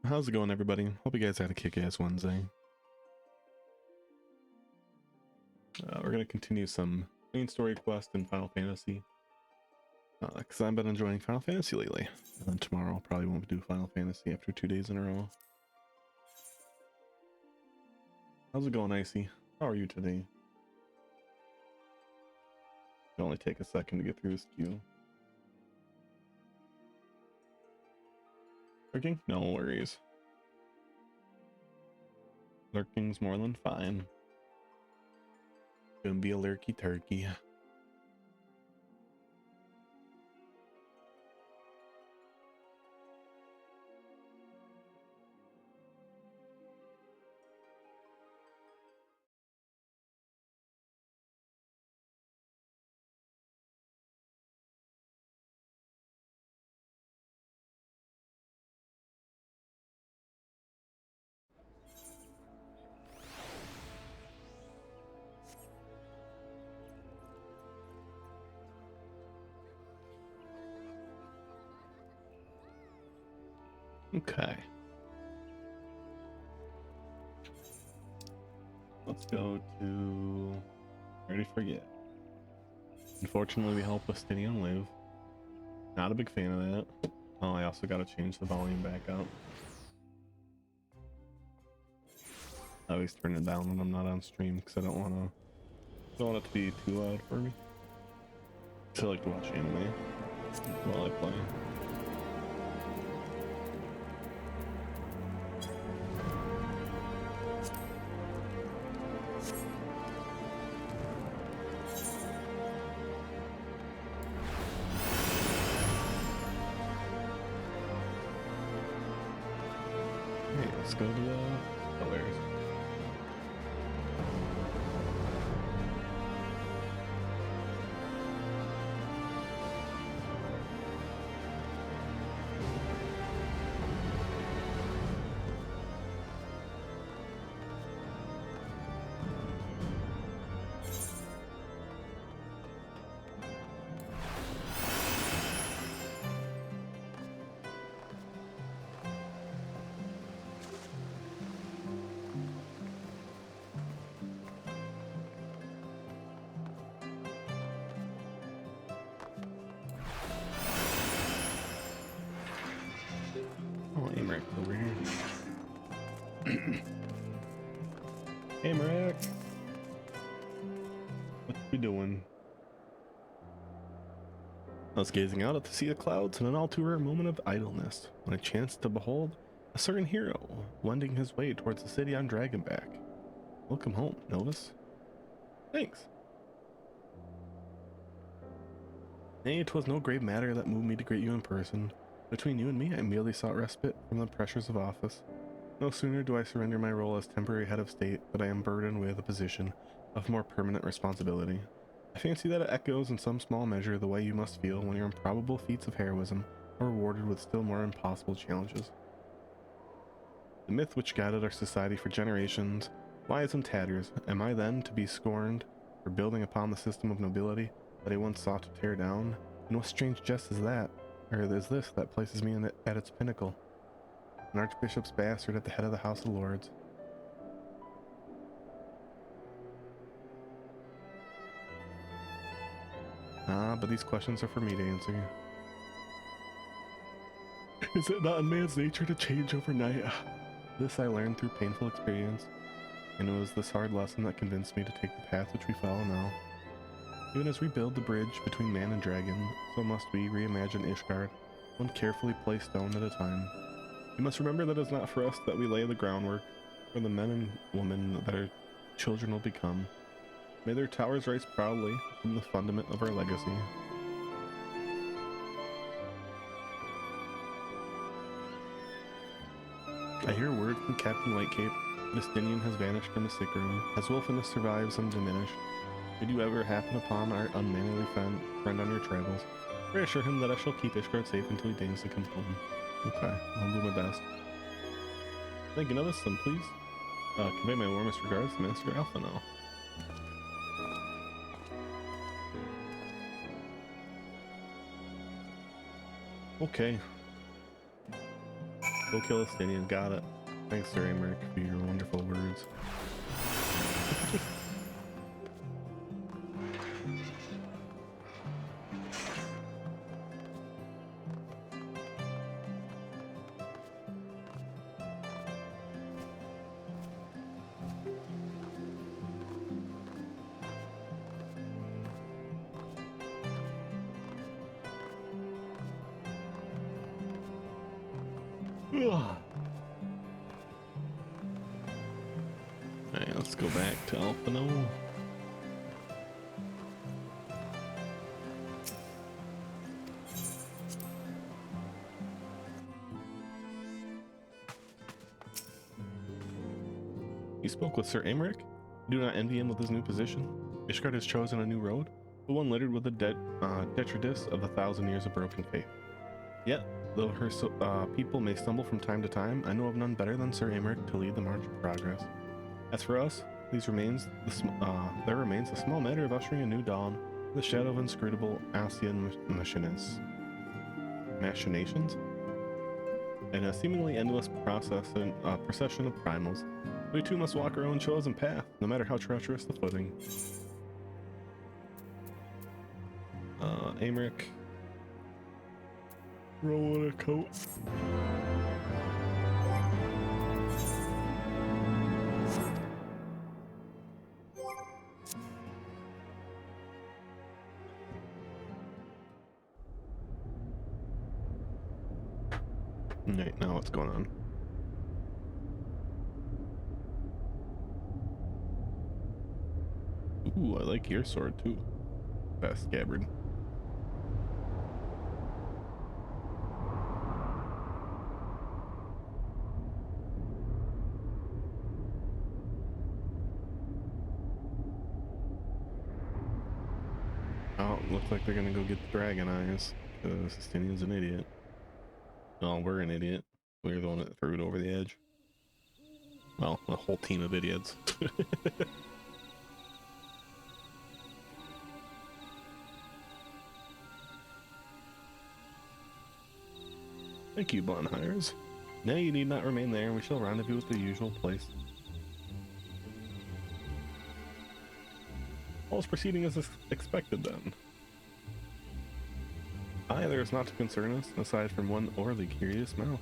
How's it going, everybody? Hope you guys had a kick-ass Wednesday. We're going to continue some main story quest in Final Fantasy. Because I've been enjoying Final Fantasy lately. And then tomorrow probably won't do Final Fantasy after 2 days in a row. How's it going, Icy? How are you today? It'll only take a second to get through this queue. Lurking? No worries. Lurking's more than fine. Gonna be a lurky turkey. Okay. Let's go to... I already forget. Unfortunately, we help Justinian live. Not a big fan of that. Oh, I also got to change the volume back up. I always turn it down when I'm not on stream because I don't want it to be too loud for me. I like to watch anime while I play. Hey, let's go to the colors. Oh, Amric over here. Amric! What you doing? I was gazing out at the sea of clouds in an all too rare moment of idleness when I chanced to behold a certain hero wending his way towards the city on Dragonback. Welcome home, Novus. Thanks. Nay, 'twas no grave matter that moved me to greet you in person. Between you and me, I merely sought respite from the pressures of office. No sooner do I surrender my role as temporary head of state than I am burdened with a position of more permanent responsibility. I fancy that it echoes in some small measure the way you must feel when your improbable feats of heroism are rewarded with still more impossible challenges. The myth which guided our society for generations lies in tatters. Am I then to be scorned for building upon the system of nobility that I once sought to tear down? And what strange jest is that, or is this, that places me at its pinnacle? An archbishop's bastard at the head of the House of Lords. Ah, but these questions are for me to answer. Is it not in man's nature to change overnight? This I learned through painful experience, and it was this hard lesson that convinced me to take the path which we follow now. Even as we build the bridge between man and dragon, so must we reimagine Ishgard, one carefully placed stone at a time. We must remember that it is not for us that we lay the groundwork, for the men and women that our children will become. May their towers rise proudly from the fundament of our legacy. I hear word from Captain Whitecape that Estinian has vanished from the sick room. Has Wolfinus survived undiminished? Did you ever happen upon our unmannerly friend on your travels? Reassure him that I shall keep Ishgard safe until he deigns to come home. Okay, I'll do my best. Thank you, Novus, and please convey my warmest regards to Master Alphano. Okay. Go kill a Stinian. Got it. Thanks, Sir Emmerich, for your wonderful words. Alright, let's go back to Alphino. You spoke with Sir Emmerich? You do not envy him with his new position. Ishgard has chosen a new road, but one littered with the detritus of 1,000 years of broken faith. Yet, though her people may stumble from time to time, I know of none better than Sir Emmerich to lead the march of progress. As for us, there remains the small matter of ushering a new dawn, the shadow of inscrutable Asian machinations, and a seemingly endless procession of primals. We too must walk our own chosen path, no matter how treacherous the footing. Emmerich. Roll in a coat. Alright, now what's going on? Ooh, I like your sword too. Fast scabbard. Oh, looks like they're gonna go get the dragon eyes, because Justinian's an idiot. No, we're an idiot. We're the one that threw it over the edge. Well, a whole team of idiots. Thank you, Bonhires. Now you need not remain there, and we shall rendezvous at the usual place. All is proceeding as expected, then. Aye, there is naught to concern us, aside from one overly curious mouse.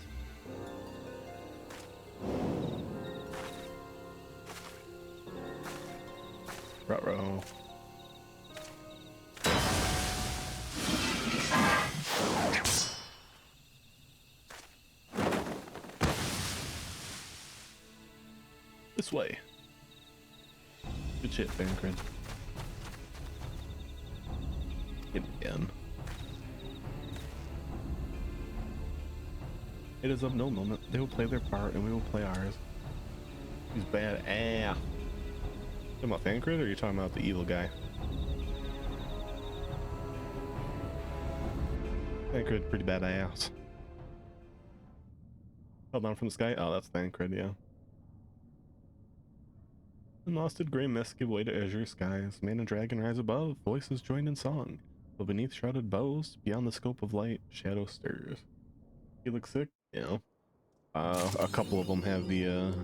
Ruh-roh. This way. Good shit, Bancred. Hit again. It is of no moment. They will play their part and we will play ours. He's bad. Ah. You talking about Bancred or are you talking about the evil guy? Bancred, pretty bad ass. Fell down from the sky? Oh, that's Bancred, yeah. And lost did gray mist give way to azure skies. Man and dragon rise above, voices join in song. But beneath shrouded bows, beyond the scope of light, shadow stirs. He looks sick? Yeah. A couple of them have the,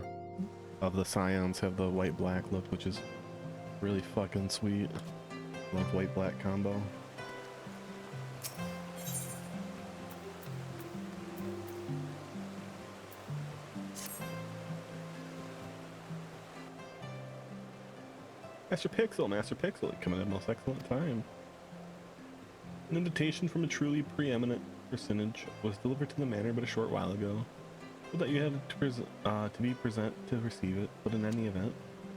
of the scions have the white-black look, which is really fucking sweet. Love white-black combo. Master Pixel, coming at a most excellent time. An invitation from a truly preeminent personage was delivered to the manor but a short while ago, so that you had to be present to receive it. But in any event,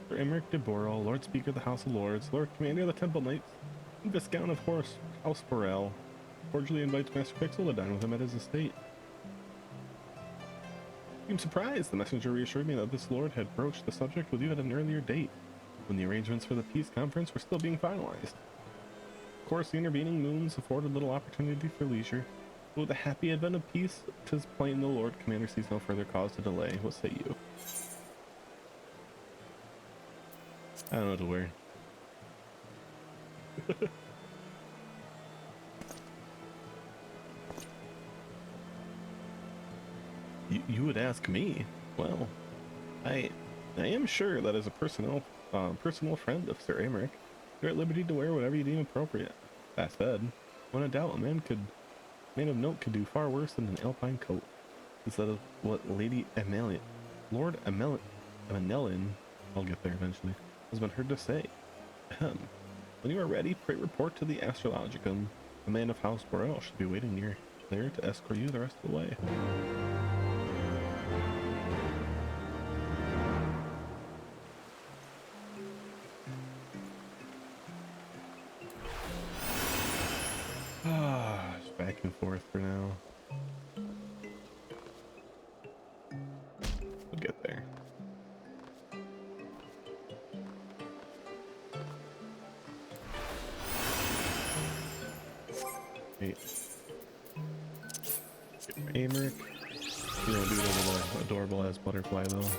Sir Emmerich de Borel, Lord Speaker of the House of Lords, Lord Commander of the Temple Knights, and Viscount of House Borel, cordially invites Master Pixel to dine with him at his estate. I'm surprised. The messenger reassured me that this lord had broached the subject with you at an earlier date, when the arrangements for the peace conference were still being finalized. Of course, the intervening moons afforded little opportunity for leisure, but with the happy advent of peace, 'tis plain the Lord Commander sees no further cause to delay. What say you? I don't know what to wear. You would ask me? Well, I am sure that as a personal friend of Sir Amric, you're at liberty to wear whatever you deem appropriate. That said, when in doubt, a man of note could do far worse than an alpine coat, instead of what Lord Amelin, I'll get there eventually, has been heard to say. Ahem. When you are ready, pray report to the Astrologicum. The man of House Borel should be waiting near there to escort you the rest of the way. Just back and forth for now. We'll get there. Wait. Amric. You don't do the little adorable ass butterfly though.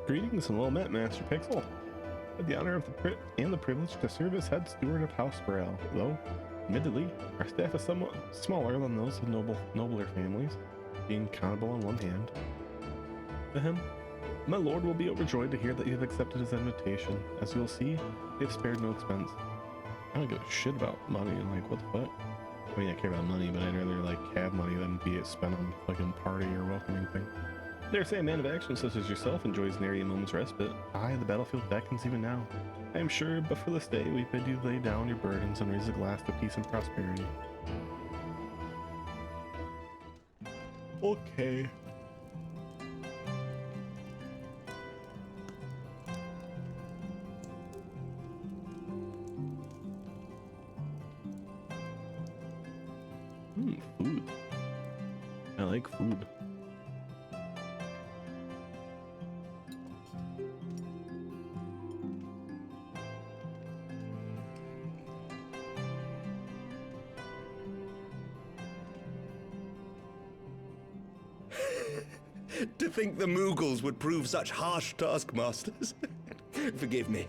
Greetings and well met, Master Pixel. I have the honor of the privilege to serve as head steward of House Burrell, though, admittedly, our staff is somewhat smaller than those of nobler families, being countable on one hand. Ahem. My lord will be overjoyed to hear that you have accepted his invitation. As you will see, we have spared no expense. I don't give a shit about money, like, what the fuck? I mean, I care about money, but I'd rather, like, have money than be it spent on fucking party or welcoming thing. Dare say a man of action such as yourself enjoys nary a moment's respite. Aye, the battlefield beckons even now. I am sure, but for this day, we bid you lay down your burdens and raise a glass to peace and prosperity. Okay. Food. I like food. To think the Moogles would prove such harsh taskmasters. Forgive me.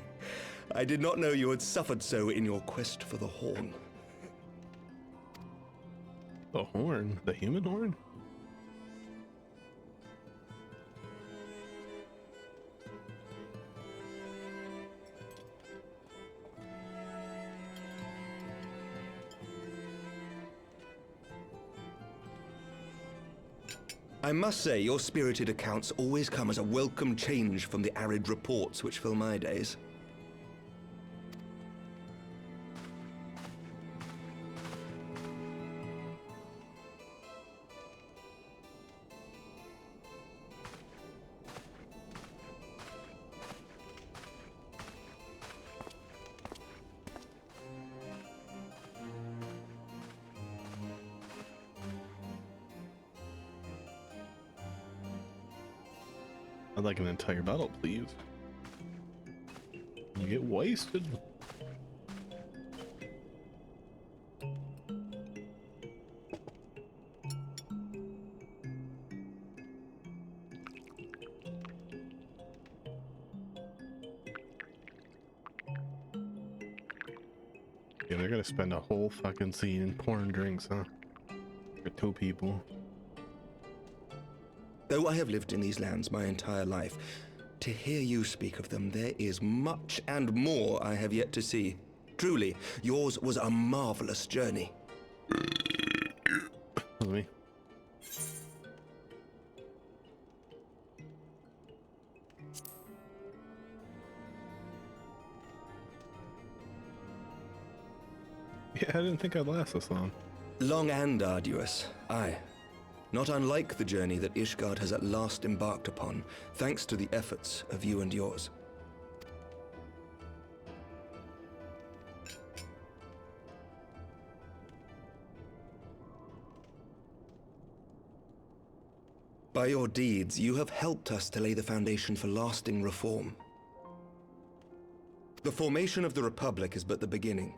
I did not know you had suffered so in your quest for the horn. The horn? The human horn? I must say, your spirited accounts always come as a welcome change from the arid reports which fill my days. I'd like an entire bottle, please. You get wasted. Yeah, they're gonna spend a whole fucking scene pouring drinks, huh? For two people. Though I have lived in these lands my entire life, to hear you speak of them, there is much and more I have yet to see. Truly, yours was a marvelous journey. That's me. Yeah, I didn't think I'd last this long. Long and arduous, aye. Not unlike the journey that Ishgard has at last embarked upon, thanks to the efforts of you and yours. By your deeds, you have helped us to lay the foundation for lasting reform. The formation of the Republic is but the beginning.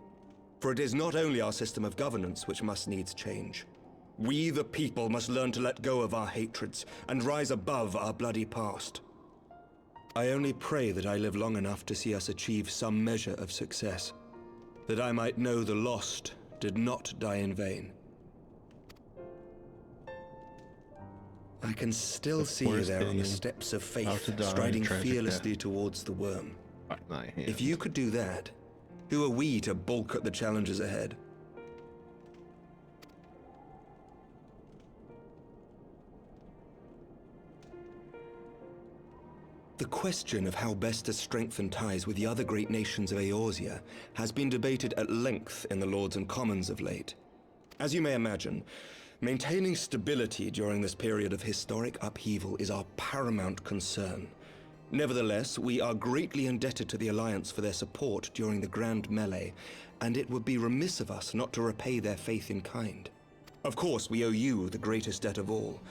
For it is not only our system of governance which must needs change. We, the people, must learn to let go of our hatreds and rise above our bloody past. I only pray that I live long enough to see us achieve some measure of success, that I might know the lost did not die in vain. I can still see you there on the steps of faith, striding fearlessly towards the worm. If you could do that, who are we to balk at the challenges ahead? The question of how best to strengthen ties with the other great nations of Eorzea has been debated at length in the Lords and Commons of late. As you may imagine, maintaining stability during this period of historic upheaval is our paramount concern. Nevertheless, we are greatly indebted to the Alliance for their support during the Grand Melee, and it would be remiss of us not to repay their faith in kind. Of course, we owe you the greatest debt of all,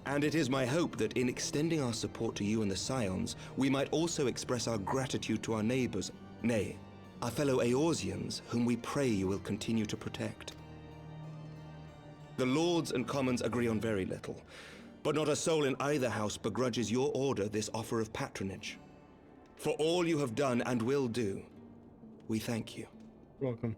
and it is my hope that in extending our support to you and the Scions, we might also express our gratitude to our neighbors, nay, our fellow Eorzeans, whom we pray you will continue to protect. The Lords and Commons agree on very little, but not a soul in either house begrudges your order this offer of patronage. For all you have done and will do, we thank you. You're welcome.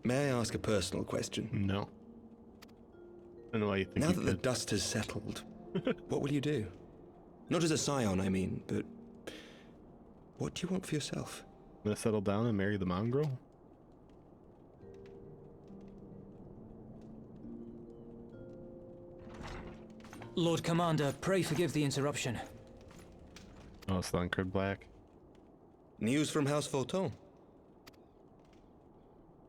May I ask a personal question? No. I don't know why you think Now you that the could. dust has settled, what will you do? Not as a Scion, I mean, but what do you want for yourself? I'm gonna settle down and marry the mongrel? Lord Commander, pray forgive the interruption. Oh, Slunkard Black. News from House Fulton.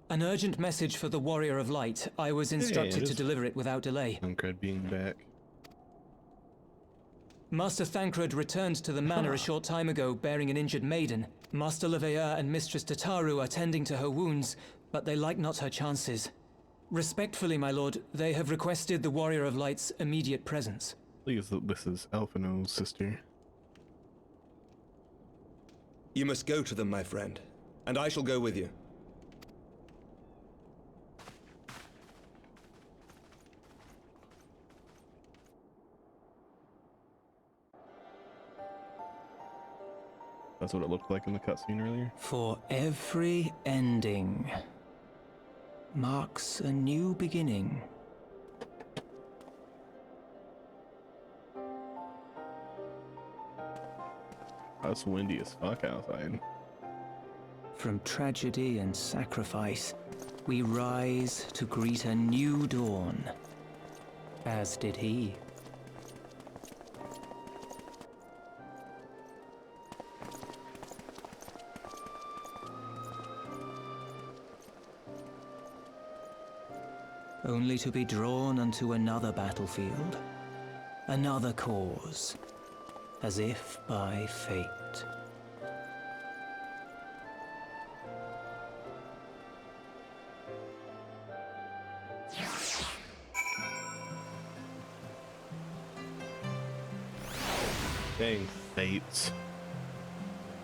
An urgent message for the Warrior of Light. I was instructed to deliver it without delay. Slunkard being back. Master Thancred returned to the manor a short time ago, bearing an injured maiden. Master Leveilleur and Mistress Tataru are tending to her wounds, but they like not her chances. Respectfully, my lord, they have requested the Warrior of Light's immediate presence. Please, this is Alphino's sister. You must go to them, my friend, and I shall go with you. That's what it looked like in the cutscene earlier. For every ending marks a new beginning. It's windy as fuck outside. From tragedy and sacrifice, we rise to greet a new dawn, as did he. Only to be drawn unto another battlefield, another cause, as if by fate. Dang fates.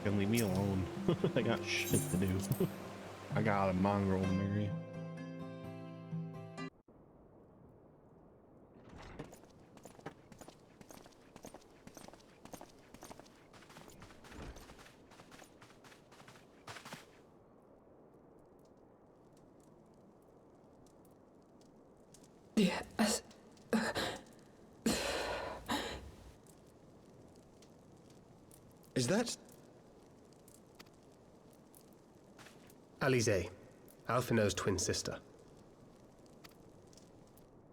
Can leave me alone. I got shit to do. I got a mongrel to marry. Yes. Is that... Alize, Alphino's twin sister.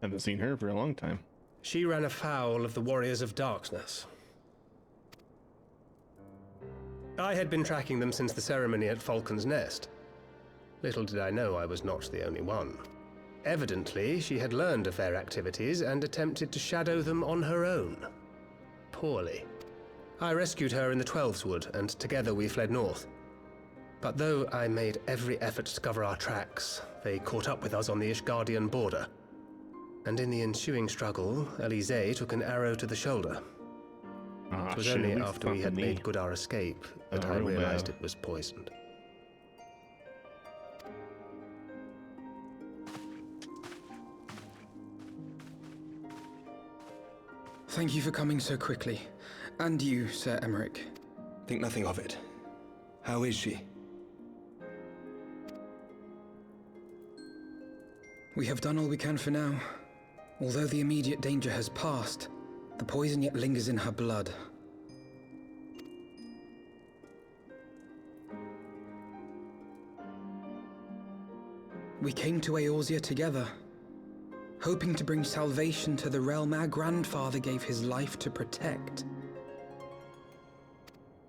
Haven't seen her for a long time. She ran afoul of the Warriors of Darkness. I had been tracking them since the ceremony at Falcon's Nest. Little did I know I was not the only one. Evidently, she had learned of their activities and attempted to shadow them on her own. Poorly. I rescued her in the Twelveswood, and together we fled north. But though I made every effort to cover our tracks, they caught up with us on the Ishgardian border. And in the ensuing struggle, Elise took an arrow to the shoulder. It was only after we had made good our escape that I realized it was poisoned. Thank you for coming so quickly. And you, Sir Emmerich. Think nothing of it. How is she? We have done all we can for now. Although the immediate danger has passed, the poison yet lingers in her blood. We came to Eorzea together, hoping to bring salvation to the realm our grandfather gave his life to protect.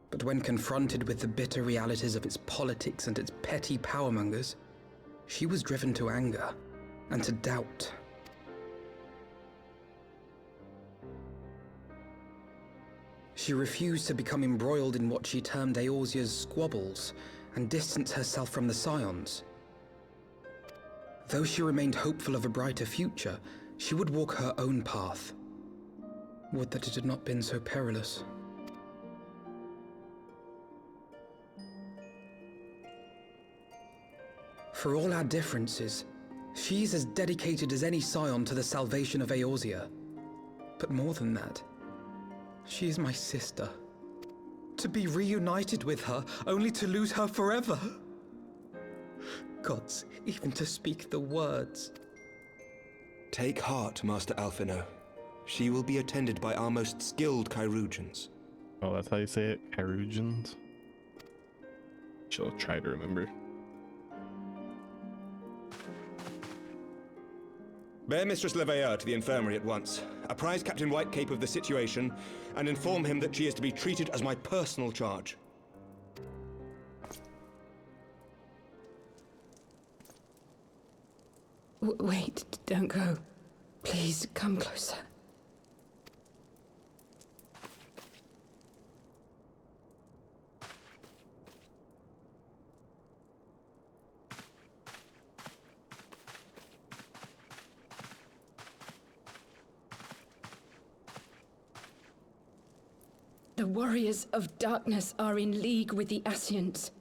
But when confronted with the bitter realities of its politics and its petty powermongers, she was driven to anger and to doubt. She refused to become embroiled in what she termed Eorzea's squabbles and distance herself from the Scions. Though she remained hopeful of a brighter future, she would walk her own path. Would that it had not been so perilous. For all our differences, she's as dedicated as any Scion to the salvation of Eorzea. But more than that, she is my sister. To be reunited with her, only to lose her forever. Gods, even to speak the words. Take heart, Master Alphino. She will be attended by our most skilled Chirurgeons. Oh, that's how you say it? Chirurgeons? She'll try to remember. Bear Mistress Leveilleur to the infirmary at once. Apprise Captain Whitecape of the situation, and inform him that she is to be treated as my personal charge. Wait, don't go. Please, come closer. The warriors of darkness are in league with the Ascians.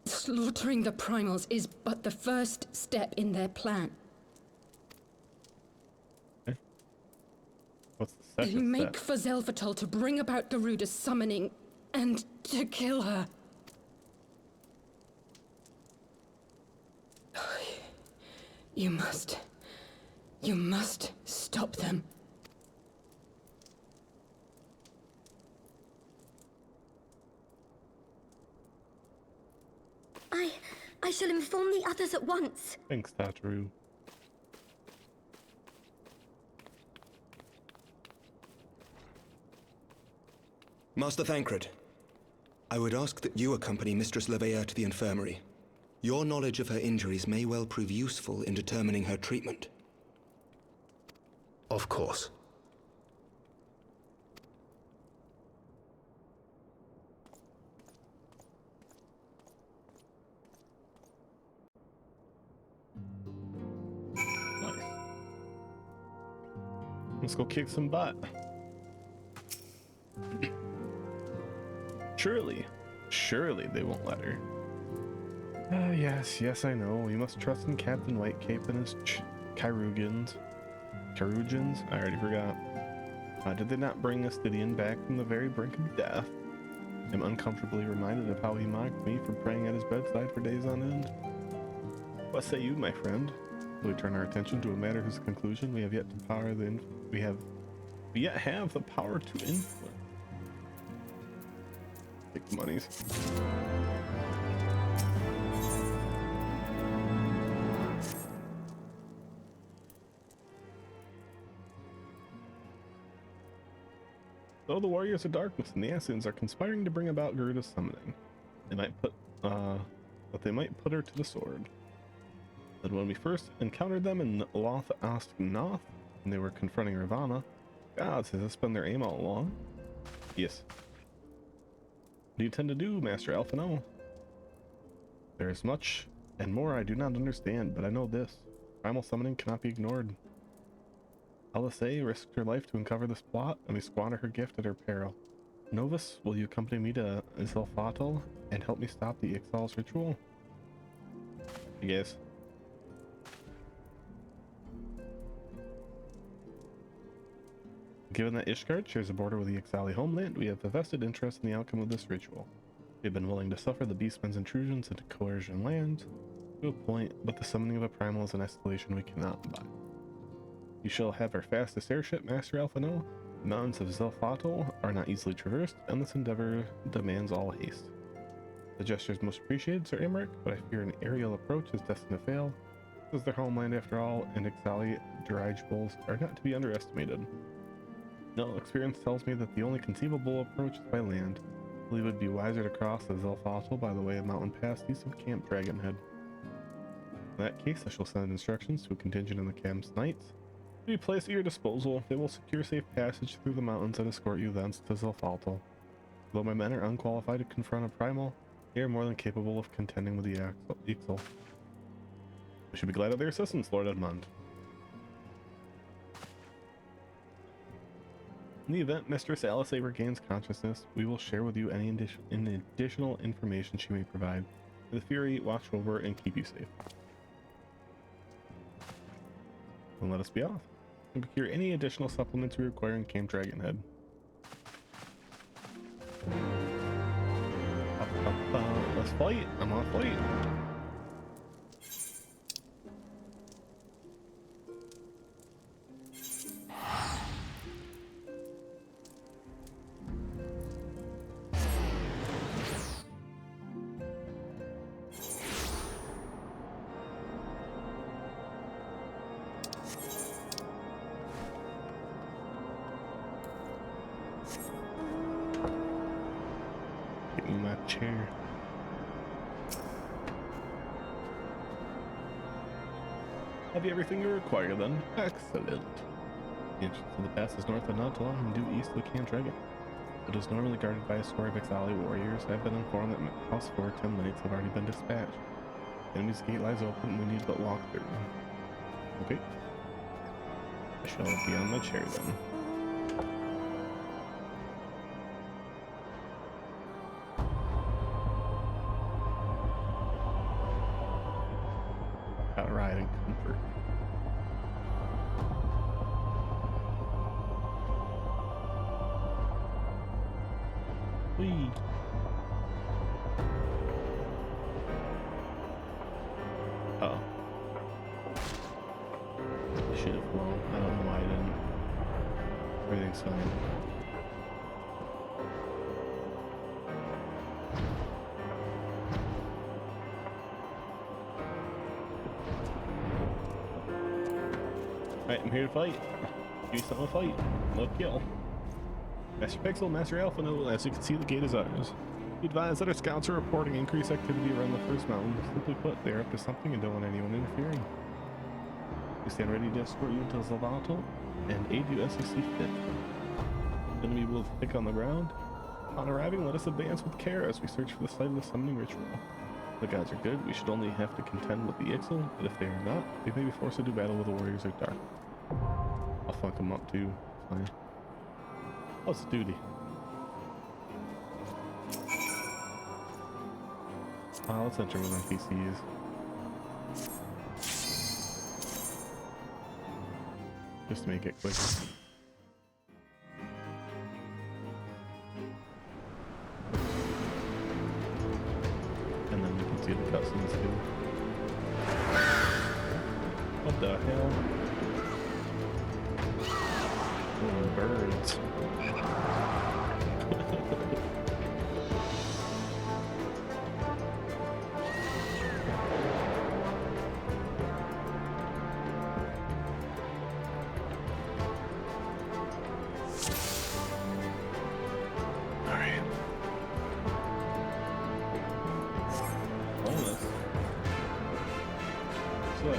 Slaughtering the primals is but the first step in their plan. Okay. What's the They second make step? for Zelvatol to bring about Garuda's summoning and to kill her. You must stop them. I shall inform the others at once. Thanks, Tataru. Master Thancred, I would ask that you accompany Mistress Leveilleur to the infirmary. Your knowledge of her injuries may well prove useful in determining her treatment. Of course. Nice. Let's go kick some butt. Surely they won't let her. Yes, I know. We must trust in Captain Whitecape and his Chirurgeons. Chirurgeons? I already forgot. Did they not bring us Stydian back from the very brink of death? I'm uncomfortably reminded of how he mocked me for praying at his bedside for days on end. What say you, my friend? Will we turn our attention to a matter whose conclusion we have yet to we yet have the power to influence? Take the monies. Though the warriors of darkness and the Ascians are conspiring to bring about Garuda's summoning, they might put her to the sword. But when we first encountered them in Loth Noth, and they were confronting Ravana, gods, has this been their aim all along? Yes. What do you intend to do, Master Alphino? There is much and more I do not understand, but I know this. Primal summoning cannot be ignored. Alisei risked her life to uncover this plot, and we squander her gift at her peril. Novus, will you accompany me to Zilfatl and help me stop the Ixal's ritual? Yes. Given that Ishgard shares a border with the Ixali homeland, we have a vested interest in the outcome of this ritual. We have been willing to suffer the Beastmen's intrusions into coercion lands to a point, but the summoning of a primal is an escalation we cannot buy. You shall have our fastest airship, Master Alphino. The mountains of Zilfatl are not easily traversed, and this endeavor demands all haste. The gesture is most appreciated, Sir Imric, but I fear an aerial approach is destined to fail. This is their homeland after all, and Ixali dirigibles are not to be underestimated. No, experience tells me that the only conceivable approach is by land. I believe it would be wiser to cross the Zilfatl by the way of Mountain Pass east of Camp Dragonhead. In that case, I shall send instructions to a contingent of the camp's knights to be placed at your disposal. They will secure safe passage through the mountains and escort you thence to Zilfatl. Though my men are unqualified to confront a primal, they are more than capable of contending with the Ixal. We should be glad of their assistance, Lord Edmund. In the event Mistress Alisei regains consciousness, we will share with you any additional information she may provide. May the Fury watch over and keep you safe. Then let us be off and procure any additional supplements we require in Camp Dragonhead. Let's fight. I'm on a flight. Get me my chair. Have you everything you require then? Excellent. The entrance to the pass is north of Nautilon and due east of the Camp Dragon. It is normally guarded by a score of Ixali warriors. I have been informed that House 410 knights have already been dispatched. The enemy's gate lies open, we need but walk through. Okay. I shall be on my chair then. Got ride and comfort. Whee! Uh-oh. I should have flown. I don't know why I didn't. Everything's fine. Alright, I'm here to fight. Give me something to fight. No kill. Master Pixel, Master Alphino, as you can see, the gate is ours. Be advised that our scouts are reporting increased activity around the first mountain. Simply put, they are up to something and don't want anyone interfering. We stand ready to escort you to Zilvatl and aid you as you see fit. The enemy will thick on the ground. Upon arriving, let us advance with care as we search for the site of the summoning ritual. The gods are good, we should only have to contend with the Ixal, but if they are not, they may be forced to do battle with the warriors of dark. I'll fuck them up too. Fine. What's the duty? Let's enter with NPCs. Just to make it quicker. And then we can see the cutscenes too. What the hell? Oh, birds. So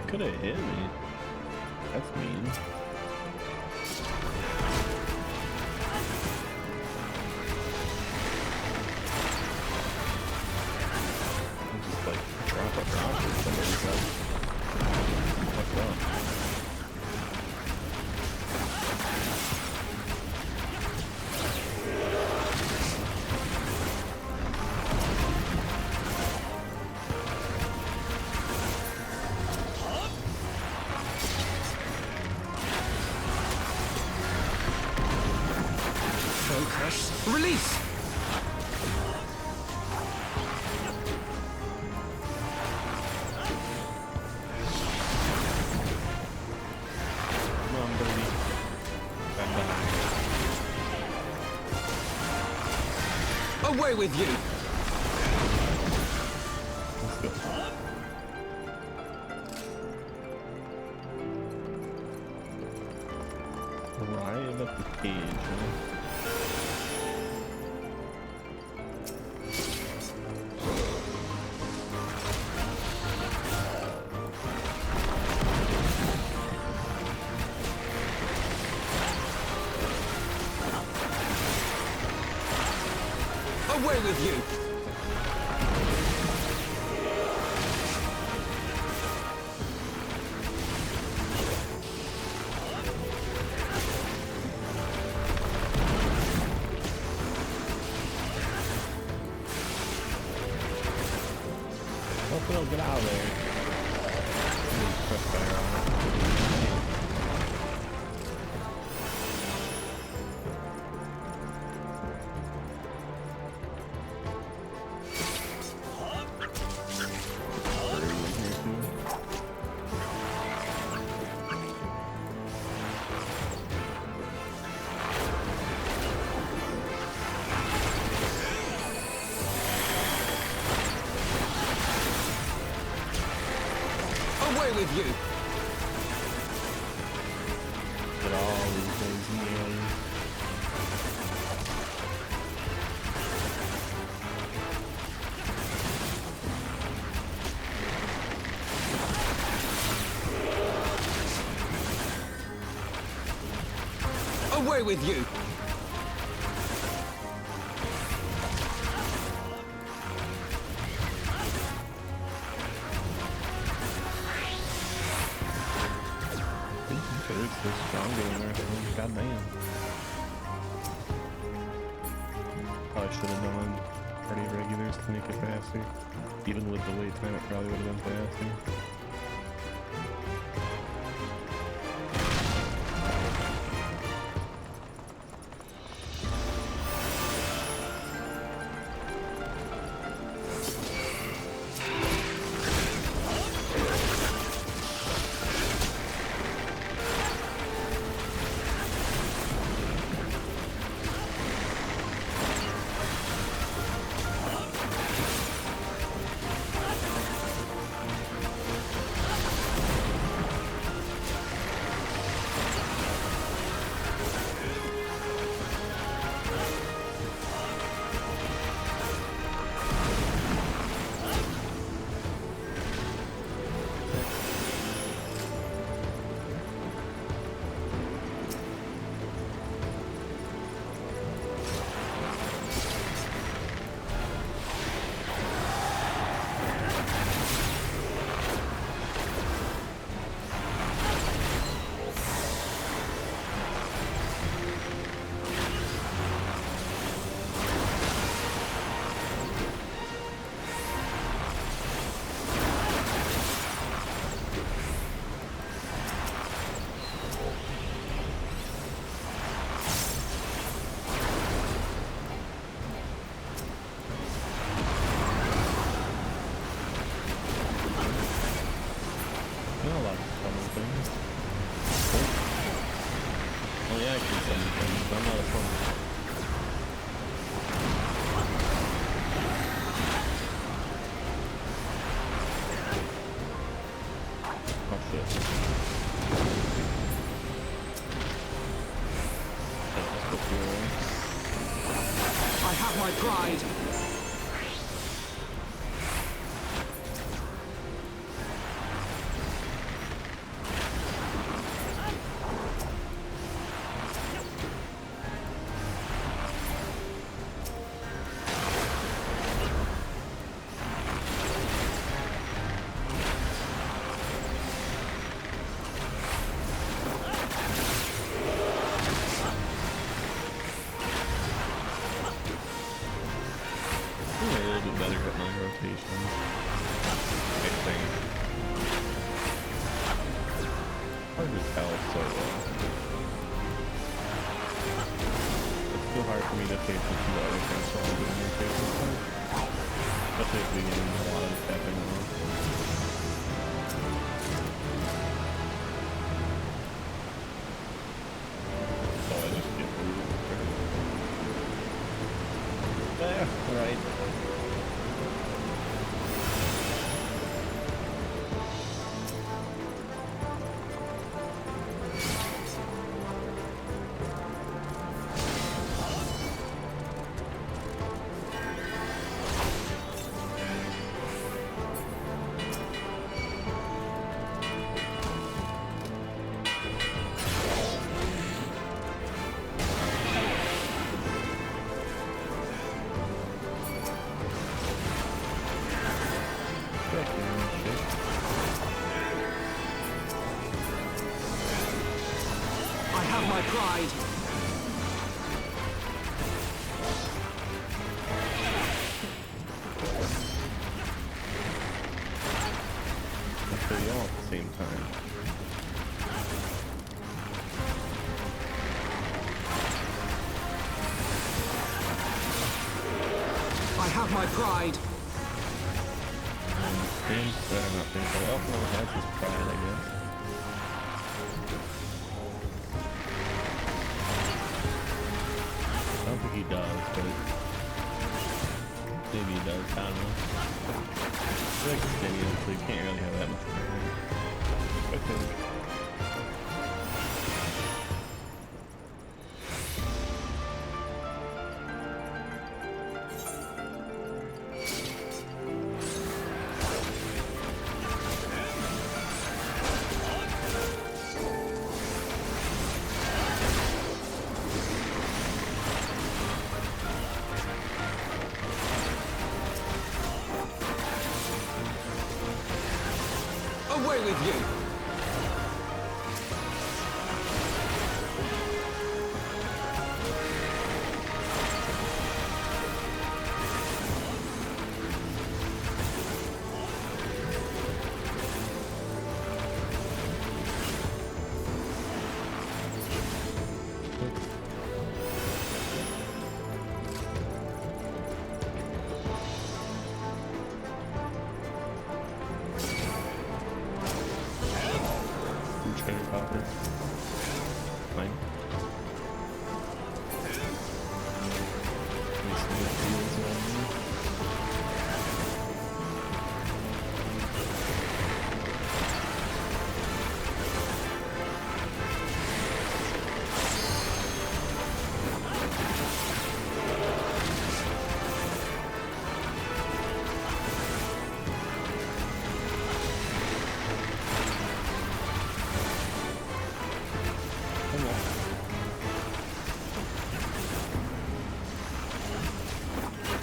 Could have hit me. That's mean. I'll just like drop a rock in somebody's head. What's up? Focus. Release! Come on, baby. Bye-bye. Away with you! Let's go. Arrive at the cage, huh? Away with you! Oh, Phil, get out of there. Press fire on it. Away with you! Get all these things in the way. Away with you! Okay, it's so strong doing everything. Goddamn. Probably should have done party regulars to make it faster. Even with the wait time, it probably would have been faster. I have my pride. me to pay attention to other things while I'm doing your face stuff. Especially at the beginning, a lot of it's happening at once. So I just get moved. Yeah, right. I have my pride. Let's kill you all at the same time. I have my pride. Better not think. Well, no one has his pride, I guess. I don't think he does, but maybe he does. I don't know. I feel like it's Gideon, so you can't really have that much pride. I think. Away with you! Fine.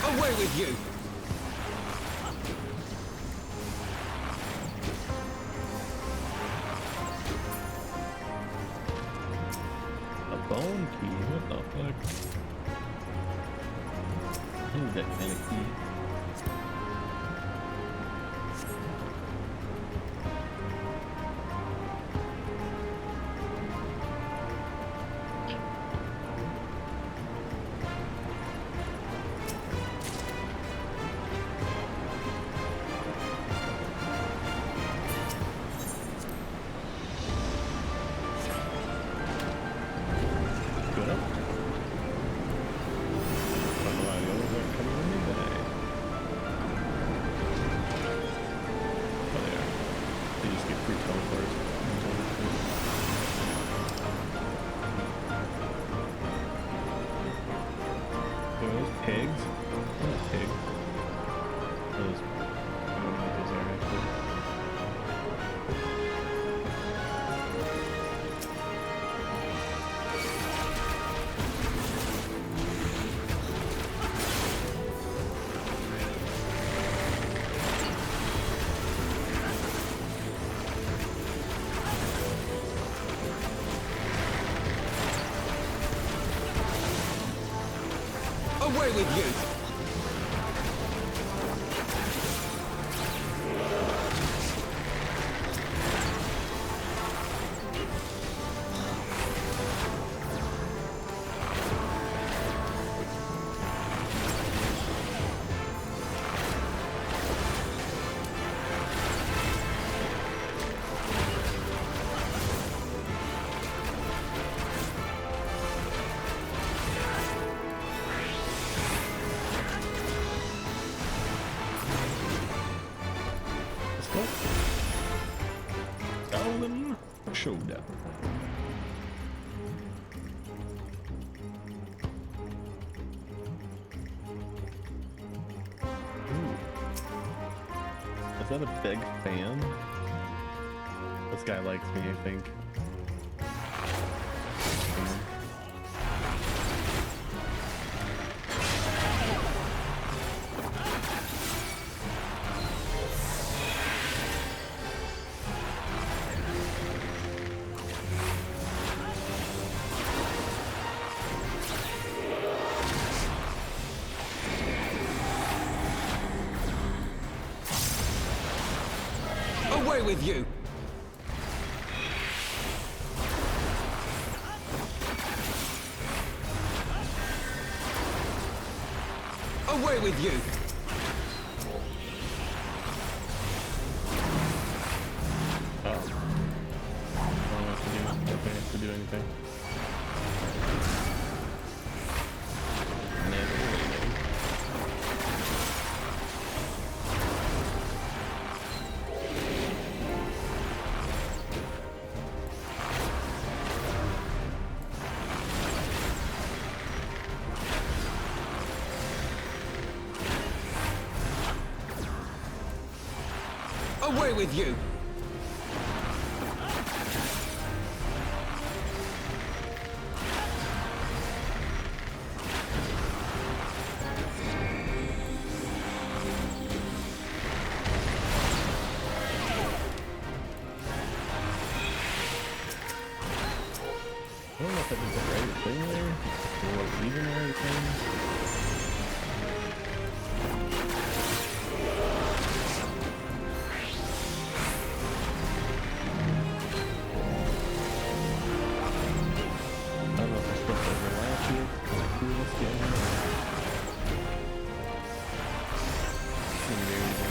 Away with you! A bone key? What the fuck? I need that kind of key. Pigs? What pig? Those. I don't know what those are actually. Away with you! Showdown. Ooh. Is that a big fan? This guy likes me, I think. Away with you! Away with you! Oh. I don't have to do anything. Away with you! I don't know if I did the right thing there, or even the right thing. I don't know if I'm supposed to overlap here. Let's get in here. There we go.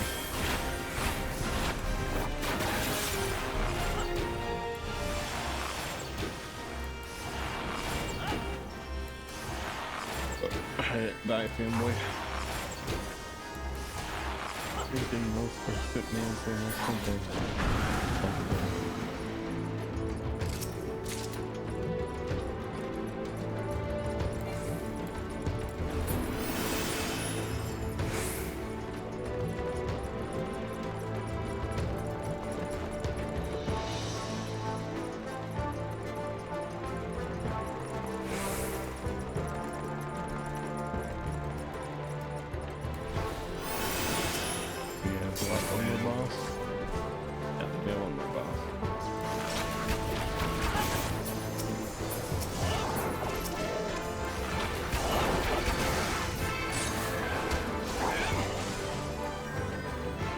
Die, fanboy. Everything most for fit man for most something. One more boss. Yeah, one more boss.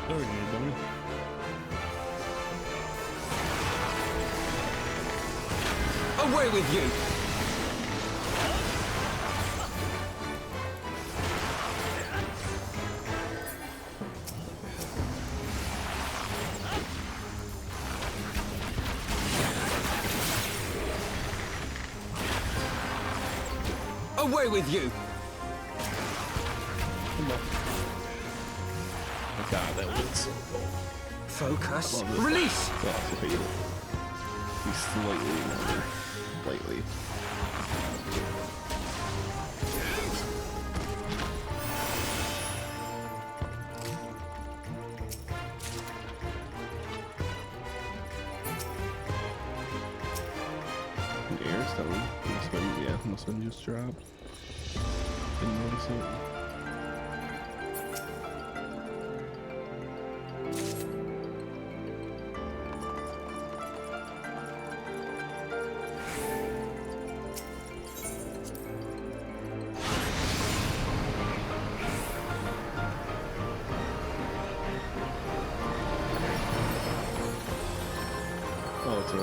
There we go, dummy. Away with you! Away with you! Oh god, that was so cool. Focus. Love this. Release! Oh, I hate it. He's slightly longer. Slightly. Airstone. Must have just dropped. Didn't notice it. Oh, it's a...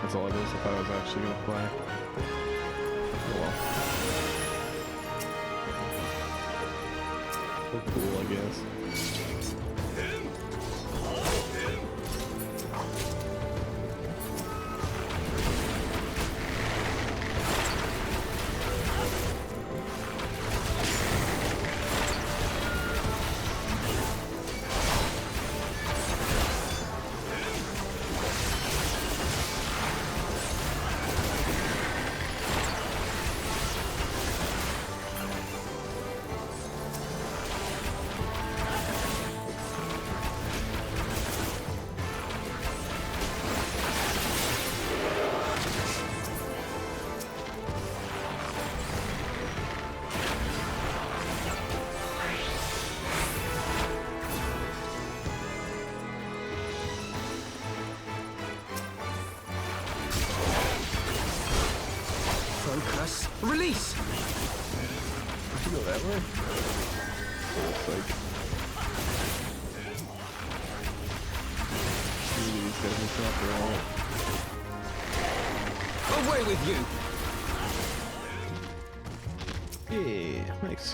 That's all it is if I was actually gonna fly. Oh well. So cool, I guess. Release! Did you go that way? Oh, like. These guys will drop their all. Away with you! Yeah, nice.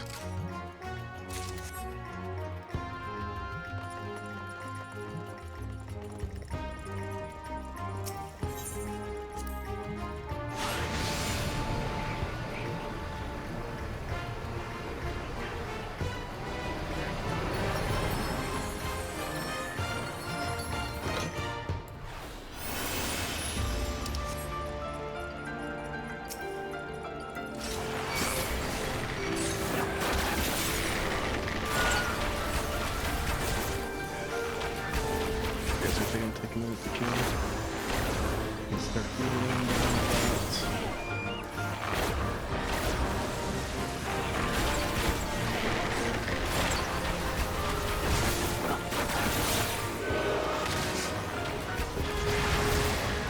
Take a minute to kill. And start feeling down the bots.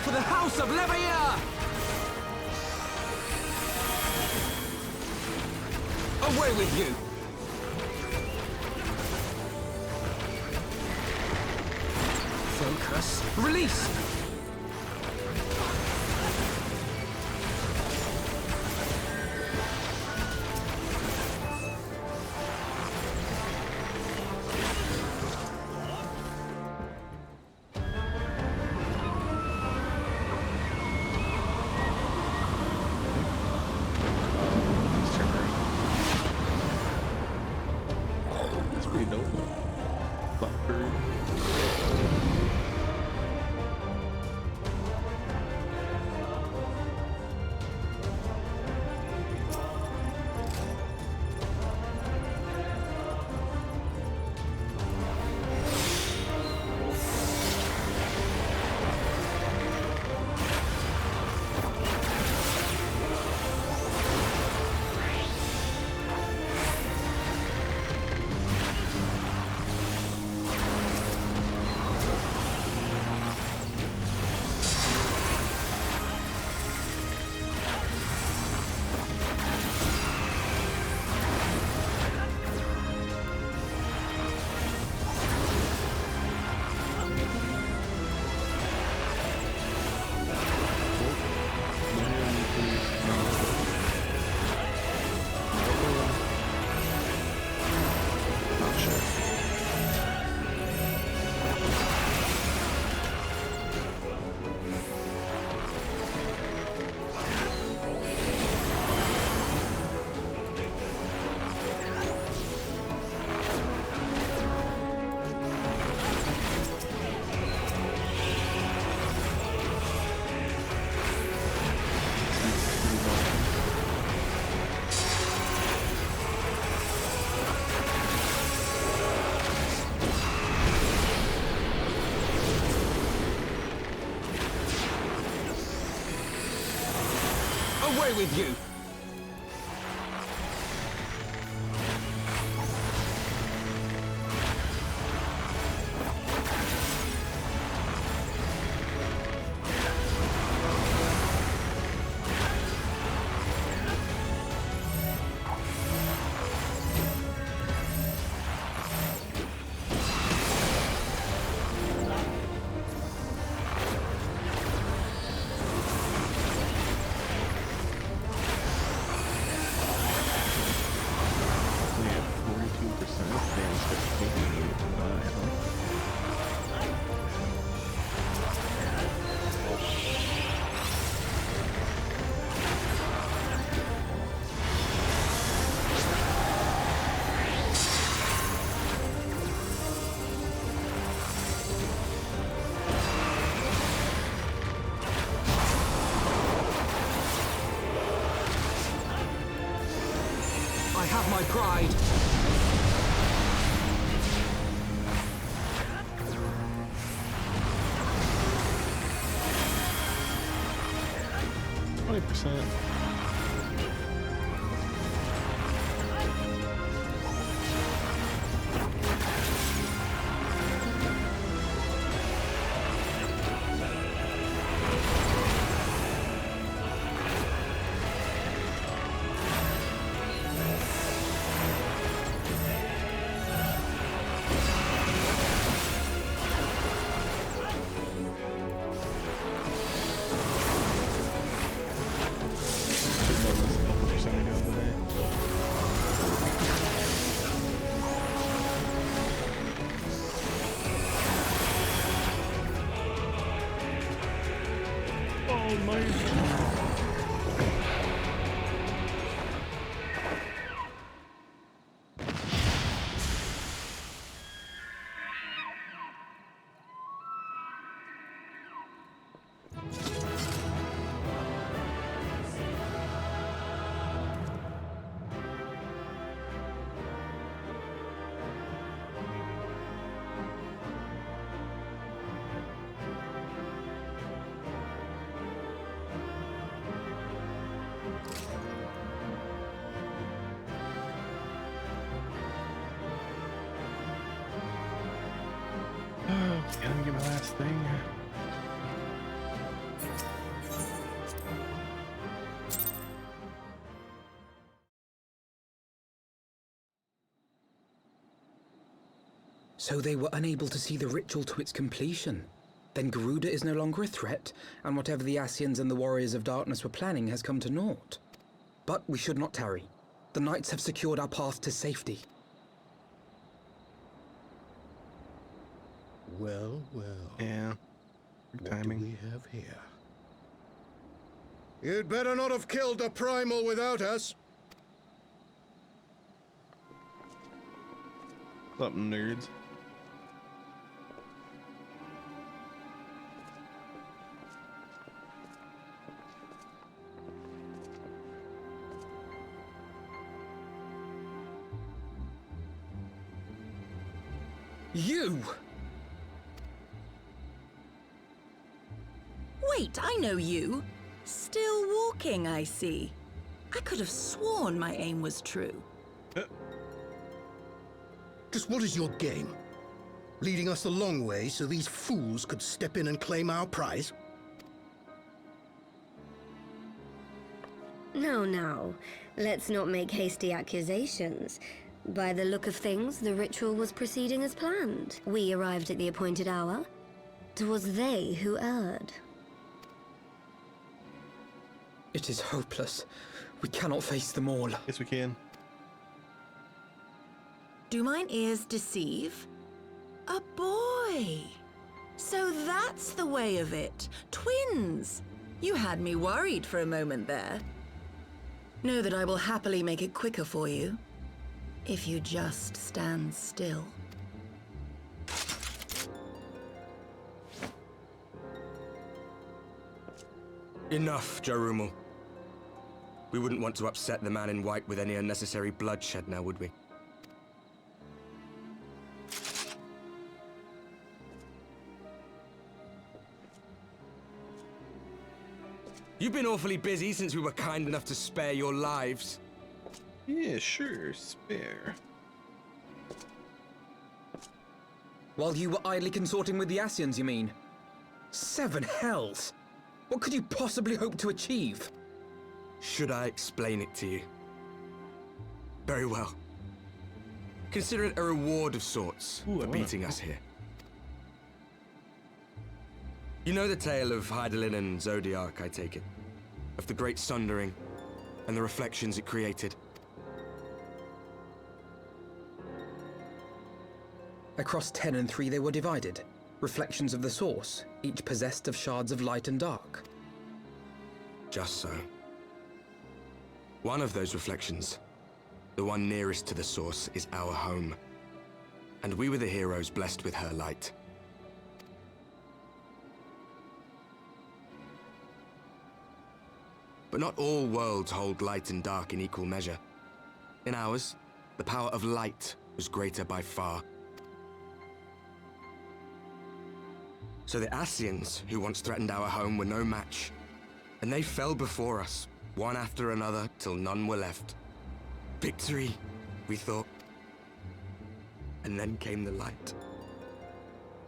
For the House of Leveilleur! Away with you! Focus. Release! That's pretty dope. Blackbird. Away with you! I have my pride. 20%. Almighty. Okay, let me get my last thing. So they were unable to see the ritual to its completion. Then Garuda is no longer a threat, and whatever the Asians and the Warriors of Darkness were planning has come to naught. But we should not tarry. The Knights have secured our path to safety. Well, well. Yeah. Good What timing. do we have here? You'd better not have killed the Primal without us. What's up, nerds? You! Wait, I know you. Still walking, I see. I could have sworn my aim was true. Just what is your game? Leading us a long way so these fools could step in and claim our prize? No. Let's not make hasty accusations. By the look of things, the ritual was proceeding as planned. We arrived at the appointed hour. 'Twas they who erred. It is hopeless. We cannot face them all. Yes, we can. Do mine ears deceive? A boy! So that's the way of it. Twins! You had me worried for a moment there. Know that I will happily make it quicker for you. If you just stand still. Enough, Jarumal. We wouldn't want to upset the man in white with any unnecessary bloodshed now, would we? You've been awfully busy since we were kind enough to spare your lives. Yeah, sure. Spare. While you were idly consorting with the Asians, you mean? 7 hells! What could you possibly hope to achieve? Should I explain it to you? Very well. Consider it a reward of sorts Ooh, I for wanna- beating us here. You know the tale of Hydaelyn and Zodiac, I take it? Of the Great Sundering and the reflections it created? Across 10 and 3 they were divided. Reflections of the source, each possessed of shards of light and dark. Just so. One of those reflections, the one nearest to the source, is our home. And we were the heroes blessed with her light. But not all worlds hold light and dark in equal measure. In ours, the power of light was greater by far. So the Asians, who once threatened our home, were no match. And they fell before us, one after another, till none were left. Victory, we thought. And then came the light.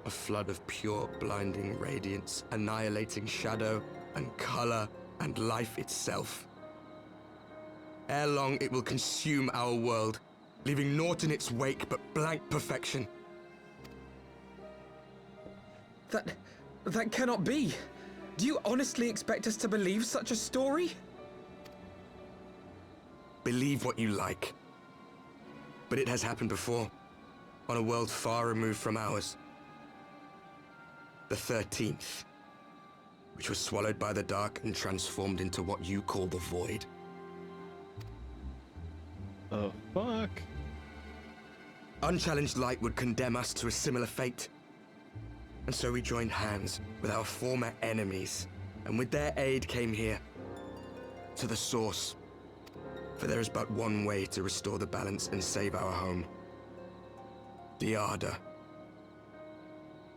A flood of pure, blinding radiance, annihilating shadow and color and life itself. Ere long, it will consume our world, leaving naught in its wake but blank perfection. That cannot be. Do you honestly expect us to believe such a story? Believe what you like. But it has happened before, on a world far removed from ours. The 13th. which was swallowed by the dark and transformed into what you call the Void. The fuck? Unchallenged light would condemn us to a similar fate. And so we joined hands with our former enemies, and with their aid came here, to the Source. For there is but one way to restore the balance and save our home. The Ardor.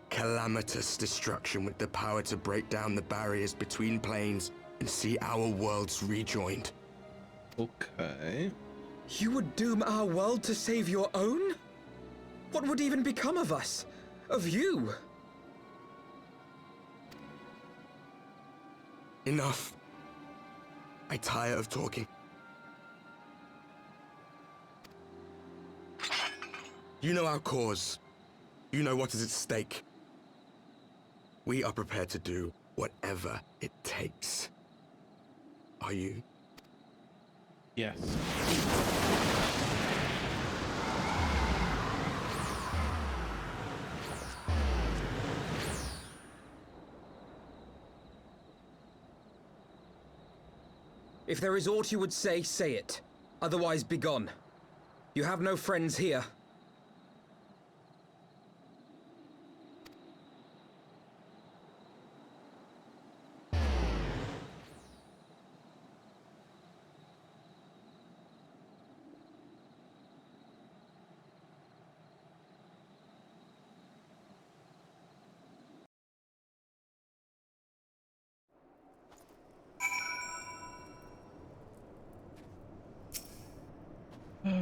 Calamitous destruction with the power to break down the barriers between planes and see our worlds rejoined. Okay. You would doom our world to save your own? What would even become of us? Of you? Enough. I tire of talking. You know our cause. You know what is at stake. We are prepared to do whatever it takes. Are you? Yes. If there is aught you would say, say it. Otherwise, begone. You have no friends here.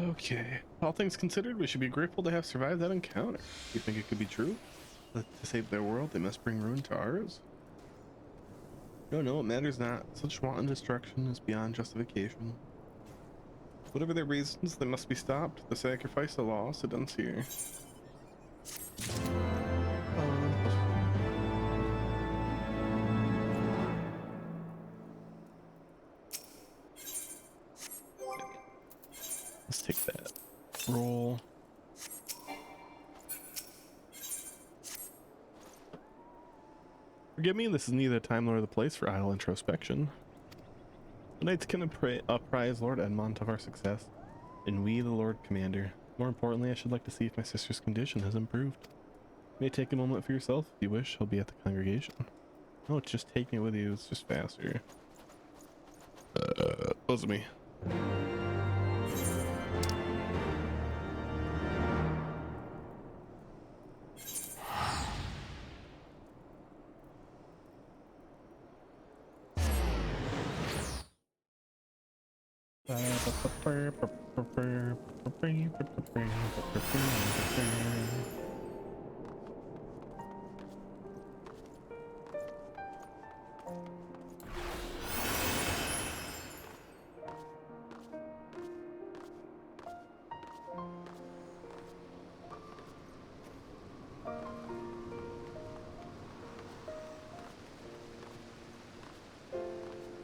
Okay. All things considered, we should be grateful to have survived that encounter. You think it could be true? That to save their world, they must bring ruin to ours? No, it matters not. Such wanton destruction is beyond justification. Whatever their reasons, they must be stopped. The sacrifice of law, so done here. Let's take that roll. Forgive me, this is neither the time nor the place for idle introspection. The knights can apprise Lord Edmond of our success, and we the Lord Commander. More importantly, I should like to see if my sister's condition has improved. You may take a moment for yourself if you wish. He'll be at the congregation. Oh, just taking it with you. It's just faster. Close me.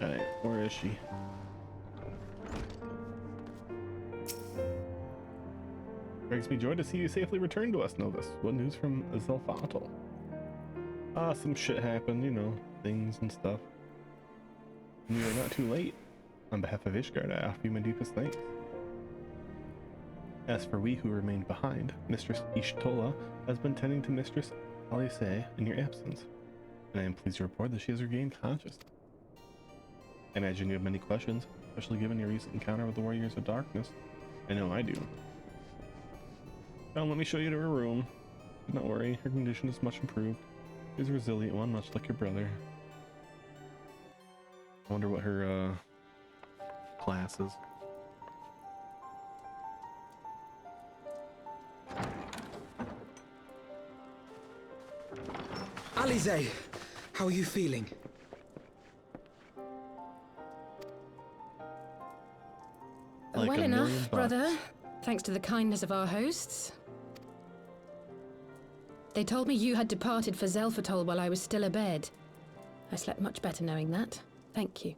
Alright, where is she? Brings me joy to see you safely return to us, Novus. What news from Zelfatl? Some shit happened, you know, things and stuff. And you are not too late. On behalf of Ishgard, I offer you my deepest thanks. As for we who remained behind, Mistress Ishtola has been tending to Mistress Alice in your absence, and I am pleased to report that she has regained consciousness. I imagine you have many questions, especially given your recent encounter with the Warriors of Darkness. I know I do. Now let me show you to her room. Do not worry, her condition is much improved. She's a resilient one, much like your brother. I wonder what her class is. Alize, how are you feeling? Like well $1 million enough, bucks. brother. Thanks to the kindness of our hosts. They told me you had departed for Zelfatol while I was still abed. I slept much better knowing that. Thank you.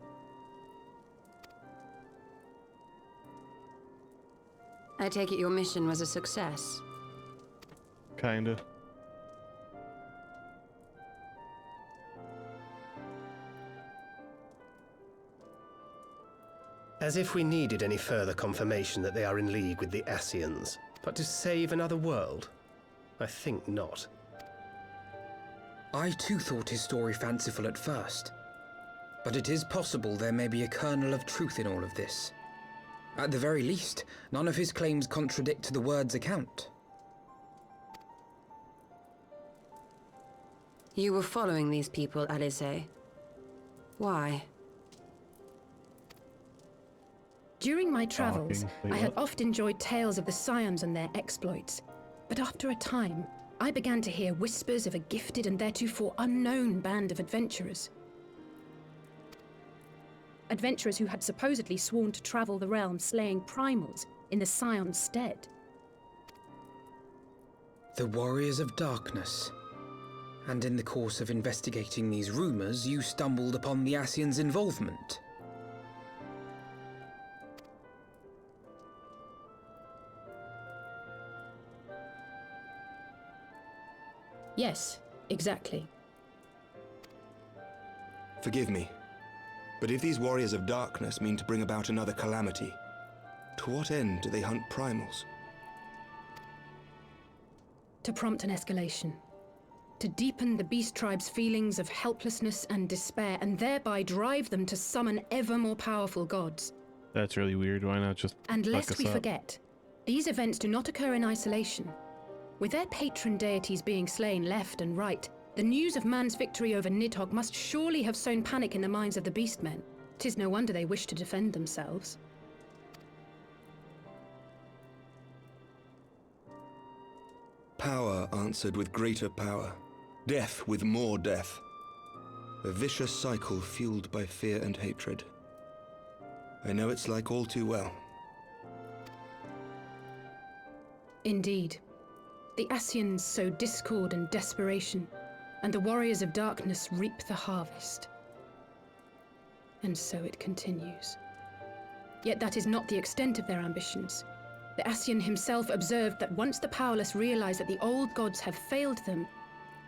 I take it your mission was a success. Kinda. As if we needed any further confirmation that they are in league with the Ascians. But to save another world? I think not. I too thought his story fanciful at first. But it is possible there may be a kernel of truth in all of this. At the very least, none of his claims contradict the word's account. You were following these people, Alice. Why? During my travels, Wait, I had what? often enjoyed tales of the Scions and their exploits. But after a time, I began to hear whispers of a gifted and theretofore unknown band of adventurers. Adventurers who had supposedly sworn to travel the realm slaying primals in the Scion's stead. The Warriors of Darkness. And in the course of investigating these rumors, you stumbled upon the Ascians' involvement. Yes, exactly. Forgive me, but if these warriors of darkness mean to bring about another calamity, to what end do they hunt primals? To prompt an escalation. To deepen the beast tribe's feelings of helplessness and despair, and thereby drive them to summon ever more powerful gods. That's really weird. Why not just And fuck lest us we up? forget, these events do not occur in isolation. With their patron deities being slain left and right, the news of man's victory over Nidhogg must surely have sown panic in the minds of the beastmen. 'Tis no wonder they wish to defend themselves. Power answered with greater power, death with more death. A vicious cycle fueled by fear and hatred. I know it's like all too well. Indeed. The Ascians sow discord and desperation, and the Warriors of Darkness reap the harvest. And so it continues. Yet that is not the extent of their ambitions. The Ascian himself observed that once the powerless realize that the old gods have failed them,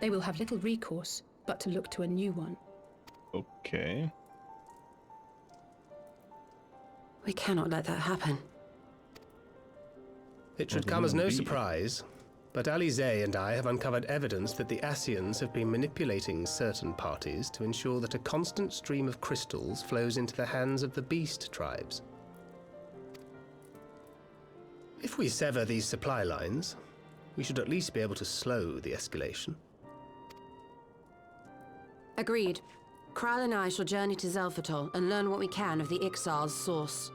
they will have little recourse but to look to a new one. Okay. We cannot let that happen. It should Well, come as then no be- surprise, but Alize and I have uncovered evidence that the Ascians have been manipulating certain parties to ensure that a constant stream of crystals flows into the hands of the beast tribes. If we sever these supply lines, we should at least be able to slow the escalation. Agreed. Kral and I shall journey to Zelphatol and learn what we can of the Ixal's source.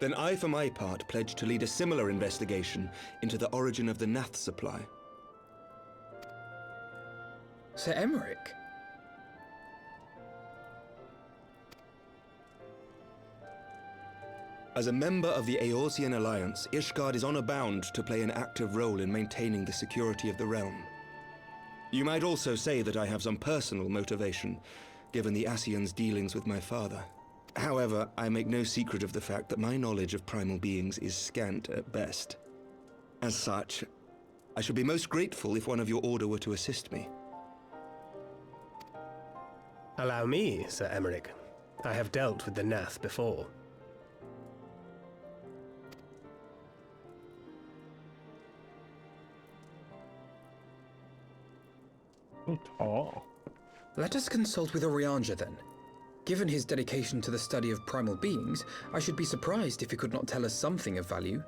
Then I, for my part, pledge to lead a similar investigation into the origin of the Nath supply. Sir Emmerich? As a member of the Eorzean Alliance, Ishgard is honor bound to play an active role in maintaining the security of the realm. You might also say that I have some personal motivation, given the Ascians' dealings with my father. However, I make no secret of the fact that my knowledge of primal beings is scant at best. As such, I should be most grateful if one of your order were to assist me. Allow me, Sir Emmerich. I have dealt with the Nath before. So tall. Let us consult with Orianja then. Given his dedication to the study of primal beings, I should be surprised if he could not tell us something of value.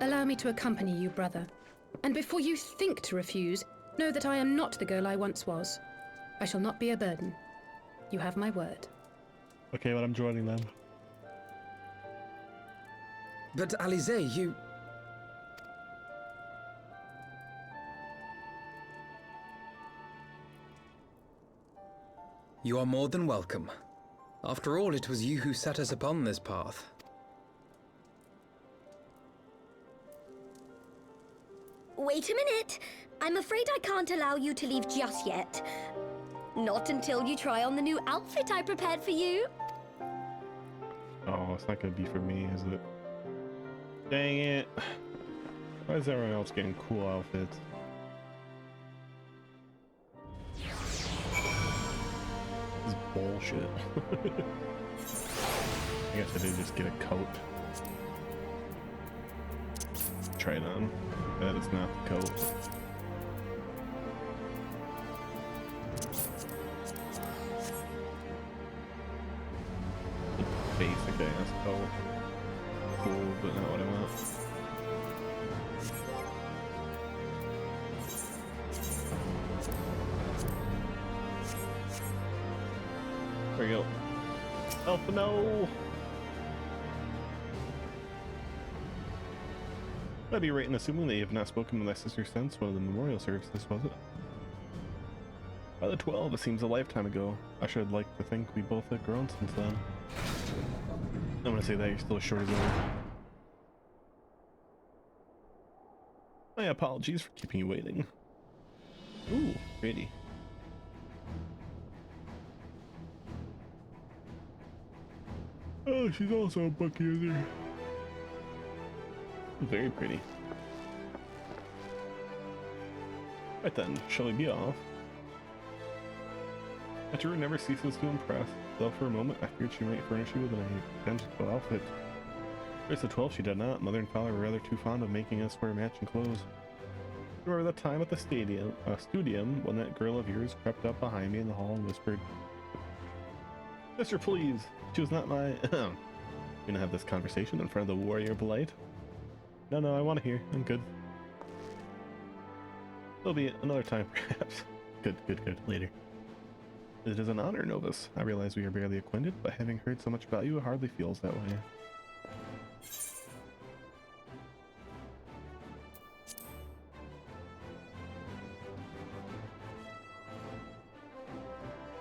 Allow me to accompany you, brother. And before you think to refuse, know that I am not the girl I once was. I shall not be a burden. You have my word. Okay, but I'm joining them. But Alize, you... You are more than welcome. After all, it was you who set us upon this path. Wait a minute. I'm afraid I can't allow you to leave just yet. Not until you try on the new outfit I prepared for you. Oh, it's not gonna be for me, is it? Dang it. Why is everyone else getting cool outfits? is bullshit. I guess I did just get a coat. Try it on. That is not the coat. Basic ass coat. Cool, but not what I want. There we go. Alpha, no! I'd be right in assuming that you have not spoken with my sister since one of the memorial services, was it? By the 12, it seems a lifetime ago. I should like to think we both have grown since then. I'm gonna say that you're still as short as ever. My apologies for keeping you waiting. Ooh, pretty. Oh, she's also a book user. Very pretty. Right then, shall we be off? Tataru never ceases to impress, though for a moment I feared she might furnish you with an identical outfit. There's the 12 she did not. Mother and father were rather too fond of making us wear matching clothes. Remember that time at the studium when that girl of yours crept up behind me in the hall and whispered, "Sister, please." She was not my... We're gonna have this conversation in front of the warrior of light. No, I want to hear. I'm good. There'll be another time, perhaps. Good. Later. It is an honor, Novus. I realize we are barely acquainted, but having heard so much about you, it hardly feels that way.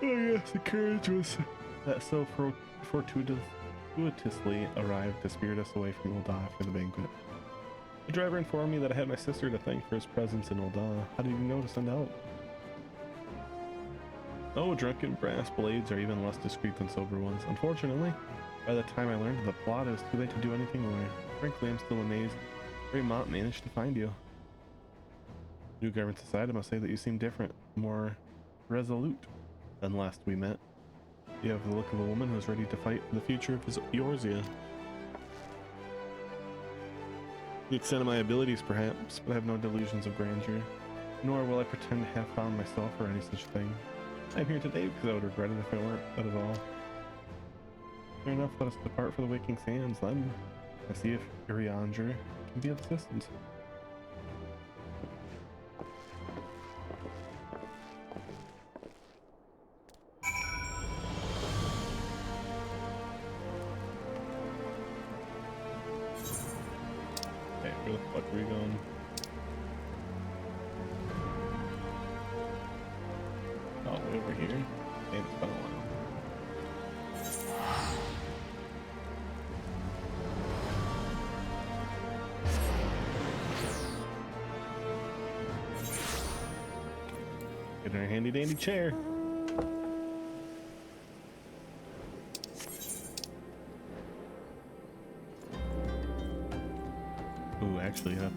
Oh yes, the courage was that so fortuitously arrived to spirit us away from Ul'dah for the banquet. The driver informed me that I had my sister to thank for his presence in Ul'dah. How did you know to send out? Oh, drunken brass blades are even less discreet than sober ones. Unfortunately, by the time I learned of the plot, it was too late to do anything more. Frankly, I'm still amazed Greymont managed to find you. New garments aside, I must say that you seem different, more resolute than last we met. You have the look of a woman who is ready to fight for the future of Eorzea. The extent of my abilities, perhaps, but I have no delusions of grandeur, nor will I pretend to have found myself or any such thing. I'm here today because I would regret it if I weren't, that is all. Fair enough, let us depart for the waking sands, then. I see if Urianger can be of assistance. Okay, where the fuck are we going? Oh, way over here? Hey, it's been a while. Get in our handy dandy chair. Ooh, actually, let's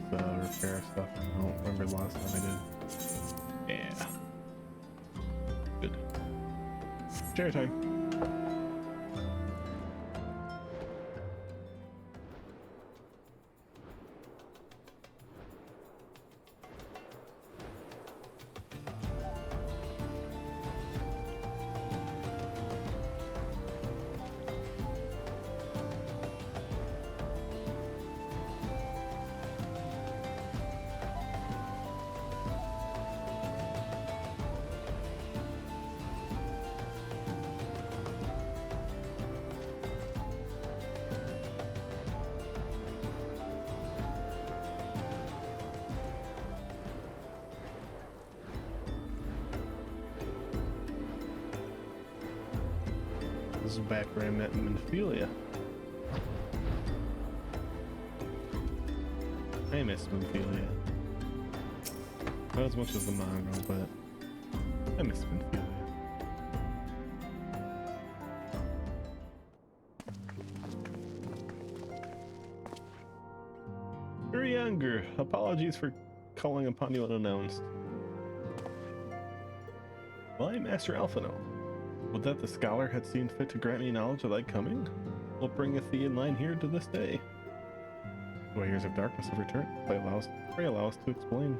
repair stuff. I don't remember the last time I did. Yeah. Good. Chair time. This is back where I met Minfilia. I miss Minfilia. Not as much as the manga, but I miss Minfilia. You're younger. Apologies for calling upon you unannounced. Well, I'm Master Alphino. Would that the scholar had seen fit to grant me knowledge of thy coming? What bringeth thee in line here to this day? The warriors of darkness have returned. Pray allow us to explain.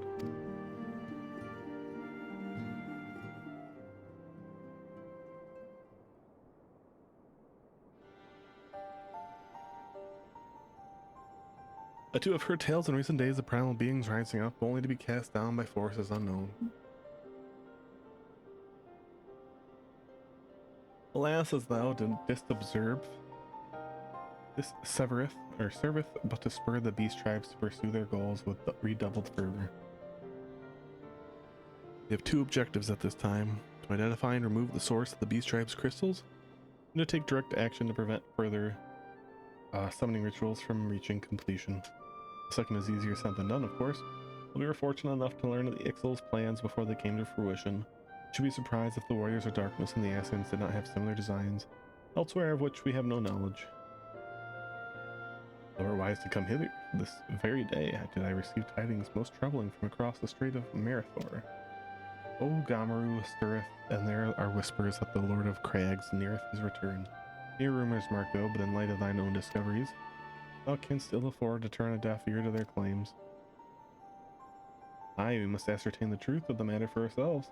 I too have heard tales in recent days of primal beings rising up, only to be cast down by forces unknown. Alas, as thou didst observe, this serveth but to spur the beast tribes to pursue their goals with redoubled fervor. We have two objectives at this time: to identify and remove the source of the beast tribe's crystals, and to take direct action to prevent further summoning rituals from reaching completion. The second is easier said than done, of course, but we were fortunate enough to learn of the Ixal's plans before they came to fruition. Should be surprised if the Warriors of Darkness and the Assassins did not have similar designs, elsewhere of which we have no knowledge. Though we're wise to come hither, this very day did I receive tidings most troubling from across the Strait of Marathor. O Gamaru stirreth, and there are whispers that the Lord of Crags neareth his return. Mere rumors, Marco, but in light of thine own discoveries, thou canst ill afford to turn a deaf ear to their claims. Aye, we must ascertain the truth of the matter for ourselves.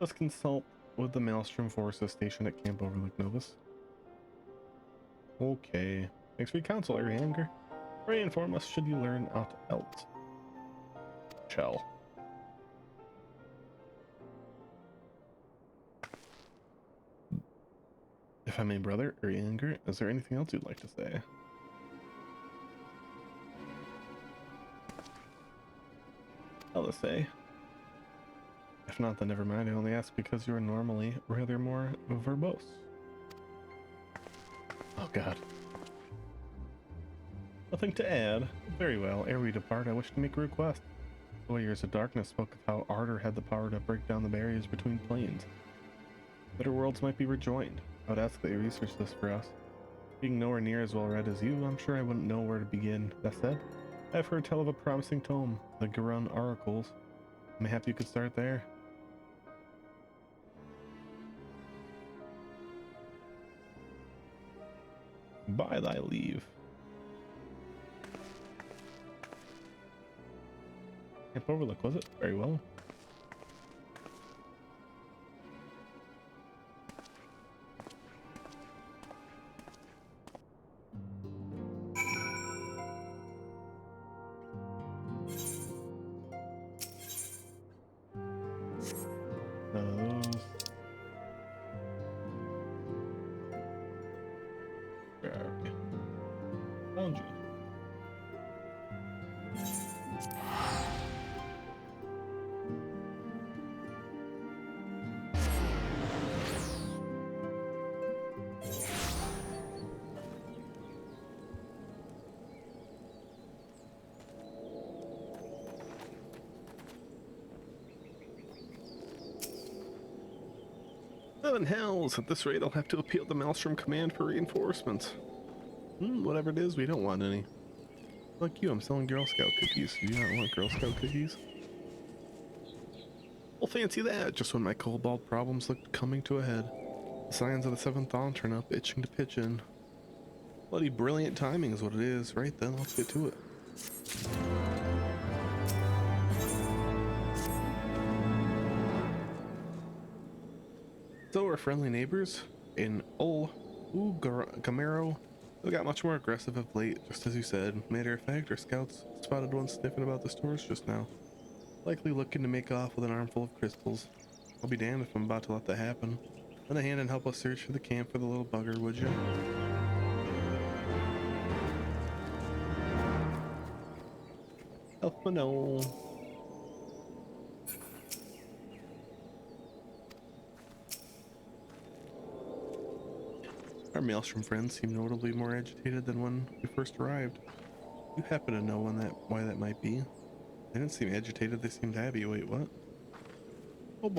Let's consult with the Maelstrom forces stationed at Camp Overlook Novus. Okay. Thanks for your counsel, Arianger. Pray inform us should you learn aught else. Chell. If I may, brother, Arianger, is there anything else you'd like to say? I'll say. If not, then never mind. I only ask because you are normally rather more verbose. Oh god. Nothing to add. Very well. Ere we depart, I wish to make a request. The Warriors of Darkness spoke of how Ardor had the power to break down the barriers between planes. Better worlds might be rejoined. I would ask that you research this for us. Being nowhere near as well read as you, I'm sure I wouldn't know where to begin. That said, I've heard tell of a promising tome, the Garun Oracles. Mayhap you could start there. By thy leave. Camp Overlook, was it? Very well. Found you. Seven hells! At this rate, I'll have to appeal to Maelstrom Command for reinforcements. Whatever it is, we don't want any. Like you, I'm selling Girl Scout cookies. Do you not want Girl Scout cookies? Well, fancy that! Just when my cobalt problems looked coming to a head. The signs of the seventh dawn turn up, itching to pitch in. Bloody brilliant timing is what it is. Right then, let's get to it. So, our friendly neighbors in Gamero, they got much more aggressive of late, just as you said. Matter of fact, our scouts spotted one sniffing about the stores just now. Likely looking to make off with an armful of crystals. I'll be damned if I'm about to let that happen. Lend a hand and help us search for the camp for the little bugger, would you? Help me know. Our Maelstrom friends seem notably more agitated than when we first arrived. You happen to know why that might be? They didn't seem agitated, they seemed happy. Wait, what? Oh,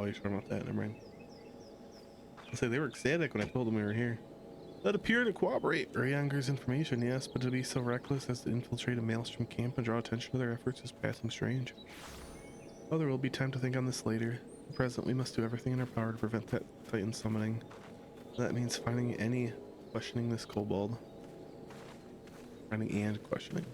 you're talking about that, never mind. I say they were ecstatic when I told them we were here. That appear to corroborate Urianger's information, yes, but to be so reckless as to infiltrate a Maelstrom camp and draw attention to their efforts is passing strange. Oh, there will be time to think on this later. At present, we must do everything in our power to prevent that Titan summoning. That means finding any questioning this kobold. Finding and questioning.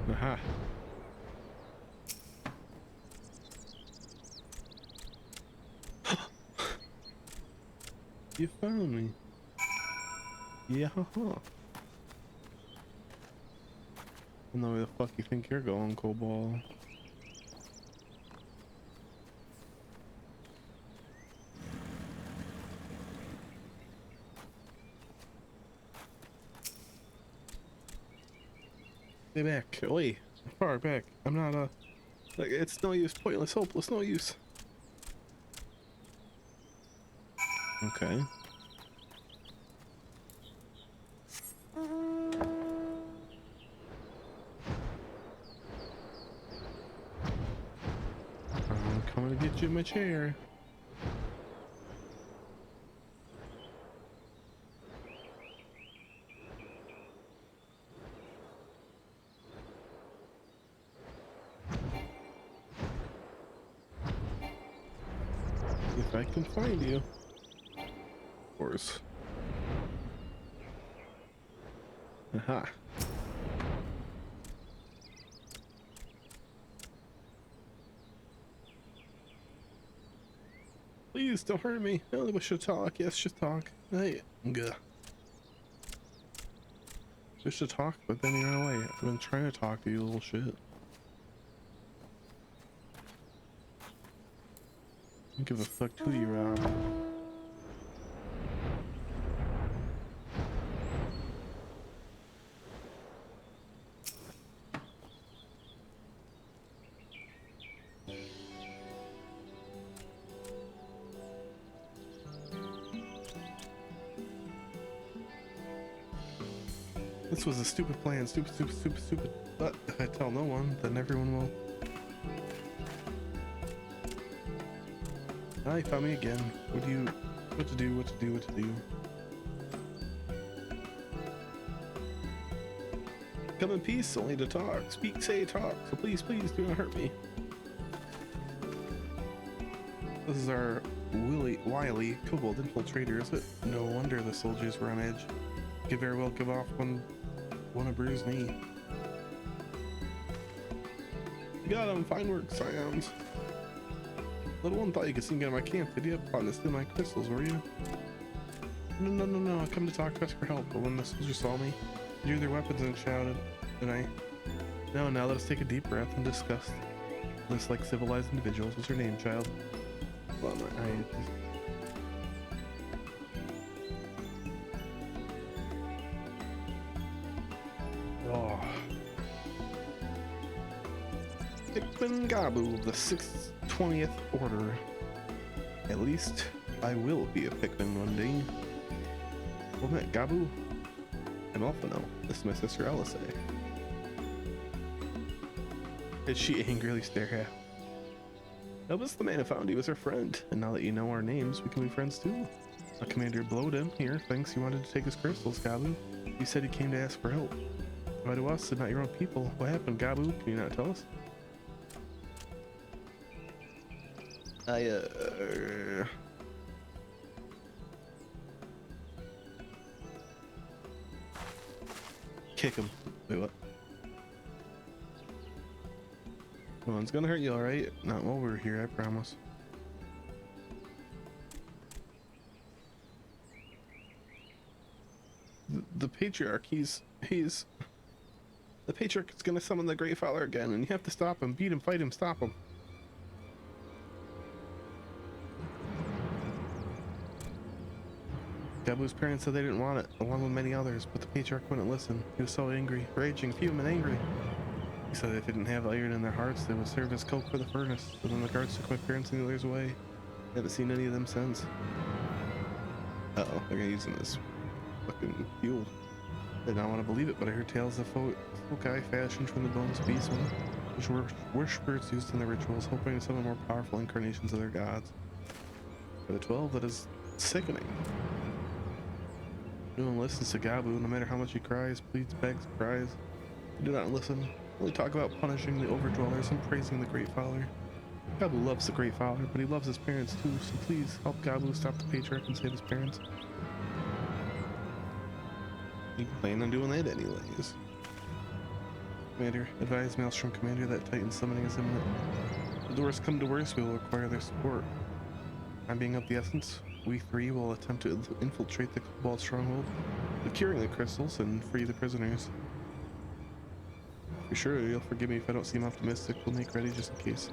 Aha. You found me. Yeah. I don't know where the fuck you think you're going, Kobold. Stay back. Oi. Far back. I'm not like, it's no use. Pointless. Hopeless. No use. Okay. I'm coming to get you in my chair. If I can find you. Of course. Aha. Please don't hurt me. I only wish to talk. Yes, just talk. Hey, gah. Wish to talk, but then you ran away. I've been trying to talk to you, little shit. Don't give a fuck who you rob. This was a stupid plan. Stupid. But if I tell no one, then everyone will. Ah, you found me again. What to do? Come in peace, only to talk. Speak, say, talk. So please, do not hurt me. This is our wily kobold infiltrator, is it? No wonder the soldiers were on edge. Could very well give off one a bruised knee. You got him. Fine work, Scions. Little one thought you could sneak into my camp, did you? Plotting to steal my crystals, were you? No. I come to talk to us for help, but when the soldiers saw me, they drew their weapons and shouted. Then No, now let us take a deep breath and discuss this like civilized individuals. What's your name, child? Well, Pikmin Gabu of the 6th 20th Order. At least I will be a Pikmin one day. Well met, Gabu. I'm Alphano. This is my sister Alice. Did she angrily stare at? Elvis, the man who found you, was her friend, and now that you know our names, we can be friends too. Commander Blowden here thinks you wanted to take his crystals, Gabu. You said he came to ask for help. Why to us and not your own people? What happened, Gabu? Can you not tell us? Kick him. Wait, what? No one's gonna hurt you, alright? Not while we're here, I promise. The Patriarch, he's... The Patriarch is gonna summon the Great Father again, and you have to stop him, beat him, fight him, stop him. Gabu's parents said they didn't want it, along with many others, but the Patriarch wouldn't listen. He was so angry, raging, fuming, angry. He said if they didn't have iron in their hearts, they would serve as coke for the furnace. But then the guards took my parents and the others away. I haven't seen any of them since. Uh-oh, they're gonna use them as fucking fueled. I don't want to believe it, but I heard tales of foci fashioned from the bones of beasts, which were worshippers used in their rituals, hoping to summon more powerful incarnations of their gods. For the 12, that is sickening. No one listens to Gabu, no matter how much he cries, pleads, begs, cries. They do not listen. Only talk about punishing the overdwellers and praising the Great Father. Gabu loves the Great Father, but he loves his parents too, so please help Gabu stop the Patriarch and save his parents. He planned on doing that anyways. Commander, advise Maelstrom Commander that Titan summoning is imminent. If the worst come to worst, we will require their support. Time being of the essence, we three will attempt to infiltrate the Cobalt stronghold, securing the crystals and free the prisoners. For sure, you'll forgive me if I don't seem optimistic. We'll make ready just in case.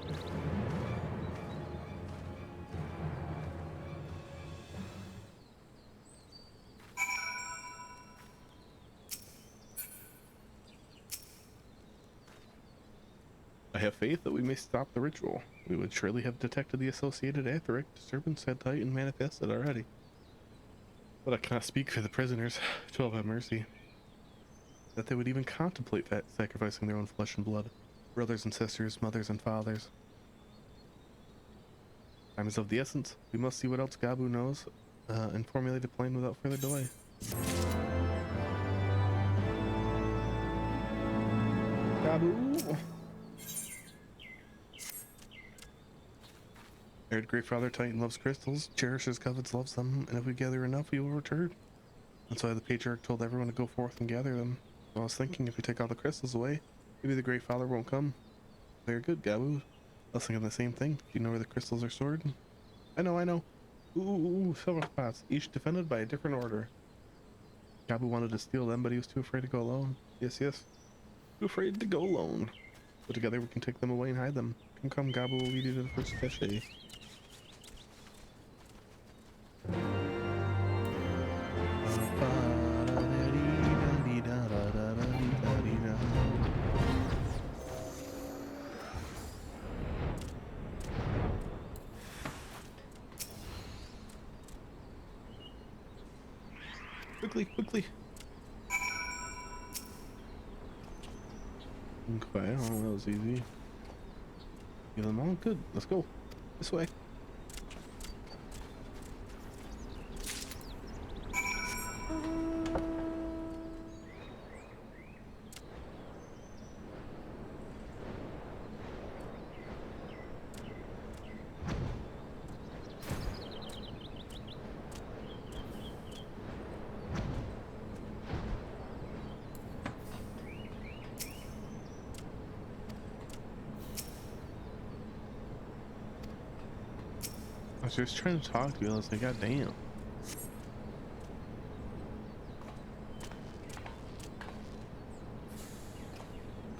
I have faith that we may stop the ritual. We would surely have detected the associated aetheric disturbance had Titan manifested already. But I cannot speak for the prisoners. 12 have mercy. That they would even contemplate sacrificing their own flesh and blood. Brothers and sisters, mothers and fathers. Time is of the essence. We must see what else Gabu knows and formulate a plan without further delay. Gabu! I heard Great Father Titan loves crystals, cherishes covets, loves them, and if we gather enough, he will return. That's why the Patriarch told everyone to go forth and gather them. I was thinking if we take all the crystals away, maybe the Great Father won't come. Very good, Gabu. I was thinking the same thing. Do you know where the crystals are stored? I know. Ooh, several spots, each defended by a different order. Gabu wanted to steal them, but he was too afraid to go alone. Yes. Too afraid to go alone. But together we can take them away and hide them. Come, Gabu will lead you to the first cache. Quickly. Okay, oh, that was easy. Get them all? Good, let's go. This way. I was just trying to talk to you. I was like, God damn.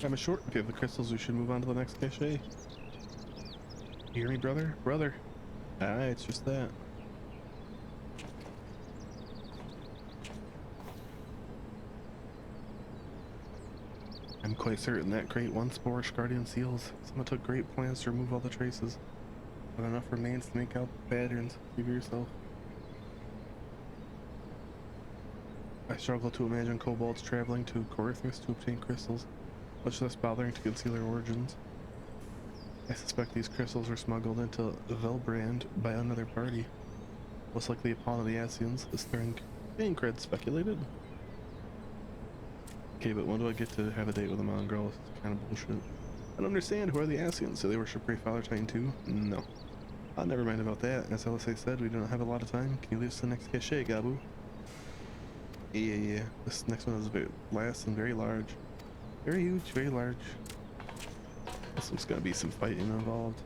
Time is short. If you have the crystals, we should move on to the next cache. You hear me, brother? Brother. Alright, it's just that. I'm quite certain that crate once bore guardian seals. Someone took great plans to remove all the traces. But enough remains to make out the patterns. Figure yourself. I struggle to imagine kobolds traveling to Corythus to obtain crystals, much less bothering to conceal their origins. I suspect these crystals were smuggled into Velbrand by another party. Most likely a pawn of the Asians, as Cred speculated. Okay, but when do I get to have a date with a mongrel? This is kind of bullshit. I don't understand. Who are the Asians? Do they worship Great Father Titan too? No. Never mind about that. As Elisei said, we do not have a lot of time. Can you leave us the next cache, Gabu? Yeah. This next one is very last and very large. Very huge, very large. This one's gonna be some fighting involved.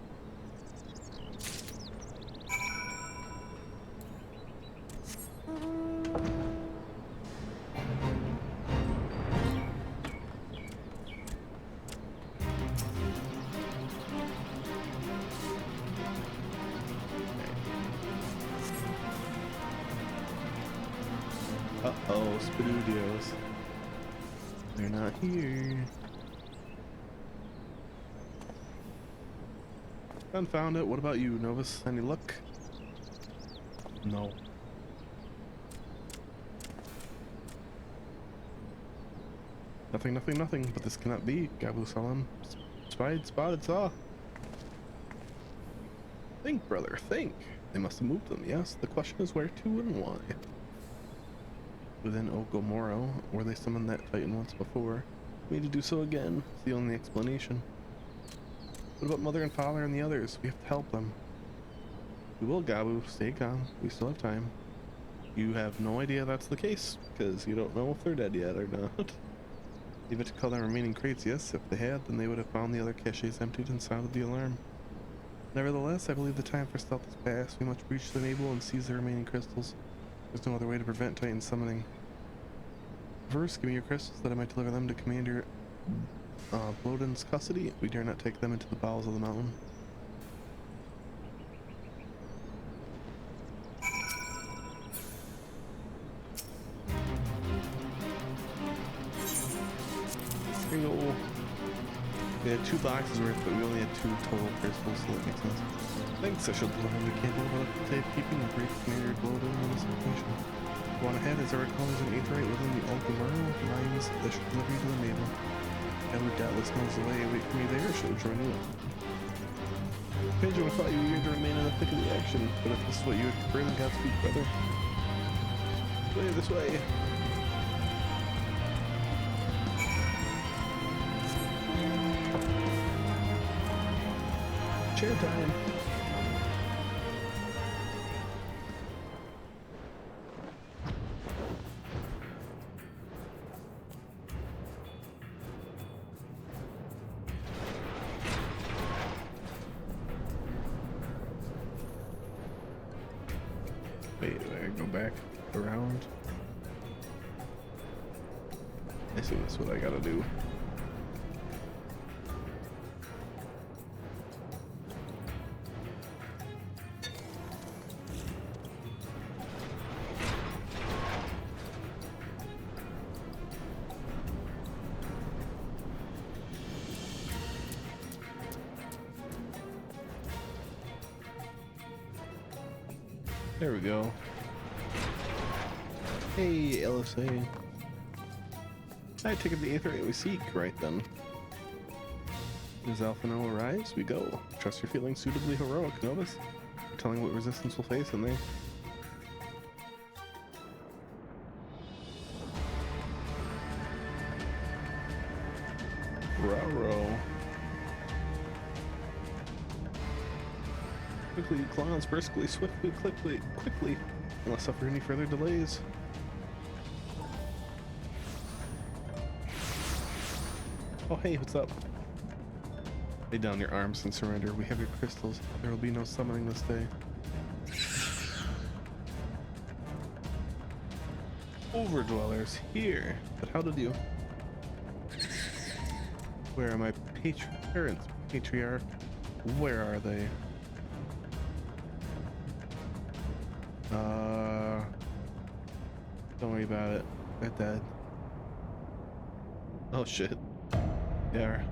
Uh-oh, Spadudios. They're not here. Confound it. What about you, Novus? Any luck? No. Nothing, nothing, nothing, but this cannot be. Gabu Salam. Spotted saw. Think, brother, think. They must have moved them, yes. The question is where to and why. Within Ogomoro, where they summoned that titan once before. We need to do so again. It's the only explanation. What about Mother and Father and the others? We have to help them. We will, Gabu. Stay calm. We still have time. You have no idea that's the case, because you don't know if they're dead yet or not. Leave it to call the remaining crates, yes. If they had, then they would have found the other caches emptied and sounded the alarm. Nevertheless, I believe the time for stealth has passed. We must breach the Mabel and seize the remaining crystals. There's no other way to prevent Titan summoning. First, give me your crystals that I might deliver them to Commander Bloden's custody. We dare not take them into the bowels of the mountain. Here you go. We had 2 boxes worth, but we only had 2 total crystals, so that makes sense. Thanks, I should learn we can't deliver safekeeping and brief Commander Bloden in this situation. Go on ahead, as I recall, there's an aetherite within the Ogomoro mines that should deliver you to the Mabel. I would doubtless knows the way. Wait for me there, she'll join you. Pedro, I thought you were here to remain in the thick of the action, but if this is what you would prefer, then Godspeed, brother. This way. Chair time. Wait, do I go back around? I see that's what I gotta do. There we go. Hey, LSA. I take it the aetherite we seek, right then. As Alphino arrives, we go. Trust you're feeling suitably heroic, Novus. You're telling what resistance we'll face in there. Raro. Quickly, claws, briskly, swiftly, quickly, unless suffer any further delays. Oh hey, what's up? Lay down your arms and surrender. We have your crystals. There will be no summoning this day. Overdwellers here. But how did you? Where are my parents, patriarch? Where are they? Don't worry about it. They're dead. Oh shit. They are.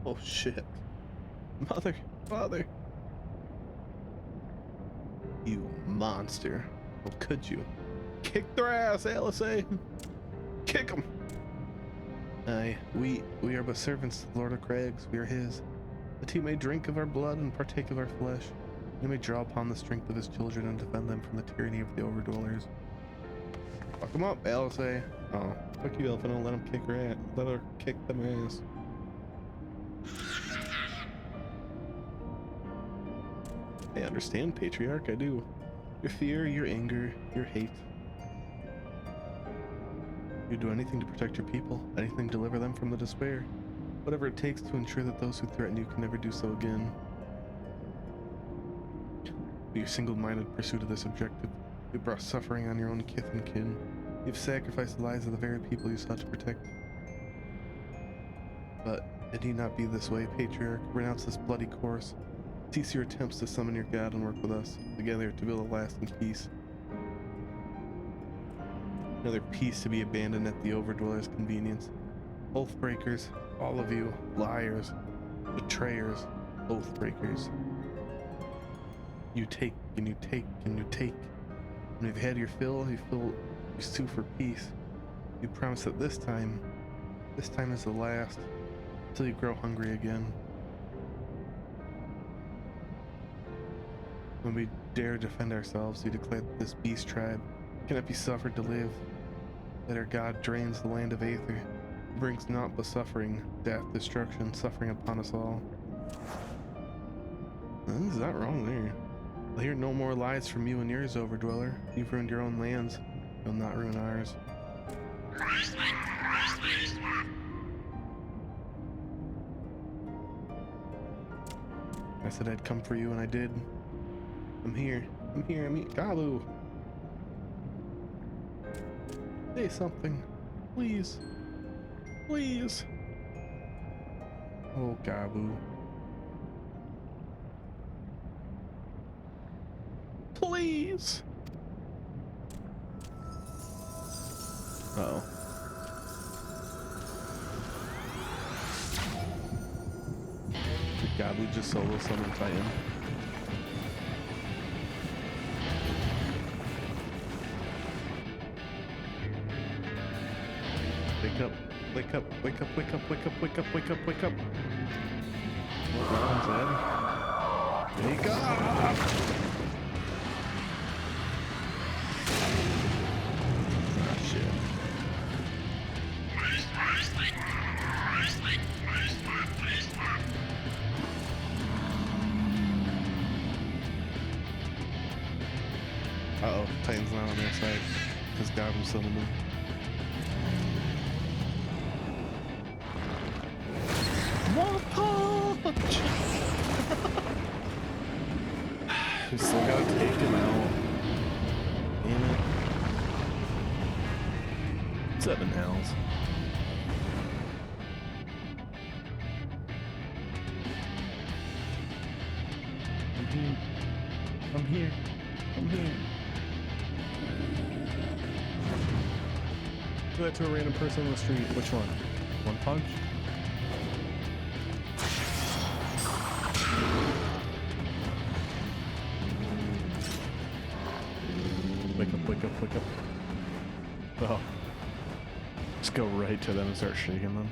Oh shit. Mother, father. You monster. How could you? Kick their ass, LSA. Kick them. Aye, we are but servants to the Lord of Crags. We are his. That he may drink of our blood and partake of our flesh. He may draw upon the strength of his children and defend them from the tyranny of the overdwellers. Fuck them up, LSA. Oh, fuck you, Elfino. Let him kick her ass. Let her kick them ass. I understand, Patriarch. I do. Your fear, your anger, your hate. You do anything to protect your people, anything to deliver them from the despair. Whatever it takes to ensure that those who threaten you can never do so again. But your single-minded pursuit of this objective, you brought suffering on your own kith and kin. You've sacrificed the lives of the very people you sought to protect. But it need not be this way, Patriarch. Renounce this bloody course. Cease your attempts to summon your god and work with us, together to build a lasting peace. Another peace to be abandoned at the overdweller's convenience. Oath breakers, all of you, liars, betrayers, oath breakers. You take Can you take? Can you take? When you've had your fill, you sue for peace. You promise that this time is the last, until you grow hungry again. When we dare defend ourselves, you declare that this beast tribe cannot be suffered to live. That our God drains the land of Aether, brings naught but suffering, death, destruction, suffering upon us all. This is not wrong there. I'll hear no more lies from you and yours, Overdweller. You've ruined your own lands. You'll not ruin ours. I said I'd come for you, and I did. I'm here. I'm Gabu. Say something. Please. Please. Oh, Gabu. Please. Uh-oh. Did Gabu just solo summon Titan? Wake up. Wake up. Wake up. Wake up. Wake up. Wake up. Wake up. Wake up. What Ron's dead? Wake up! Uh-oh, Titan's not on their side, because Gabu's still in the moon. One punch! We still gotta take him out. Damn it. 7 hells. I'm here. Do that to a random person on the street. Which one? One punch? Wake up, wake up, wake up. Oh. Just go right to them and start shaking them.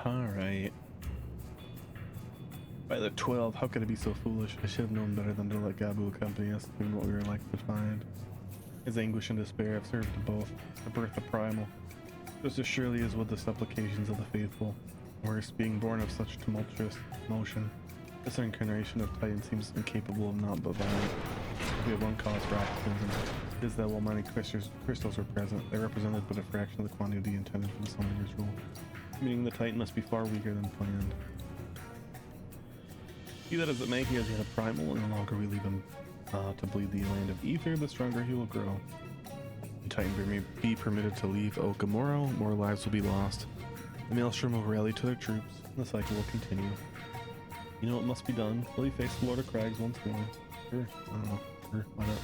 Alright. By the 12, how could I be so foolish? I should have known better than to let Gabu accompany us, given what we were likely to find. His anguish and despair have served to both, the birth of Primal, just as surely as would the supplications of the faithful. Worse, being born of such tumultuous motion, this incarnation of Titan seems incapable of naught but violence. We have one cause for optimism. It is that while many crystals were present, they represented but a fraction of the quantity intended for the Summoner's rule, meaning the Titan must be far weaker than planned. Be that as it may, he has yet a primal, and the longer we leave him to bleed the land of Ether, the stronger he will grow. The Titan may be permitted to leave Okamoro, more lives will be lost. The Maelstrom will rally to their troops, and the cycle will continue. You know what must be done? Will you face the Lord of Crags once more? Sure, I don't know. Sure, why not?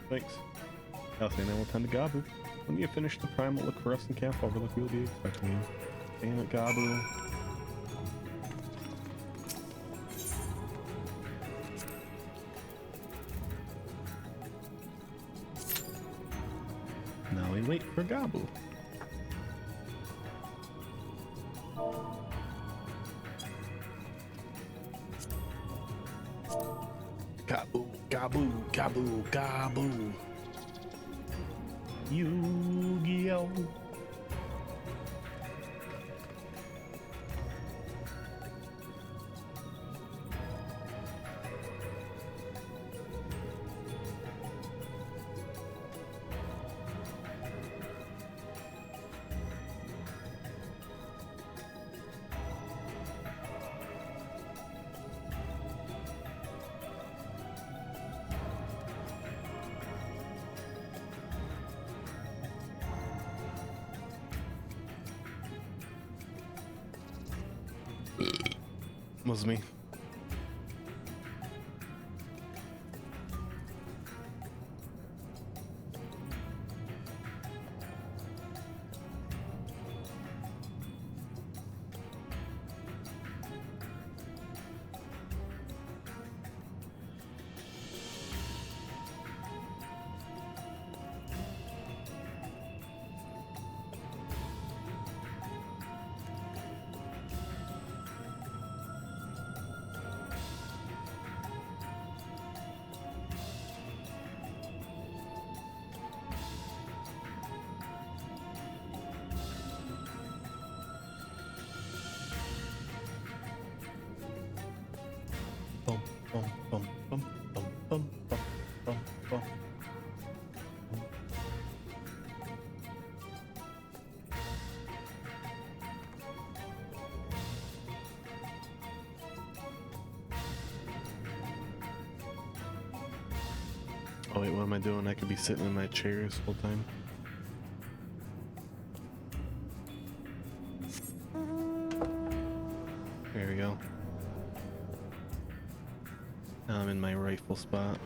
Thanks. I'll say I will tend to Gabu. When you finish the primal, look for us in Camp Overlook. We'll be expecting you. Damn it, Gabu. Now we wait for Gabu. Gabu, Gabu, Gabu, Gabu. Yu-Gi-Oh! Was me. Bum, bum, bum, bum, bum, bum, bum, bum, bum. Oh wait, what am I doing? I could be sitting in my chair this whole time. There we go. Now I'm in my rightful spot.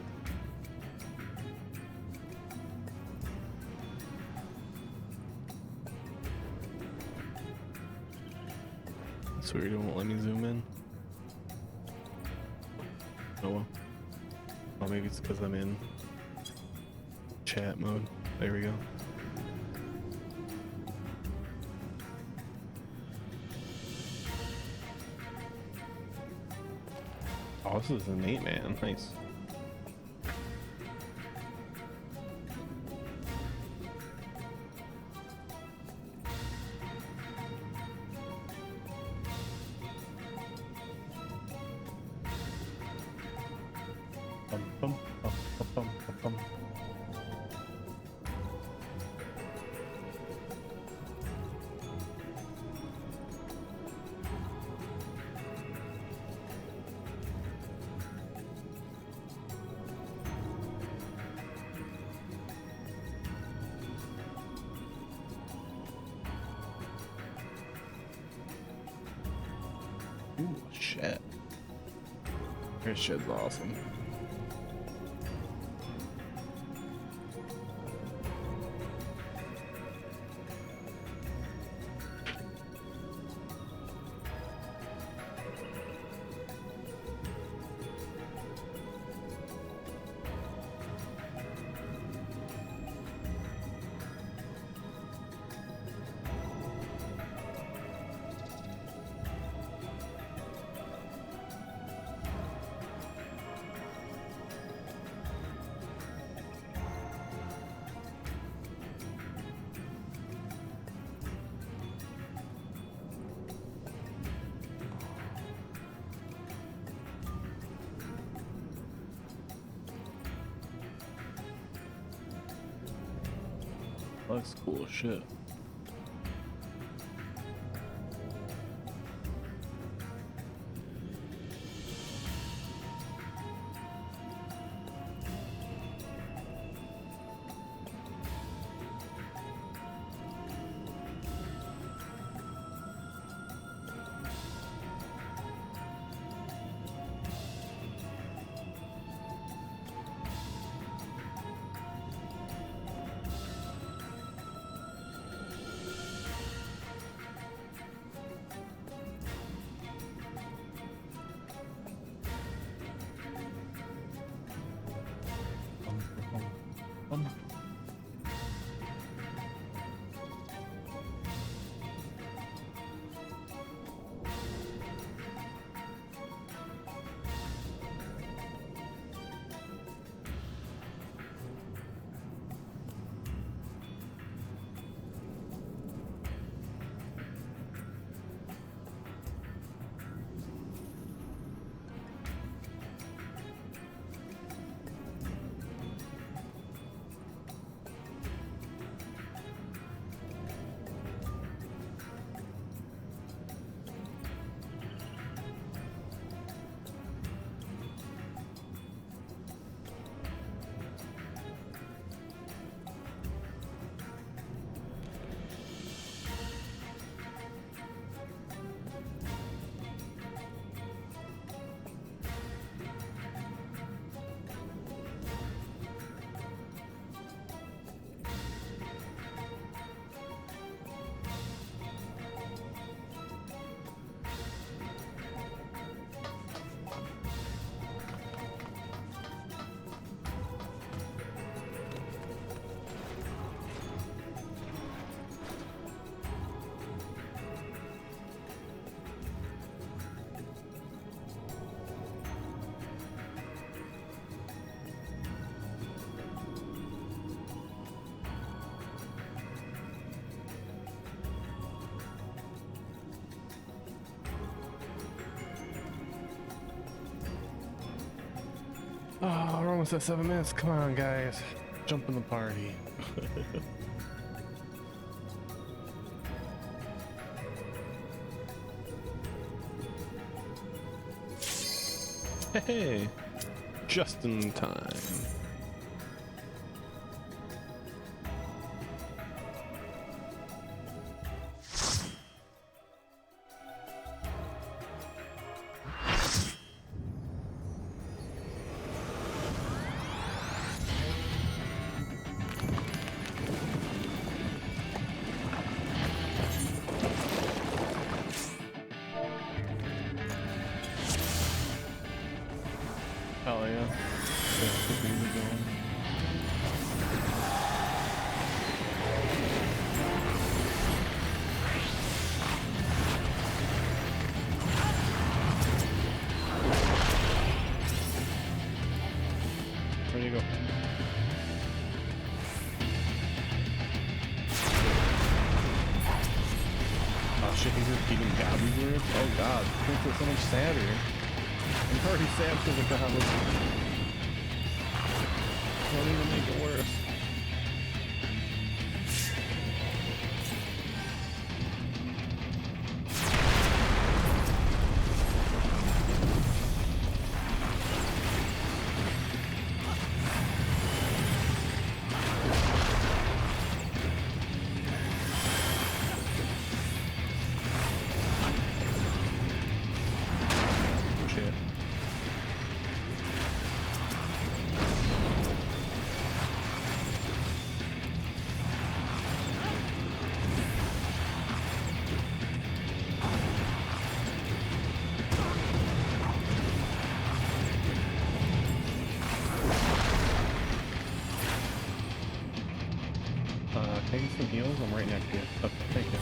That's weird, it won't let me zoom in. Oh well. Oh, maybe it's because I'm in chat mode. There we go. Oh, this is an 8-man. Nice. Bum, bum, bum, bum, bum, bum, bum. Ooh, shit. This shit's awesome. Looks cool as shit. Oh, we're almost at 7 minutes. Come on, guys. Jump in the party. Hey, just in time. Oh yeah. That's the thing we're going. Where do you go? Oh shit, he's repeating Gabby's words? Oh god, this makes it so much sadder. I'm already sad because of Gabby. Don't even make it worse. Shit. Can I get some heals? I'm right next to you. Okay, thank you.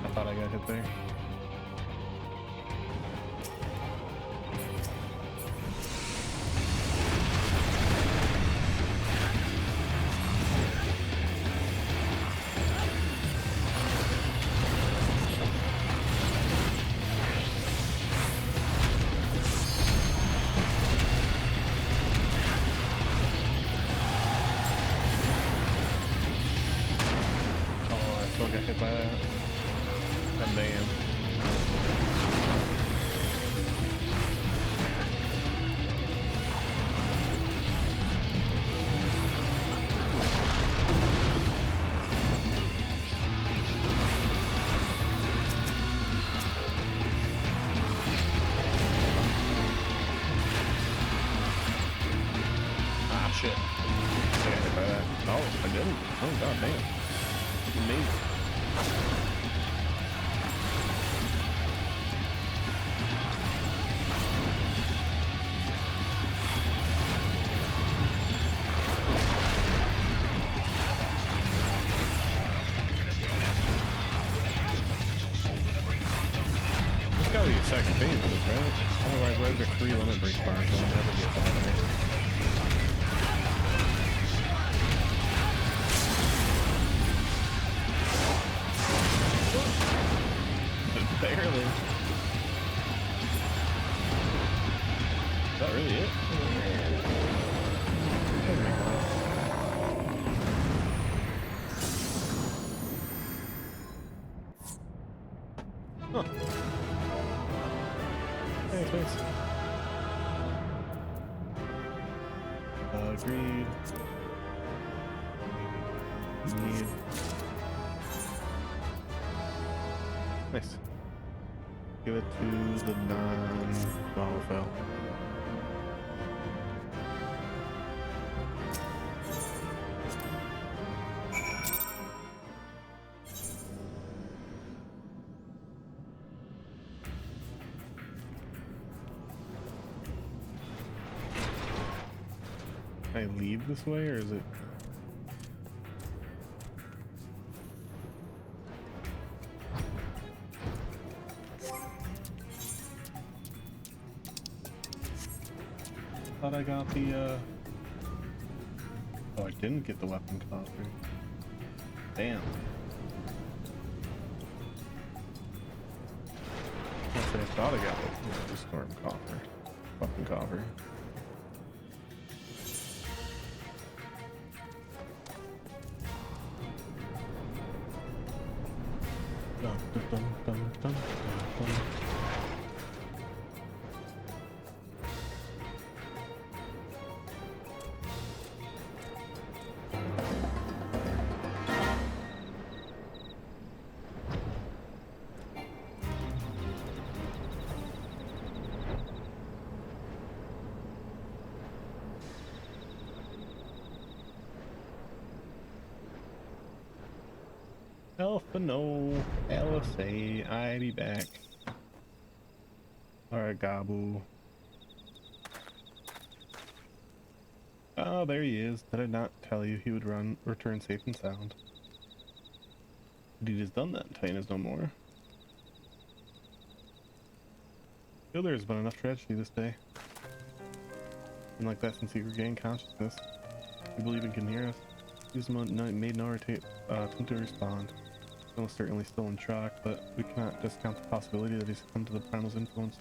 I thought I got hit there. Oh, I still got hit by that. God damn. Ah, shit. I got hit by that. Oh, I didn't. Oh, god damn. Amazing. There's gotta be a second phase of this, right? Otherwise, why is there 3 limit break bars? I'll never get that. Barely. Is that really it? Huh. Hey, thanks. Agreed. Need. Nice. Give it to the non-Malafel. I leave this way, or is it? Thought I got the, Oh, I didn't get the weapon coffer. Damn. I thought I got the storm coffer. Weapon coffer. Dun, dun, dun, dun, dun, dun. Alpha no, LSA, I be back. Alright, Gabu. Oh, there he is. Did I not tell you he would return safe and sound? But he just done that. Titan is no more. Feel there's been enough tragedy this day. Been like that since he regained consciousness. We believe he can hear us. He's made no attempt to respond. Almost certainly still in shock, but we cannot discount the possibility that he's come to the Primal's influence.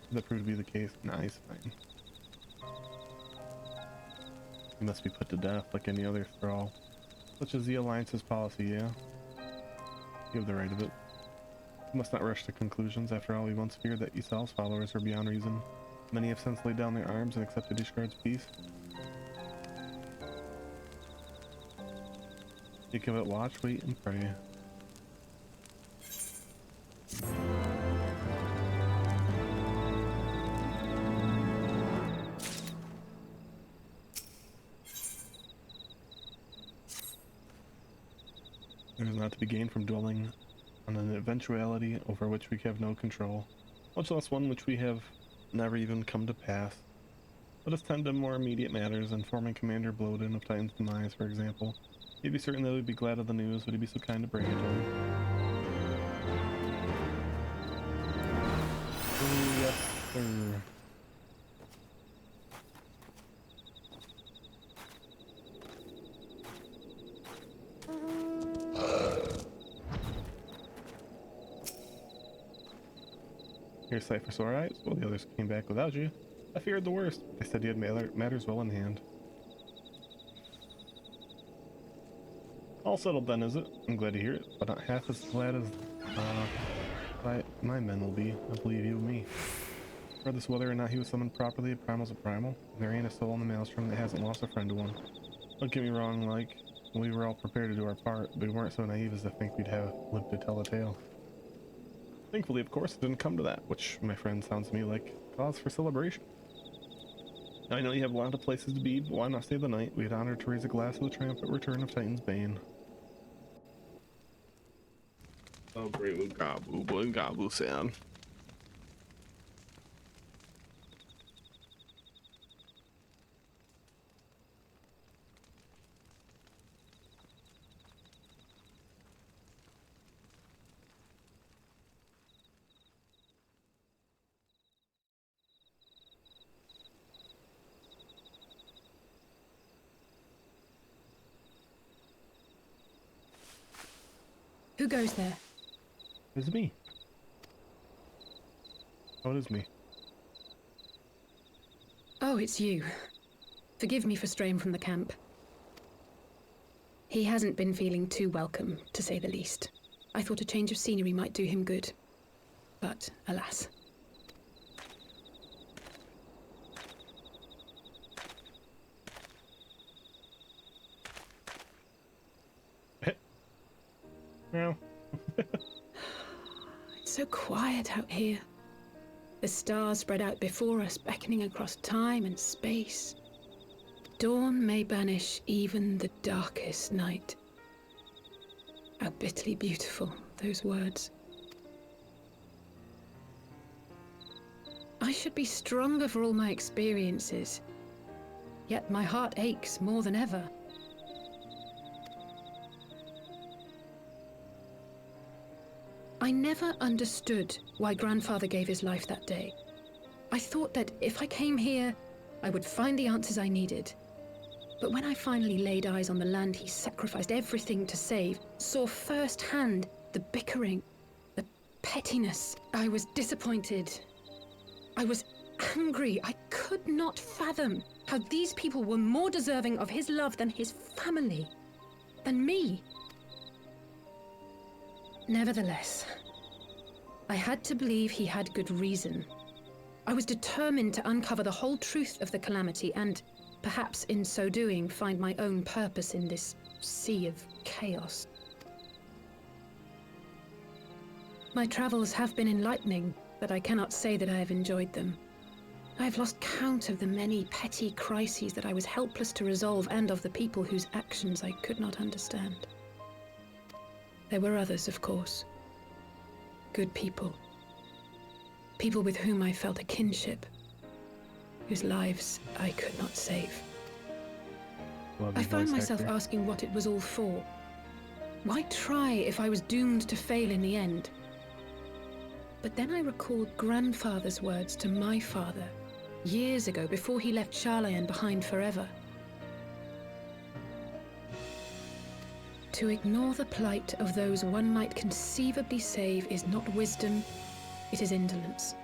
If that proved to be the case, nice, fine. He must be put to death like any other thrall. Such as the Alliance's policy, yeah? You have the right of it. We must not rush to conclusions. After all, we once feared that Isal's followers were beyond reason. Many have since laid down their arms and accepted Ishgard's peace. You give it watch, wait, and pray. There is not to be gained from dwelling on an eventuality over which we have no control, much less one which we have never even come to pass. Let us tend to more immediate matters, informing Commander Bloden of Titan's demise, for example. He'd be certain that we'd be glad of the news. Would he be so kind to bring it to him? Oh, yes, sir. Your Cypher sore eyes? Well, the others came back without you. I feared the worst. They said you had matters well in hand. All settled then, is it? I'm glad to hear it, but not half as glad as my men will be. I believe you and me. Regardless whether or not he was summoned properly, a primal's a primal. There ain't a soul in the maelstrom that hasn't lost a friend to one. Don't get me wrong, like, we were all prepared to do our part, but we weren't so naive as to think we'd have lived to tell a tale. Thankfully, of course, it didn't come to that, which, my friend, sounds to me like cause for celebration. I know you have a lot of places to be, but why not stay the night? We had honored to raise a glass of the triumphant return of Titan's Bane. Oh, great with Gabu, boy, Gabu sound. Who goes there? It's me. Oh, it is me. Oh, it's you. Forgive me for straying from the camp. He hasn't been feeling too welcome, to say the least. I thought a change of scenery might do him good. But, alas. Well. It's so quiet out here. The stars spread out before us, beckoning across time and space. Dawn may banish even the darkest night. How bitterly beautiful, those words. I should be stronger for all my experiences. yet my heart aches more than ever. I never understood why Grandfather gave his life that day. I thought that if I came here, I would find the answers I needed. But when I finally laid eyes on the land he sacrificed everything to save, saw firsthand the bickering, the pettiness, I was disappointed. I was angry. I could not fathom how these people were more deserving of his love than his family, than me. Nevertheless, I had to believe he had good reason. I was determined to uncover the whole truth of the calamity and, perhaps in so doing, find my own purpose in this sea of chaos. My travels have been enlightening, but I cannot say that I have enjoyed them. I have lost count of the many petty crises that I was helpless to resolve and of the people whose actions I could not understand. There were others, of course. Good people. People with whom I felt a kinship, whose lives I could not save. I found myself asking what it was all for. Why try if I was doomed to fail in the end? But then I recalled Grandfather's words to my father, years ago, before he left Charlayan behind forever. To ignore the plight of those one might conceivably save is not wisdom, it is indolence.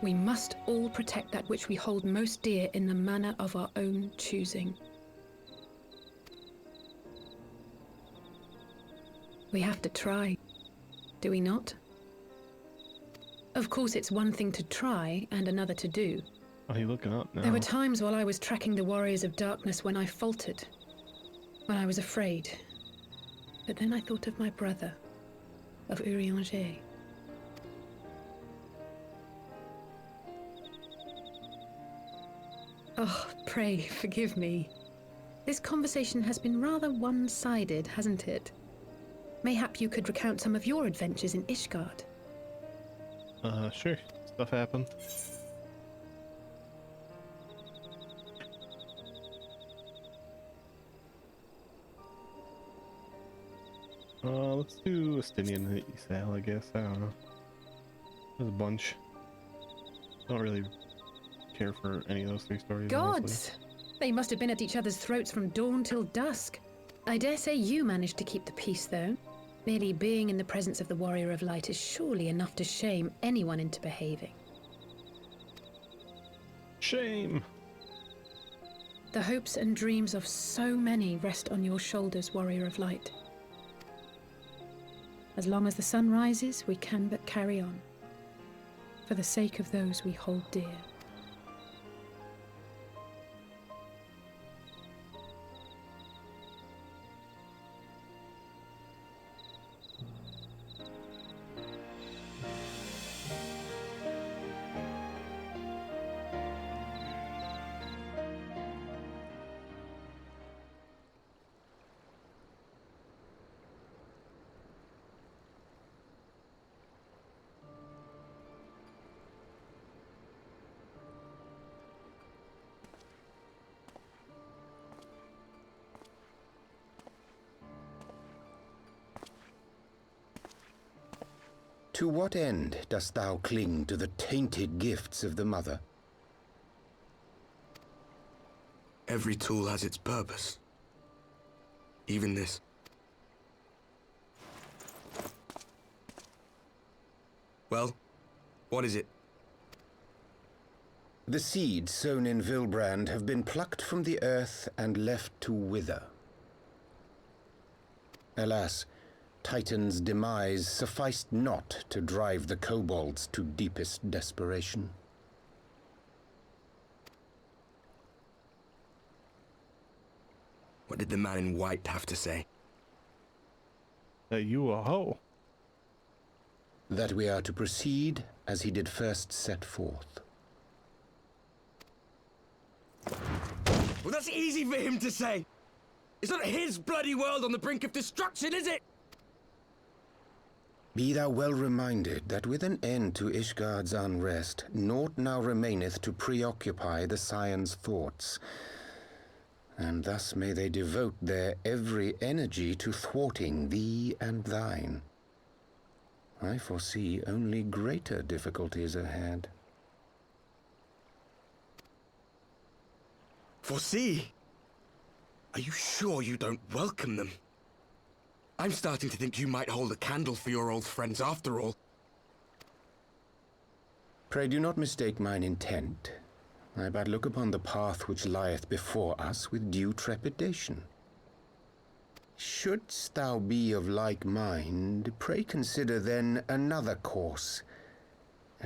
We must all protect that which we hold most dear in the manner of our own choosing. We have to try, do we not? Of course, it's one thing to try and another to do. Oh, you looking up now? There were times while I was tracking the Warriors of Darkness when I faltered, when I was afraid. But then I thought of my brother, of Urianger. Oh, pray forgive me. This conversation has been rather one-sided, hasn't it? Mayhap you could recount some of your adventures in Ishgard. Sure. Stuff happened. Let's do Estinian and Isale, I guess. I don't know. There's a bunch. Don't really care for any of those three stories. Gods! Honestly. They must have been at each other's throats from dawn till dusk. I dare say you managed to keep the peace, though. Merely being in the presence of the Warrior of Light is surely enough to shame anyone into behaving. Shame! The hopes and dreams of so many rest on your shoulders, Warrior of Light. As long as the sun rises, we can but carry on, for the sake of those we hold dear. To what end dost thou cling to the tainted gifts of the Mother? Every tool has its purpose. Even this. Well, what is it? The seeds sown in Vilbrand have been plucked from the earth and left to wither. Alas, Titan's demise sufficed not to drive the kobolds to deepest desperation. What did the man in white have to say? That you a hoe. That we are to proceed as he did first set forth. Well, that's easy for him to say! It's not his bloody world on the brink of destruction, is it? Be thou well reminded that with an end to Ishgard's unrest, naught now remaineth to preoccupy the Scion's thoughts. and thus may they devote their every energy to thwarting thee and thine. I foresee only greater difficulties ahead. Foresee? Are you sure you don't welcome them? I'm starting to think you might hold a candle for your old friends after all. Pray do not mistake mine intent. I but look upon the path which lieth before us with due trepidation. Shouldst thou be of like mind, pray consider then another course.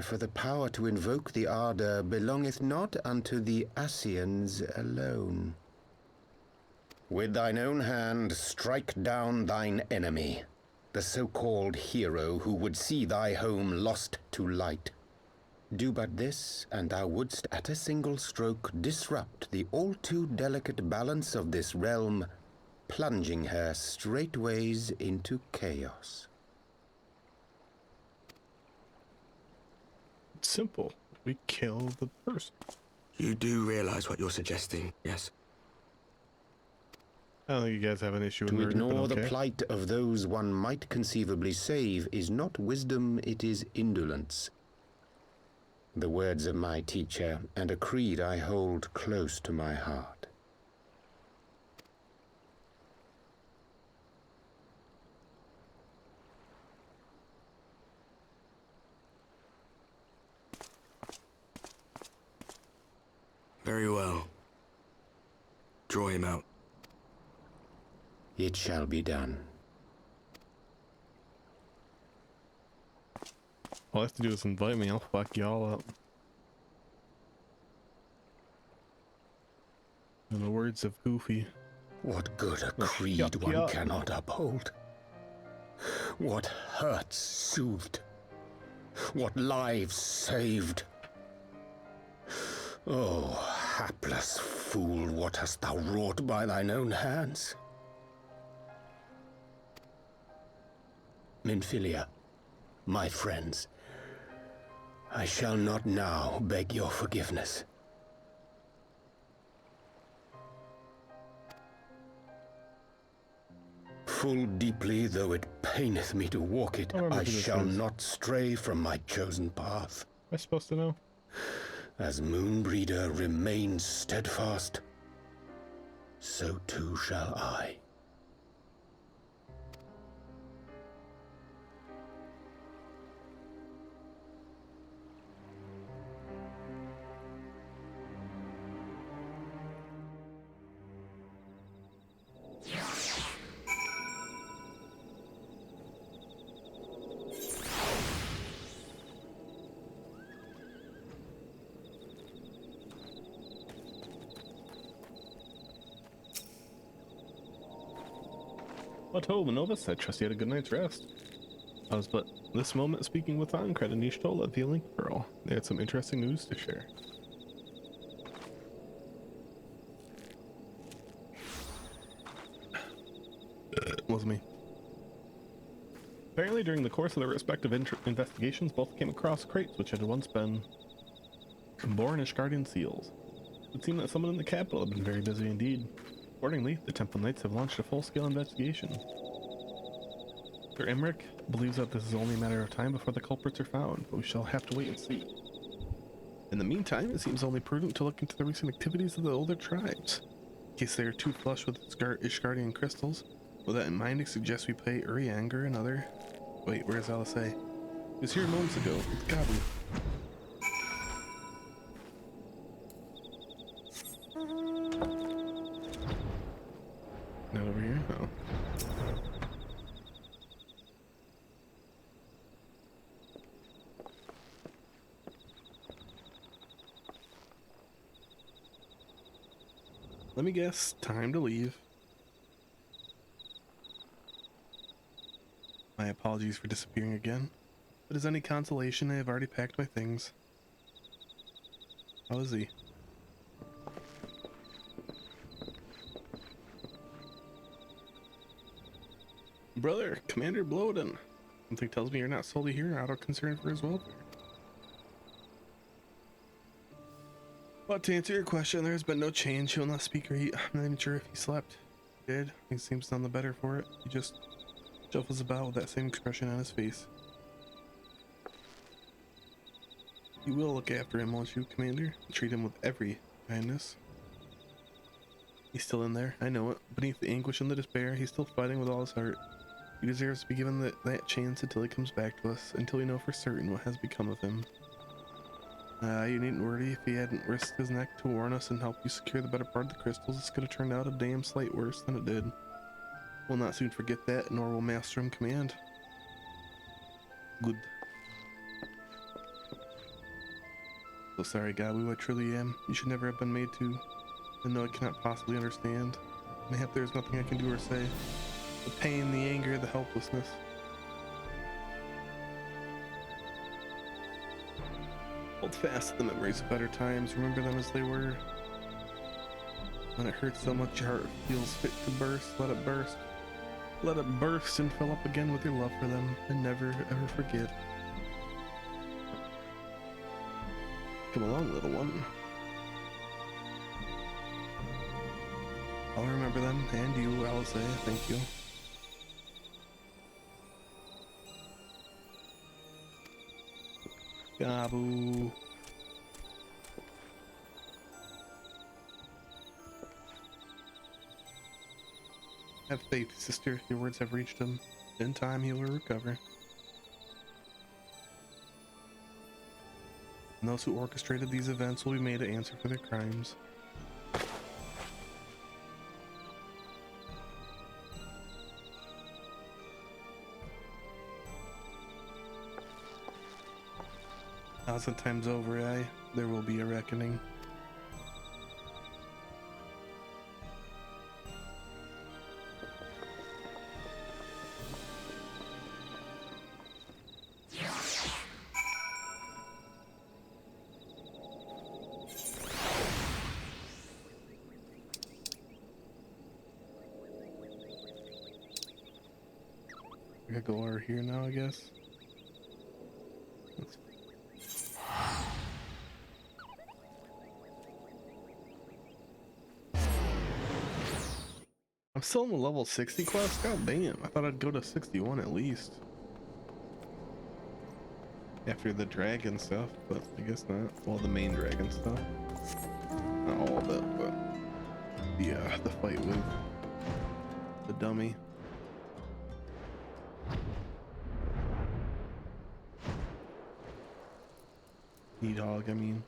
For the power to invoke the ardor belongeth not unto the Ascians alone. With thine own hand strike down thine enemy, the so-called hero who would see thy home lost to light. Do but this, and thou wouldst at a single stroke disrupt the all-too delicate balance of this realm, plunging her straightways into chaos. It's simple. We kill the person. You do realize what you're suggesting, yes? I don't think you guys have an issue with To murder, ignore but okay. the plight of those one might conceivably save is not wisdom, it is indolence. The words of my teacher, and a creed I hold close to my heart. Very well. Draw him out. It shall be done. All I have to do is invite me, I'll fuck y'all up. In the words of Goofy. What good a creed one cannot uphold? What hurts soothed? What lives saved? Oh, hapless fool, what hast thou wrought by thine own hands? Minfilia, my friends, I shall not now beg your forgiveness. Full deeply though it paineth me to walk it, I shall not stray from my chosen path. Am I supposed to know? As Moonbreeder remains steadfast, so too shall I. What ho, Manovus, I trust you had a good night's rest. I was but this moment speaking with Ankred and Ishtola, the Link Pearl. They had some interesting news to share. Was me. Apparently during the course of their respective investigations, both came across crates which had once been born Ishgardian seals. It seemed that someone in the capital had been very busy indeed. Accordingly, the Temple Knights have launched a full-scale investigation. Sir Emmerich believes that this is only a matter of time before the culprits are found, but we shall have to wait and see. In the meantime, it seems only prudent to look into the recent activities of the older tribes. In case they are too flush with Ishgardian crystals, with that in mind, I suggest we pay Urianger another... Wait, where's Alisei? He was here moments ago with Gabu. Not over here? Oh. Let me guess, time to leave. My apologies for disappearing again, but as any consolation, I have already packed my things. How is he? Brother, Commander Bloden. Something tells me you're not solely here out of concern for his welfare. But to answer your question, there has been no change. He will not speak or eat. I'm not even sure if he slept. He did. He seems none the better for it. He just shuffles about with that same expression on his face. You will look after him, won't you, Commander? Treat him with every kindness. He's still in there, I know it. Beneath the anguish and the despair, he's still fighting with all his heart. He deserves to be given that chance until he comes back to us, until we know for certain what has become of him. You needn't worry. If he hadn't risked his neck to warn us and help you secure the better part of the crystals, this could have turned out a damn sight worse than it did. We'll not soon forget that, nor will Master him command. Good. So sorry, Gabu, I truly am. You should never have been made to. And no, I cannot possibly understand. Mayhap there is nothing I can do or say. The pain, the anger, the helplessness. Hold fast to the memories of better times. Remember them as they were. When it hurts so much your heart feels fit to burst, let it burst. Let it burst and fill up again with your love for them, and never ever forget. Come along, little one. I'll remember them, and you, I'll say thank you. Gabu. Have faith, sister. Your words have reached him. In time, he will recover. And those who orchestrated these events will be made to answer for their crimes. Thousand times over, there will be a reckoning. We gotta go over here now, I guess. I'm still in the level 60 quest? God damn, I thought I'd go to 61 at least. After the dragon stuff, but I guess not. Well, the main dragon stuff. Not all of it, but the fight with the dummy. Dog, I mean.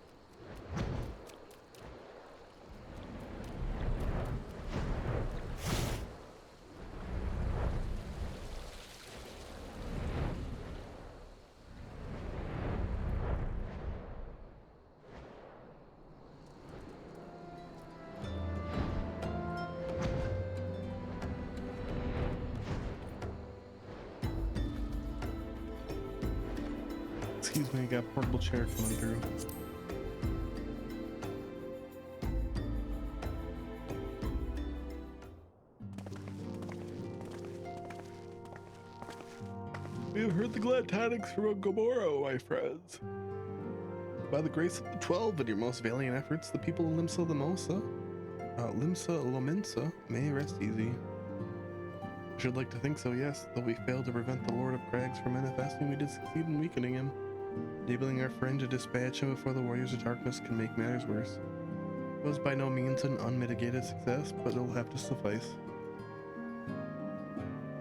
Excuse me, I got a portable chair coming through. We have heard the glad tidings from Gomorrah, my friends. By the grace of the 12 and your most valiant efforts, the people of Limsa Lominsa may rest easy. I should like to think so, yes. Though we failed to prevent the Lord of Crags from manifesting, we did succeed in weakening him, enabling our friend to dispatch him before the Warriors of Darkness can make matters worse. It was by no means an unmitigated success, but it'll have to suffice.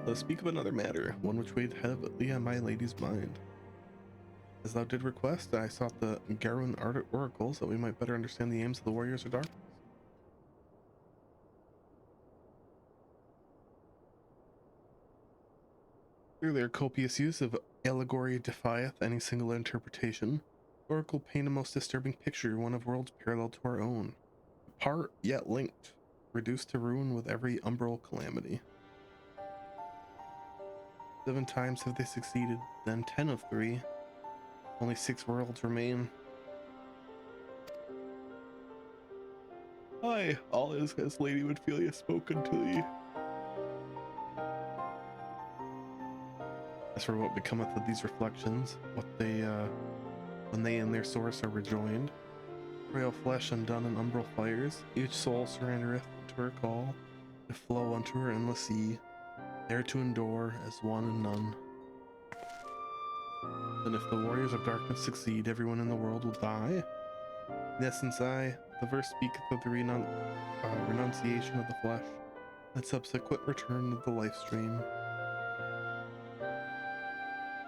Let's speak of another matter, one which weighed heavily on my lady's mind. As thou did request, I sought the Garun oracles that we might better understand the aims of the Warriors of Darkness. Through their copious use of allegory defieth any single interpretation, the oracle paint a most disturbing picture, one of worlds parallel to our own, apart yet linked, reduced to ruin with every umbral calamity. 7 times have they succeeded, then 10 of 3. Only 6 worlds remain. Aye, all is as Lady Winfilia spoken to thee. As for what becometh of these reflections, what they, when they and their source are rejoined, Frail flesh undone in umbral fires, each soul surrendereth to her call, to flow unto her endless sea, there to endure as one and none. And if the warriors of darkness succeed, everyone in the world will die. In essence, the verse speaketh of the renunciation of the flesh, and subsequent return of the life stream.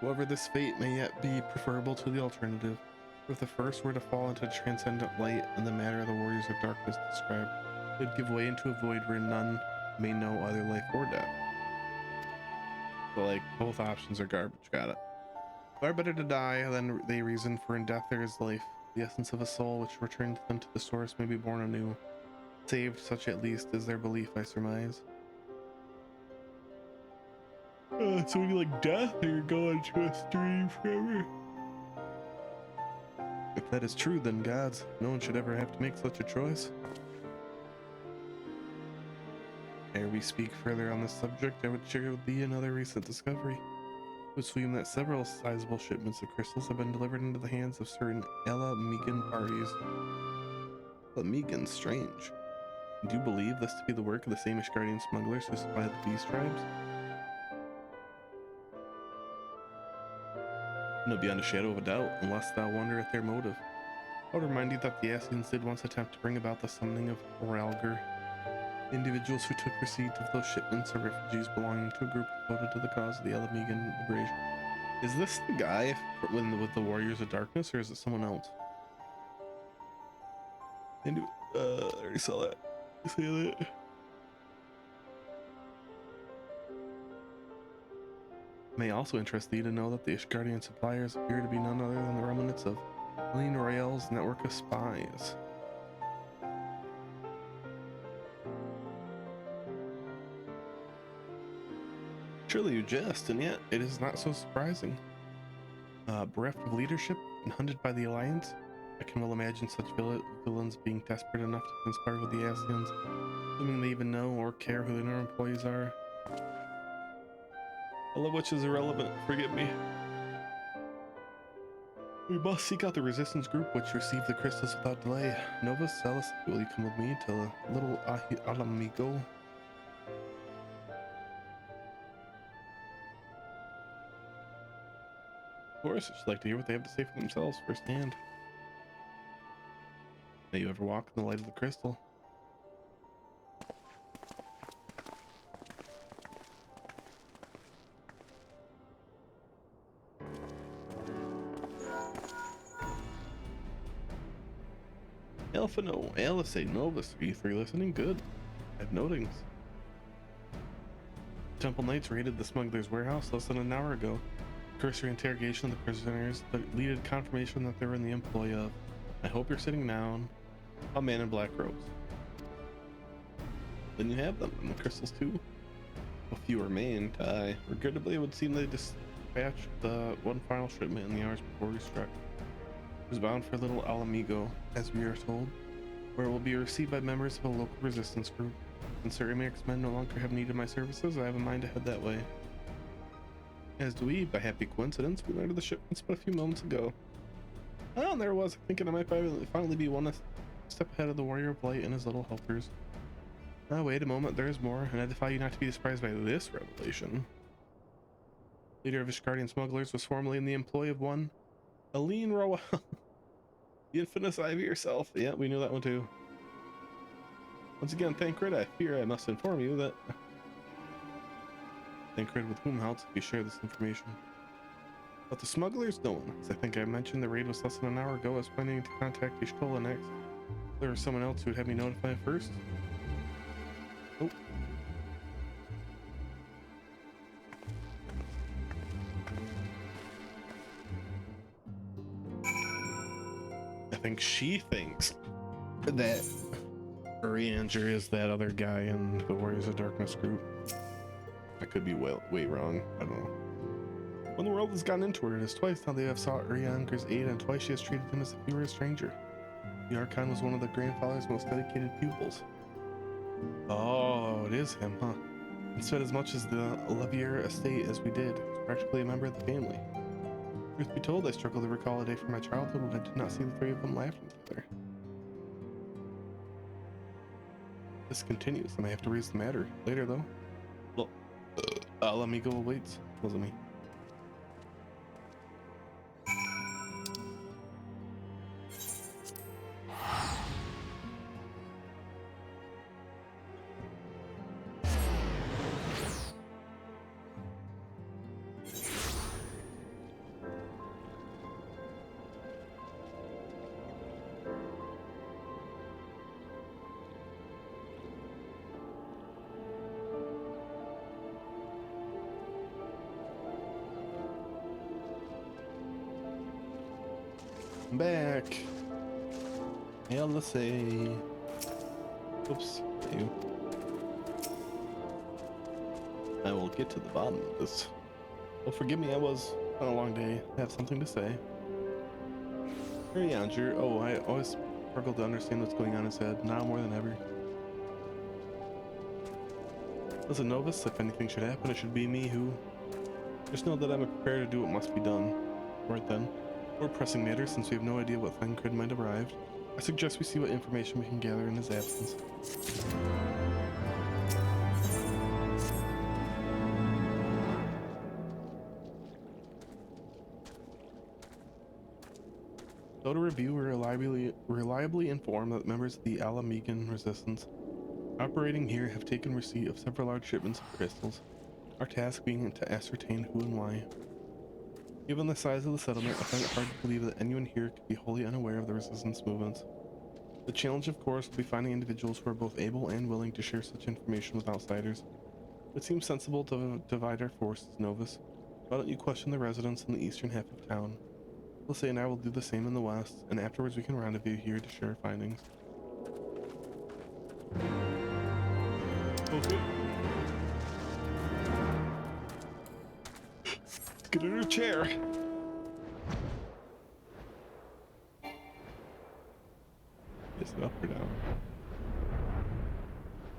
However, this fate may yet be preferable to the alternative. If the first were to fall into transcendent light and the matter of the warriors of darkness described, it would give way into a void where none may know either life or death. So, like, both options are garbage. Got it. Far better to die than they reason, for in death there is life. The essence of a soul which returns them to the source may be born anew. Saved, such at least is their belief, I surmise. So you like death, or you're going to a stream forever? If that is true, then gods, no one should ever have to make such a choice. Ere we speak further on this subject, I would share with thee another recent discovery. It would seem that several sizable shipments of crystals have been delivered into the hands of certain Ella Megan parties. Ella Megan, strange. Do you believe this to be the work of the same Ishgardian smugglers who supply the Beast tribes? No, beyond a shadow of a doubt, unless thou wonder at their motive. I would remind you that the Ascians did once attempt to bring about the summoning of Oralgar. Individuals who took receipt of those shipments are refugees belonging to a group devoted to the cause of the Elamigan liberation. Is this the guy with the Warriors of Darkness, or is it someone else? I already saw that. You see that? It may also interest thee to know that the Ishgardian suppliers appear to be none other than the remnants of Helene Royale's network of spies. Surely you jest, and yet it is not so surprising. Bereft of leadership and hunted by the Alliance, I can well imagine such villains being desperate enough to conspire with the Ascians, assuming they even know or care who their employees are. All of which is irrelevant, forgive me. We must seek out the resistance group which received the crystals without delay. Novus, Celis, will you come with me to the little Alamigo? Of course, I'd just like to hear what they have to say for themselves firsthand. May you ever walk in the light of the crystal. Elfino, Alice, Novus, are you three listening? Good. I have notings. Temple Knights raided the smuggler's warehouse less than an hour ago. Cursory interrogation of the prisoners leaded confirmation that they were in the employ of, I hope you're sitting down, a man in black robes. Then you have them, and the crystals too. A few remained. Regrettably, it would seem they dispatched the one final shipment in the hours before we struck. It was bound for Little Alamigo, as we are told, where it will be received by members of a local resistance group. And certain X-Men no longer have need of my services, I have a mind to head that way. As do we, by happy coincidence, we landed the shipments but a few moments ago. Oh, and there I was, thinking I might finally be one step ahead of the Warrior of Light and his little helpers. Now wait a moment, there is more, and I defy you not to be surprised by this revelation. Leader of Ishgardian smugglers was formerly in the employ of one Helene Royale. The infamous Ivy herself. Yeah, we knew that one too. Once again, Thancred, I fear I must inform you that... Thancred, with whom else have you shared this information? But the smugglers, no one. As I think I mentioned, the raid was less than an hour ago. I was planning to contact Ishtola next. There was someone else who would have me notify first. Oh. I think she thinks that Urianger is that other guy in the Warriors of Darkness group. I could be way wrong. I don't know. When the world has gotten into her, it is twice now they have sought Urianger's aid, and twice she has treated him as if he were a stranger. The Archon was one of the grandfather's most dedicated pupils. Oh, it is him, huh? And spent as much as the Levier estate as we did. He's practically a member of the family. Truth be told, I struggle to recall a day from my childhood when I did not see the three of them laughing together. this continues, I may have to raise the matter later, though. Well, let me go awaits. Wasn't me. I'm back. LSA. Oops. You. I will get to the bottom of this. Well, forgive me, I was on a long day. I have something to say. Very Andrew. Oh, I always struggle to understand what's going on in his head, now more than ever. As a novice, if anything should happen, it should be me who... Just know that I'm prepared to do what must be done. Right then. More pressing matters, since we have no idea what Thancred might have arrived. I suggest we see what information we can gather in his absence. So to review, we're reliably informed that members of the Alamegan resistance operating here have taken receipt of several large shipments of crystals, our task being to ascertain who and why. Given the size of the settlement, I find it hard to believe that anyone here could be wholly unaware of the resistance movements. The challenge, of course, will be finding individuals who are both able and willing to share such information with outsiders. It seems sensible to divide our forces, Novus. Why don't you question the residents in the eastern half of town? Lissay and I will do the same in the west, and afterwards we can rendezvous here to share findings. Okay. Get in her chair. Is it up or down?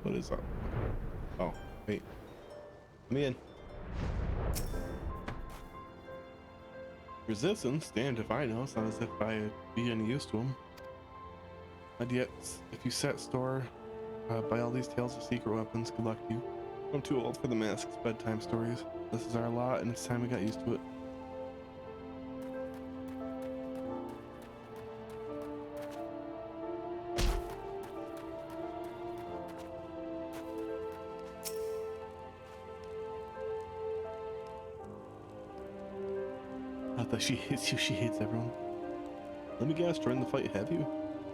What is up? Oh, wait. Let me in. Resistance? Damned if I know. It's not as if I'd be any use to them. But yet, if you set store by all these tales of secret weapons, good luck to you. I'm too old for the mask's bedtime stories. This is our lot, and it's time we got used to it. Not that she hates you, she hates everyone. Let me guess, join the fight, have you?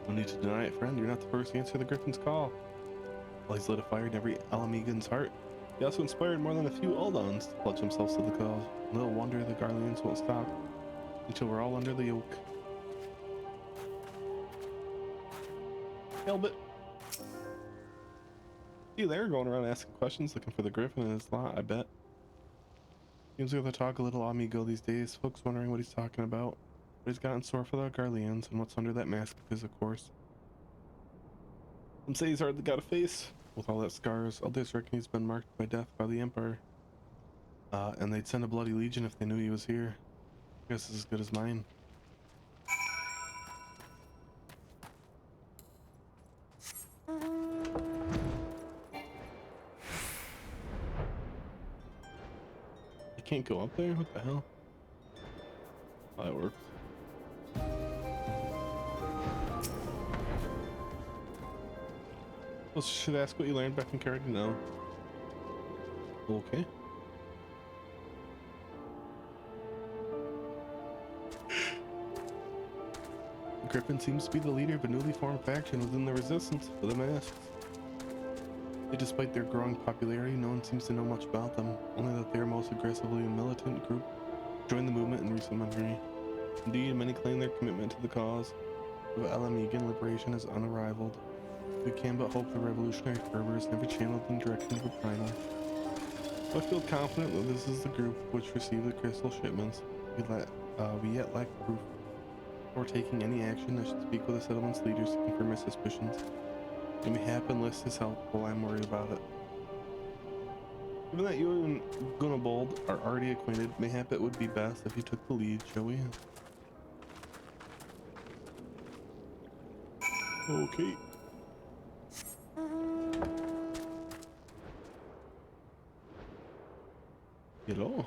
No need to deny it, friend. You're not the first to answer the Griffin's call. Well, he's lit a fire in every Alamegan's heart. He also inspired more than a few Eldons to pledge themselves to the cause. Little wonder the Garleans won't stop until we're all under the yoke. Helbit. See there, going around asking questions, looking for the Griffin in his lot, I bet. Seems like they talk a little amigo these days, folks wondering what he's talking about. What he's got in store for the Garleans, and what's under that mask of his, of course. Some say he's hardly got a face. With all that scars, others reckon he's been marked by death by the Emperor. And they'd send a bloody legion if they knew he was here. I guess it's as good as mine. I can't go up there? What the hell? Oh, that works. Well, should I ask what you learned back in Cardi? No. Okay. Griffin seems to be the leader of a newly formed faction within the resistance for the masks. Yet despite their growing popularity, no one seems to know much about them, only that they are most aggressively a militant group joined the movement in recent memory. Indeed, many claim their commitment to the cause of Alamegan liberation is unrivaled. We can but hope the revolutionary fervor is never channeled in the direction of a primal. I feel confident that this is the group which received the crystal shipments. We yet lack proof. Before taking any action, I should speak with the settlement's leaders to confirm my suspicions. It may happen less is helpful, I'm worried about it. Given that you and Gunabold are already acquainted, mayhap it would be best if you took the lead, shall we? Okay. Hello.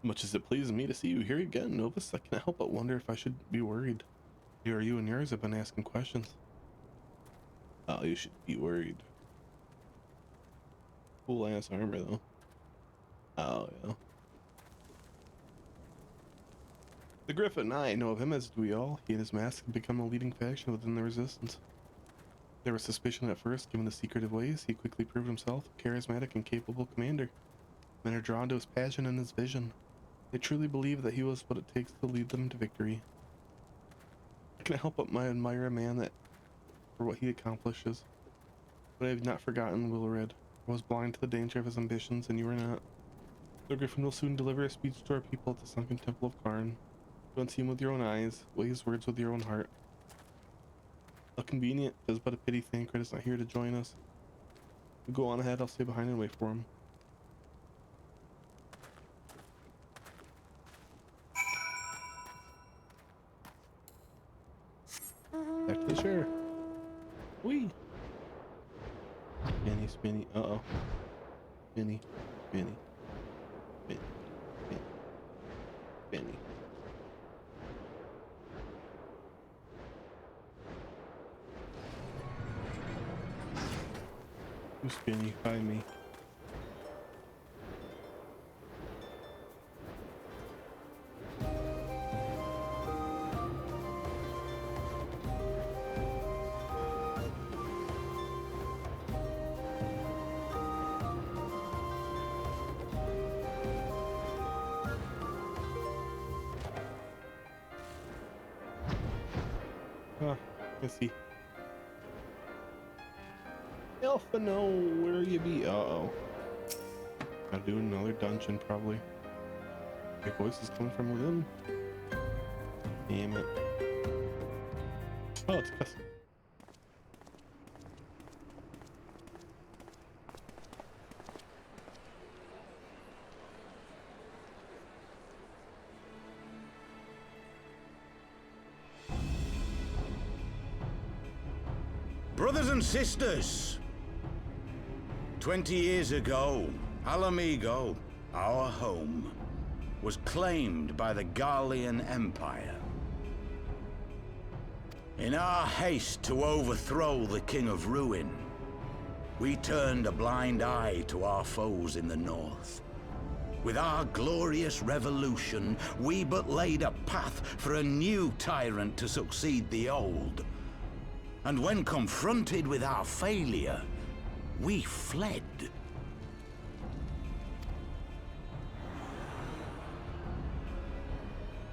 Much as it pleases me to see you here again, Novus, I can't help but wonder if I should be worried. Here you and yours have been asking questions. Oh, you should be worried. Cool ass armor though. Oh yeah. The Griffin and I know of him, as do we all. He and his mask have become a leading faction within the Resistance. There was suspicion at first, given his secretive ways. He quickly proved himself a charismatic and capable commander. Men are drawn to his passion and his vision. They truly believe that he was what it takes to lead them to victory. I can't help but admire a man that for what he accomplishes. But I have not forgotten Wilred. I was blind to the danger of his ambitions, and you were not. The Griffin will soon deliver a speech to our people at the sunken temple of Karn. Go and see him with your own eyes, weigh his words with your own heart. How convenient. It is but a pity Thancred is not here to join us. You go on ahead, I'll stay behind and wait for him. Back to the chair. Whee! Spinny, spinny, uh-oh. Spinny, spinny, spinny, spinny, spinny. Who's spinny? By me. Let's see. Alpha, no, where you be? Uh-oh. Gotta do another dungeon, probably. My voice is coming from within. Damn it. Oh, it's Gus. Brothers and sisters, 20 years ago, Alamigo, our home, was claimed by the Garlean Empire. In our haste to overthrow the King of Ruin, we turned a blind eye to our foes in the north. With our glorious revolution, we but laid a path for a new tyrant to succeed the old. And when confronted with our failure, we fled.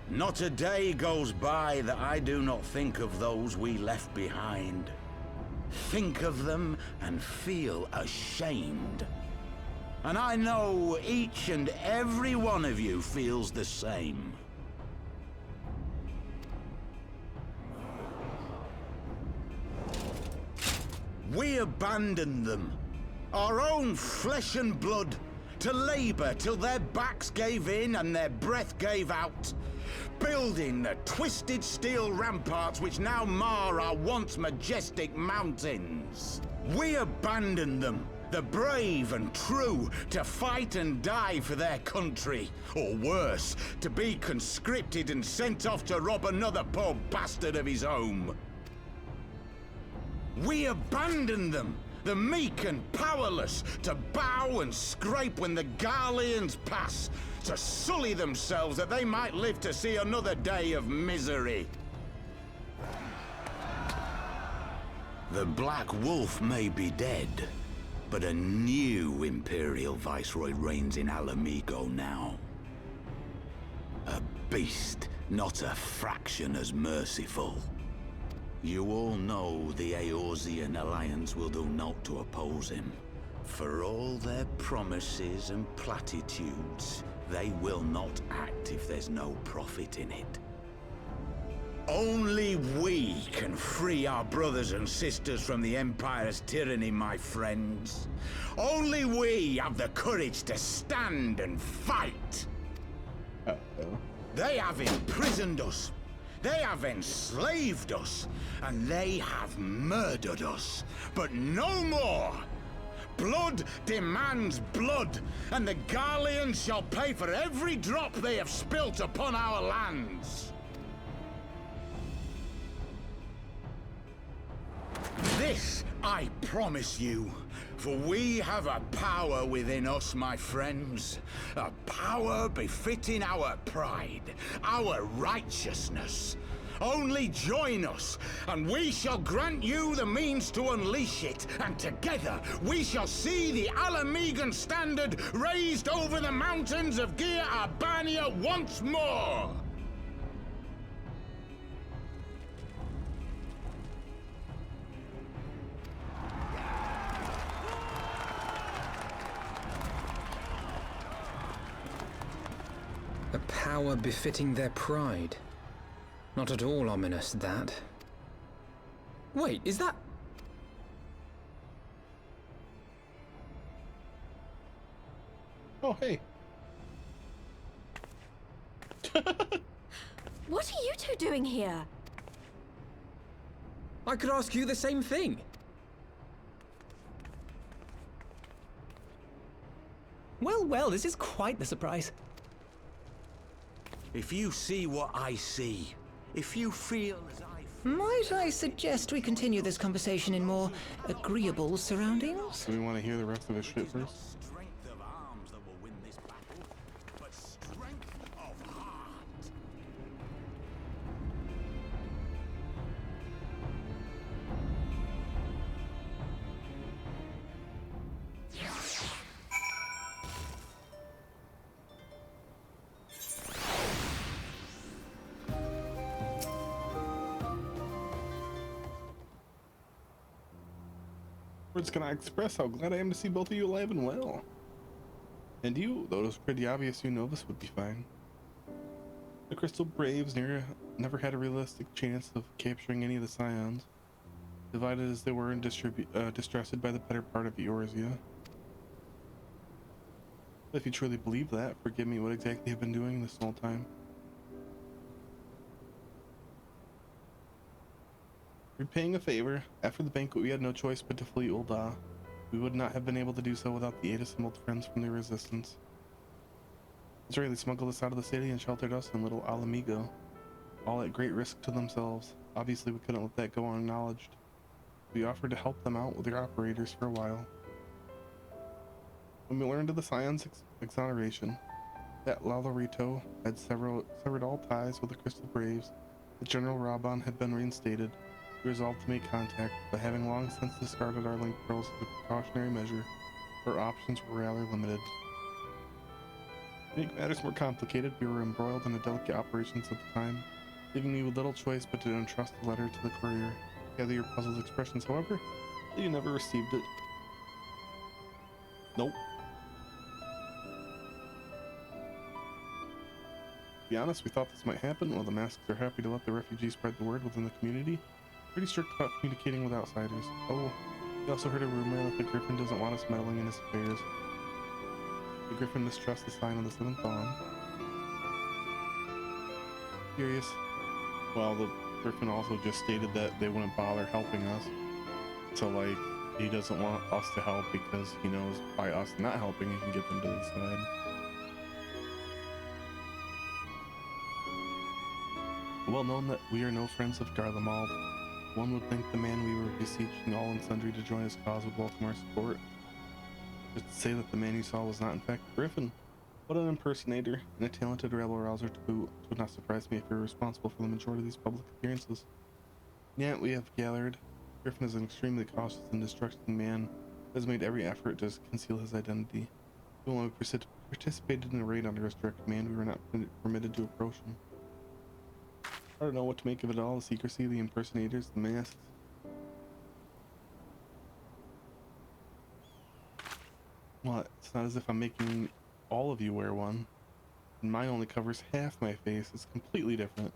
Not a day goes by that I do not think of those we left behind. Think of them and feel ashamed. And I know each and every one of you feels the same. We abandoned them, our own flesh and blood, to labor till their backs gave in and their breath gave out, building the twisted steel ramparts which now mar our once majestic mountains. We abandoned them, the brave and true, to fight and die for their country, or worse, to be conscripted and sent off to rob another poor bastard of his home. We abandoned them, the meek and powerless, to bow and scrape when the Garleans pass, to sully themselves that they might live to see another day of misery. The Black Wolf may be dead, but a new Imperial Viceroy reigns in Alamigo now. A beast, not a fraction as merciful. You all know the Eorzean Alliance will do naught to oppose him. For all their promises and platitudes, they will not act if there's no profit in it. Only we can free our brothers and sisters from the Empire's tyranny, my friends. Only we have the courage to stand and fight. They have imprisoned us. They have enslaved us, and they have murdered us. But no more! Blood demands blood, and the Garleans shall pay for every drop they have spilt upon our lands. This I promise you, for we have a power within us, my friends. A power befitting our pride, our righteousness. Only join us, and we shall grant you the means to unleash it, and together we shall see the Alamegan standard raised over the mountains of Gia Arbania once more! A power befitting their pride. Not at all ominous, that. Wait, is that... Oh, hey. What are you two doing here? I could ask you the same thing. Well, this is quite the surprise. If you see what I see, if you feel as I feel... Might I suggest we continue this conversation in more agreeable surroundings? Do we want to hear the rest of his shit first? Strength of arms that will win this battle, but strength of heart. Words cannot express how glad I am to see both of you alive and well. And you, though it was pretty obvious you know this would be fine. The Crystal Braves never had a realistic chance of capturing any of the Scions, divided as they were and distrusted by the better part of Eorzea. If you truly believe that, forgive me, what exactly I've been doing this whole time. Repaying a favor. After the banquet, we had no choice but to flee Ul'dah. We would not have been able to do so without the aid of some old friends from the Resistance. Israeli smuggled us out of the city and sheltered us in little Alamigo, all at great risk to themselves. Obviously, we couldn't let that go unacknowledged. We offered to help them out with their operators for a while. When we learned of the Scion's exoneration, that Lalorito had severed all ties with the Crystal Braves, that General Raban had been reinstated, we resolved to make contact, but having long since discarded our link pearls as a precautionary measure, our options were rather limited. To make matters more complicated, we were embroiled in a delicate operations at the time, leaving me with little choice but to entrust the letter to the courier. Gather your puzzled expressions, however, that you never received it. Nope. To be honest, we thought this might happen. While the masks are happy to let the refugees spread the word within the community, pretty strict about communicating with outsiders. Oh, we also heard a rumor that the Griffin doesn't want us meddling in his affairs. The Griffin mistrusts the sign of the Seventh Dawn. Curious. Well, the Griffin also just stated that they wouldn't bother helping us. So, like, he doesn't want us to help because he knows by us not helping, he can get them to the side. Well known that we are no friends of Garlemald. One would think the man we were beseeching all and sundry to join his cause would welcome our support. Just to say that the man you saw was not in fact Griffin. What an impersonator, and a talented rabble-rouser to boot. It would not surprise me if you're responsible for the majority of these public appearances. Yet we have gathered, Griffin is an extremely cautious and distrusting man who has made every effort to conceal his identity. When we participated in a raid under his direct command, we were not permitted to approach him. I don't know what to make of it all, the secrecy, the impersonators, the masks. Well, it's not as if I'm making all of you wear one. And mine only covers half my face. It's completely different.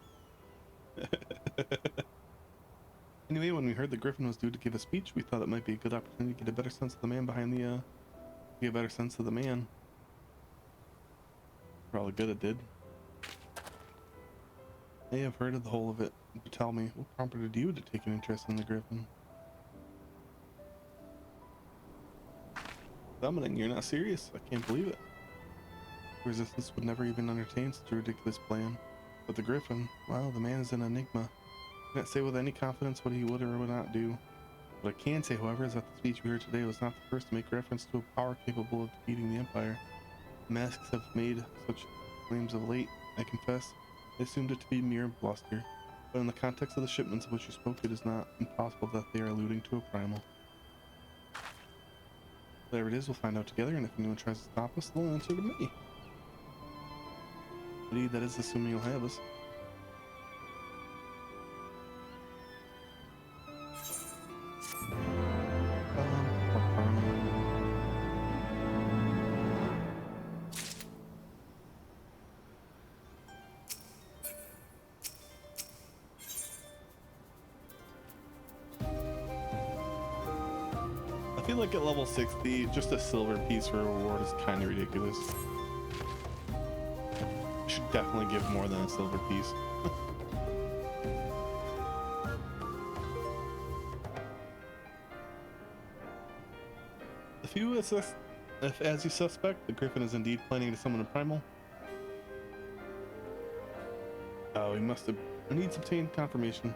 Anyway, when we heard that Griffin was due to give a speech, we thought it might be a good opportunity to get a better sense of the man behind the, get a better sense of the man. Probably good it did. I have heard of the whole of it, but tell me, what prompted you to take an interest in the Griffin? Summoning? You're not serious? I can't believe it. Resistance would never even entertain such a ridiculous plan. But the Griffin, well, the man is an enigma. I can't say with any confidence what he would or would not do. What I can say, however, is that the speech we heard today was not the first to make reference to a power capable of defeating the Empire. The masks have made such claims of late, I confess. I assumed it to be mere bluster. But in the context of the shipments of which you spoke, it is not impossible that they are alluding to a primal. Whatever it is, we'll find out together, and if anyone tries to stop us, they'll answer to me. Indeed, that is assuming you'll have us. I feel like at level 60, just a silver piece for a reward is kind of ridiculous. I should definitely give more than a silver piece. If, as you suspect, the Griffin is indeed planning to summon a primal, he needs obtained confirmation.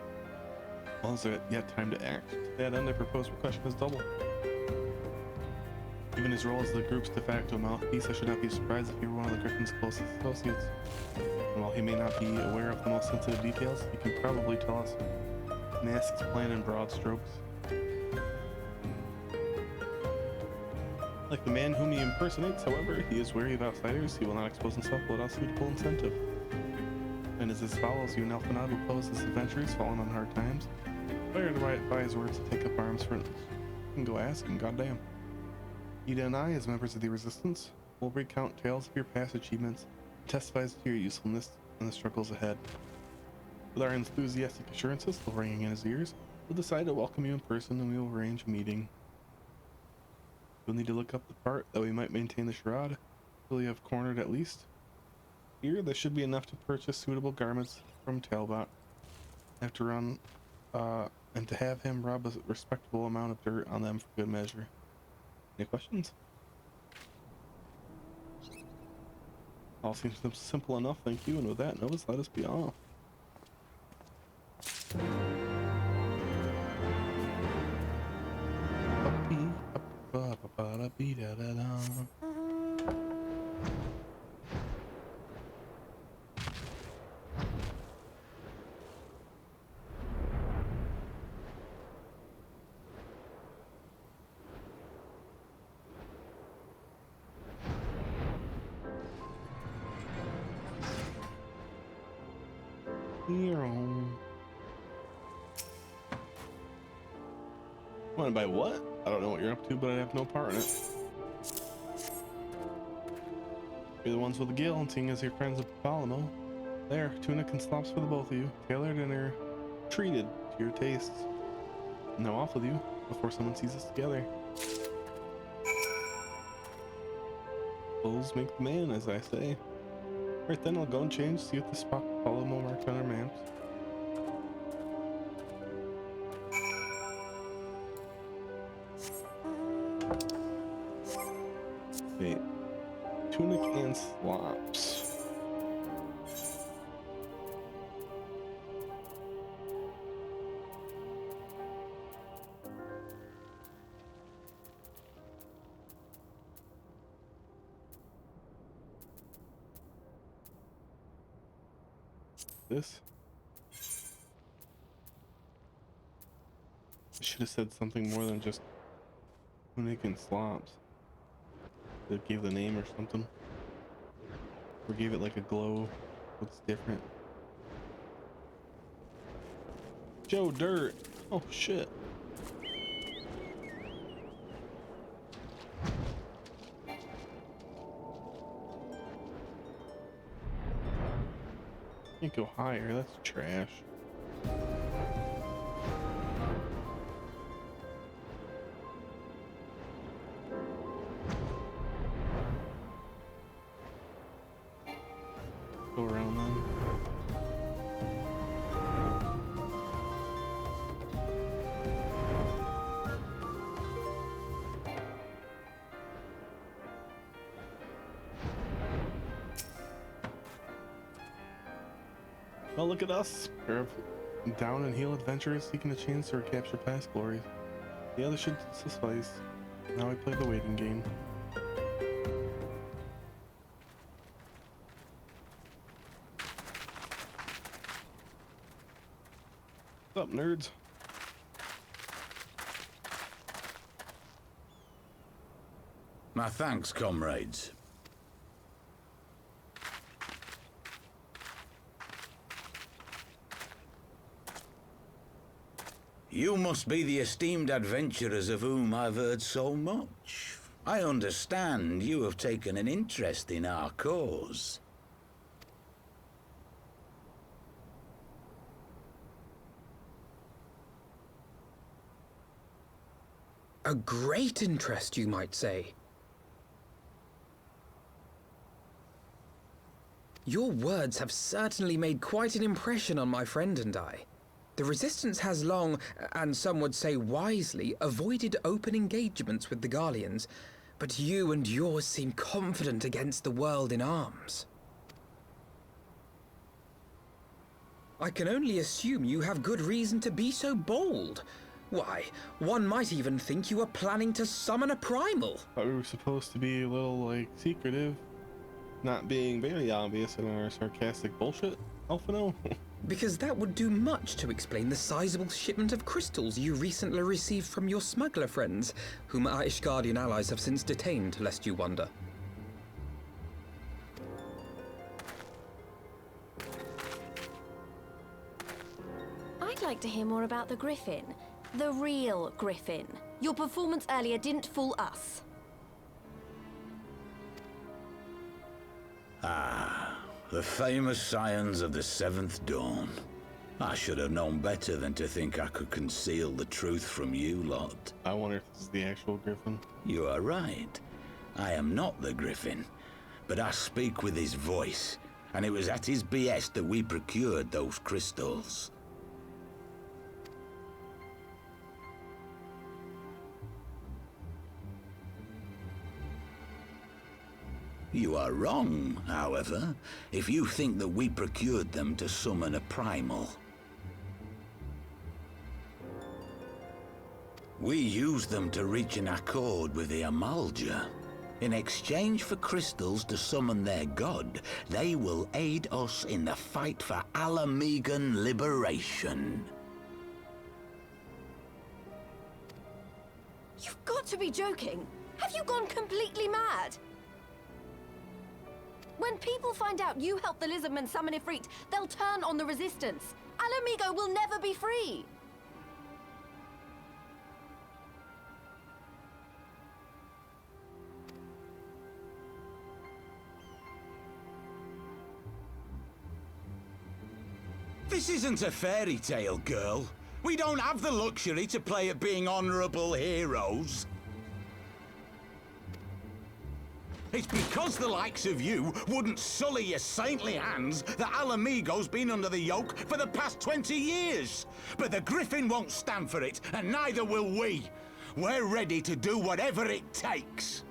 Well, is there yet time to act? To that end, I propose request is double. Given his role as the group's de facto mouthpiece, I should not be surprised if he were one of the Griffin's closest associates. And while he may not be aware of the most sensitive details, he can probably tell us Mask's plan in broad strokes. Like the man whom he impersonates, however, he is wary of outsiders. He will not expose himself without suitable incentive. And as follows, you and Elfanad will pose as adventurers fallen on hard times. Fired right by his words to take up arms for instance. You can go ask him, goddamn. Ida and I, as members of the Resistance, will recount tales of your past achievements and testifies to your usefulness in the struggles ahead. With our enthusiastic assurances still ringing in his ears, we'll decide to welcome you in person and we will arrange a meeting. You'll need to look up the part that we might maintain the charade until you have cornered at least. Here, there should be enough to purchase suitable garments from Talbot. Have to run, and to have him rub a respectable amount of dirt on them for good measure. Any questions? All seems simple enough, thank you. And with that, Novus, let us be off. Want to buy what? I don't know what you're up to, but I have no part in it. You're the ones with the gill, and seeing as you're friends with Palamo. There, tunic and slops for the both of you, tailored and are treated to your tastes. Now off with you, before someone sees us together. Clothes make the man, as I say. Right then, I'll go and change, see if the spot Palamo marked on our maps. Wait, tunic and slops. This? I should have said something more than just tunic and slops. That gave the name or something, or gave it like a glow. What's different? Joe Dirt. Oh shit. Can't go higher. That's trash. Go around then. Well, look at us. Pair of down and heel adventurers seeking a chance to recapture past glories. The others should suffice. Now we play the waiting game. What's up, nerds? My thanks, comrades. You must be the esteemed adventurers of whom I've heard so much. I understand you have taken an interest in our cause. A great interest, you might say. Your words have certainly made quite an impression on my friend and I. The Resistance has long, and some would say wisely, avoided open engagements with the Garleans, but you and yours seem confident against the world in arms. I can only assume you have good reason to be so bold. Why, one might even think you are planning to summon a primal. Thought we were supposed to be a little, like, secretive, not being very obvious in our sarcastic bullshit. Alphino. Because that would do much to explain the sizable shipment of crystals you recently received from your smuggler friends, whom our Ishgardian allies have since detained, lest you wonder. I'd like to hear more about the Griffin. The real Griffin. Your performance earlier didn't fool us. Ah, the famous scions of the Seventh Dawn. I should have known better than to think I could conceal the truth from you lot. I wonder if this is the actual Griffin. You are right. I am not the Griffin, but I speak with his voice, and it was at his behest that we procured those crystals. You are wrong, however, if you think that we procured them to summon a primal. We used them to reach an accord with the Amalja. In exchange for crystals to summon their god, they will aid us in the fight for Alamegan liberation. You've got to be joking. Have you gone completely mad? When people find out you helped the Lizardmen summon Ifrit, they'll turn on the Resistance. Alamigo will never be free! This isn't a fairy tale, girl. We don't have the luxury to play at being honorable heroes. It's because the likes of you wouldn't sully your saintly hands that Alamigo's been under the yoke for the past 20 years. But the Griffin won't stand for it, and neither will we. We're ready to do whatever it takes.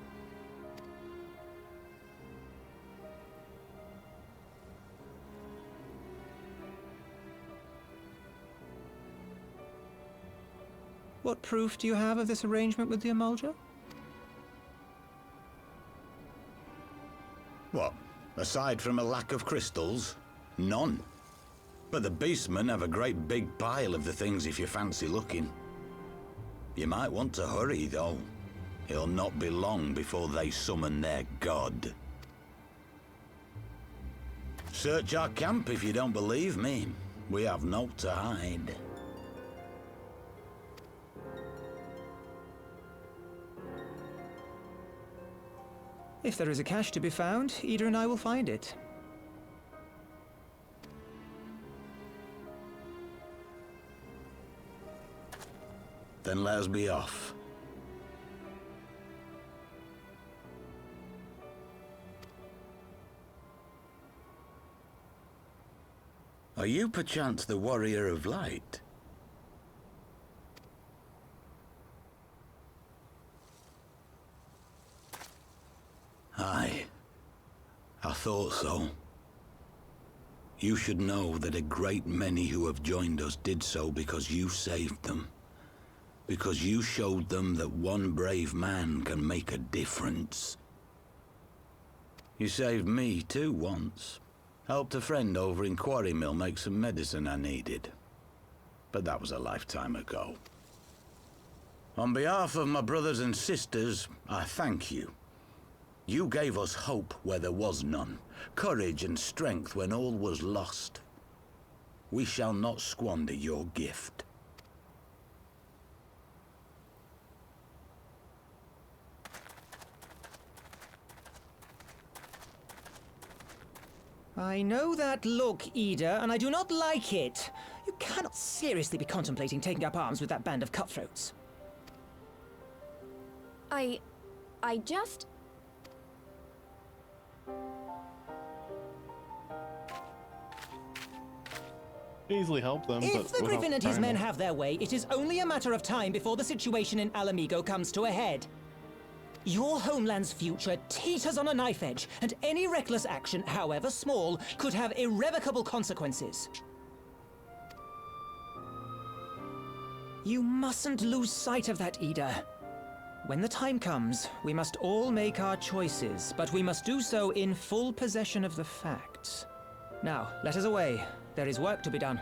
What proof do you have of this arrangement with the Amalja? What? Aside from a lack of crystals? None. But the beastmen have a great big pile of the things if you fancy looking. You might want to hurry, though. It'll not be long before they summon their god. Search our camp if you don't believe me. We have naught to hide. If there is a cache to be found, Ida and I will find it. Then let us be off. Are you perchance the Warrior of Light? Aye. I thought so. You should know that a great many who have joined us did so because you saved them. Because you showed them that one brave man can make a difference. You saved me too once. Helped a friend over in Quarry Mill make some medicine I needed. But that was a lifetime ago. On behalf of my brothers and sisters, I thank you. You gave us hope where there was none, courage and strength when all was lost. We shall not squander your gift. I know that look, Ida, and I do not like it. You cannot seriously be contemplating taking up arms with that band of cutthroats. I just... Easily help them, If but the without Griffin and his time. men have their way, it is only a matter of time before the situation in Alamigo comes to a head. Your homeland's future teeters on a knife edge, and any reckless action, however small, could have irrevocable consequences. You mustn't lose sight of that, Ida. When the time comes, we must all make our choices, but we must do so in full possession of the facts. Now, let us away. There is work to be done.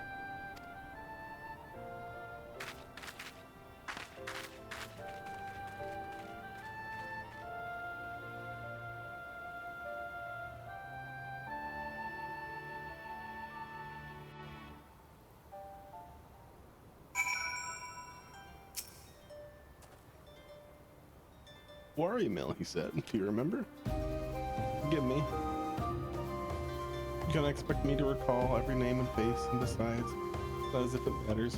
Quarry Mill, he said. Do you remember? Forgive me. You can't expect me to recall every name and face, and besides, it's not as if it matters.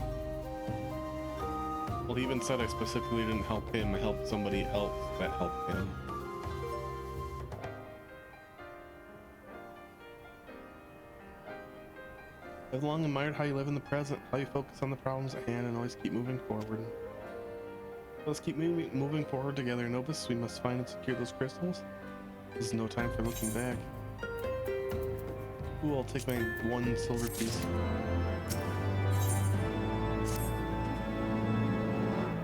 Well, he even said I specifically didn't help him, I helped somebody else that helped him. I've long admired how you live in the present, how you focus on the problems at hand and always keep moving forward. Let's keep moving forward together, Novus. We must find and secure those crystals. This is no time for looking back. Ooh, I'll take my one silver piece.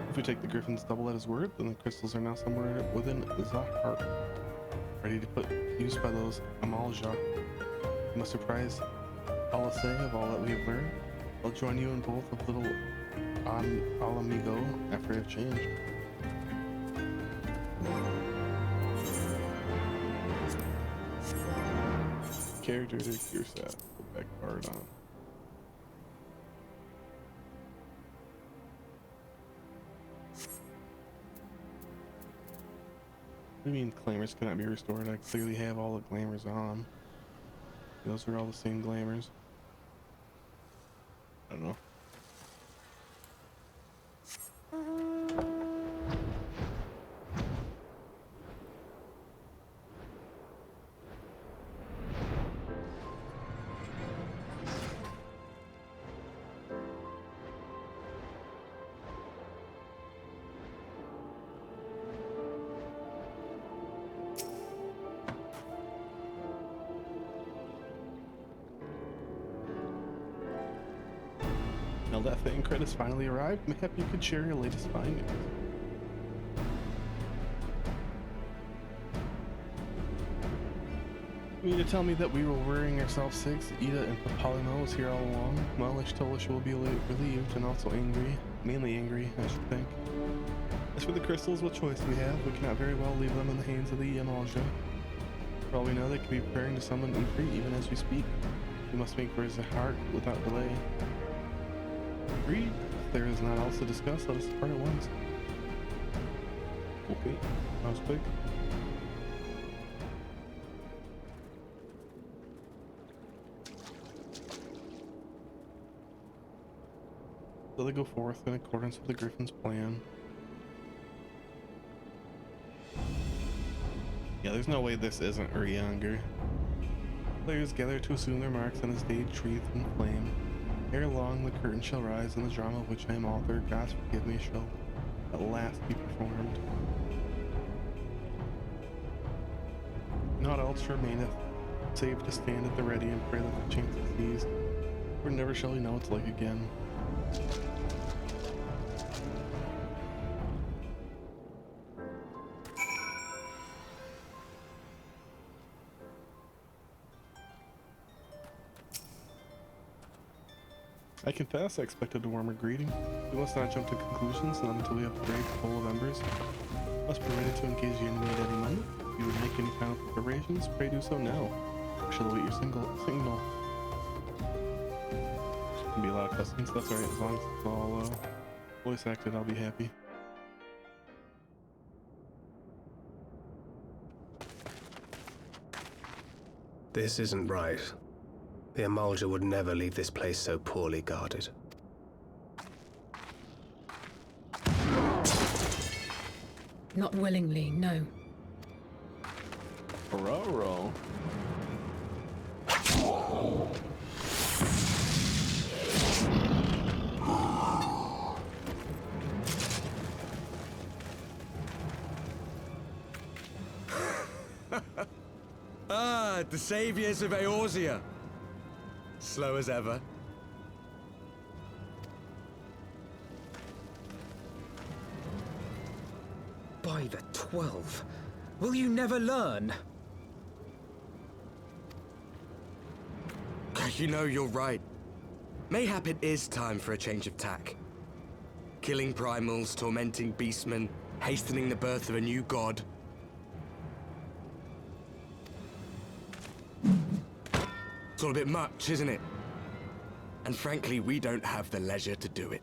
If we take the Griffin's double at his word, then the crystals are now somewhere within Zahar, ready to put use by those Amalja. You must surprise Alasay of all that we have learned. I'll join you in both of little Alamigo after I've changed. Character to gear set. Put back card on. What do you mean glamours cannot be restored? I clearly have all the glamours on. Those are all the same glamours. I don't know. Now that thing crit has finally arrived, mayhap you could share your latest findings. You mean to tell me that we were worrying ourselves sick? Ida and Papolino was here all along? Well, Ishtolish will be relieved and also angry. Mainly angry, I should think. As for the crystals, what choice do we have? We cannot very well leave them in the hands of the Amalja. For all we know, they could be preparing to summon Ifrit even as we speak. We must make for Zahar without delay. Agreed. If there is not else to discuss, let us depart at once. Okay, that was quick. So they go forth in accordance with the Griffin's plan. Yeah, there's no way this isn't Urianger. Players gather to assume their marks on a stage wreathed in flame. Ere long, the curtain shall rise, and the drama of which I am author, God's forgive me, shall at last be performed. Naught else remaineth, save to stand at the ready and pray that the chance is seized, for never shall we know its like again. I confess I expected a warmer greeting. We must not jump to conclusions, not until we have the grave full of embers. Must be ready to engage the enemy at any moment. If you would make any final preparations, pray do so now. I shall await your signal. There's gonna be a lot of cutscenes, that's alright, as long as it's all voice acted, I'll be happy. This isn't right. The Amalja would never leave this place so poorly guarded. Not willingly, no. Roro. Ah, the saviors of Eorzea. Slow as ever. By the 12, will you never learn? You know, you're right. Mayhap it is time for a change of tack. Killing primals, tormenting beastmen, hastening the birth of a new god. It's all a bit much, isn't it? And frankly, we don't have the leisure to do it.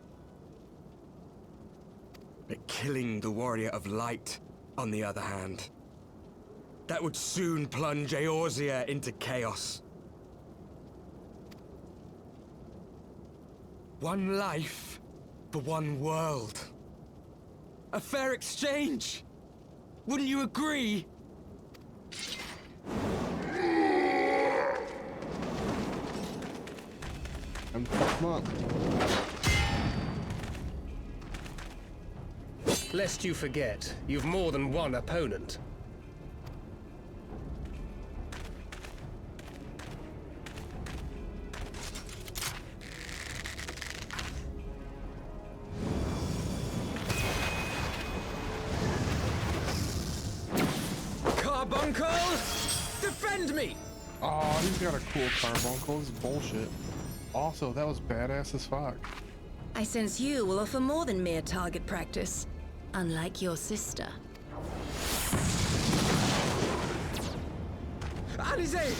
But killing the Warrior of Light, on the other hand, that would soon plunge Eorzea into chaos. One life for one world. A fair exchange! Wouldn't you agree? Come on. Lest you forget, you've more than one opponent. Carbuncle! Defend me! Oh, he's got a cool carbuncle. This is bullshit. Also, that was badass as fuck. I sense you will offer more than mere target practice, unlike your sister. Alizé!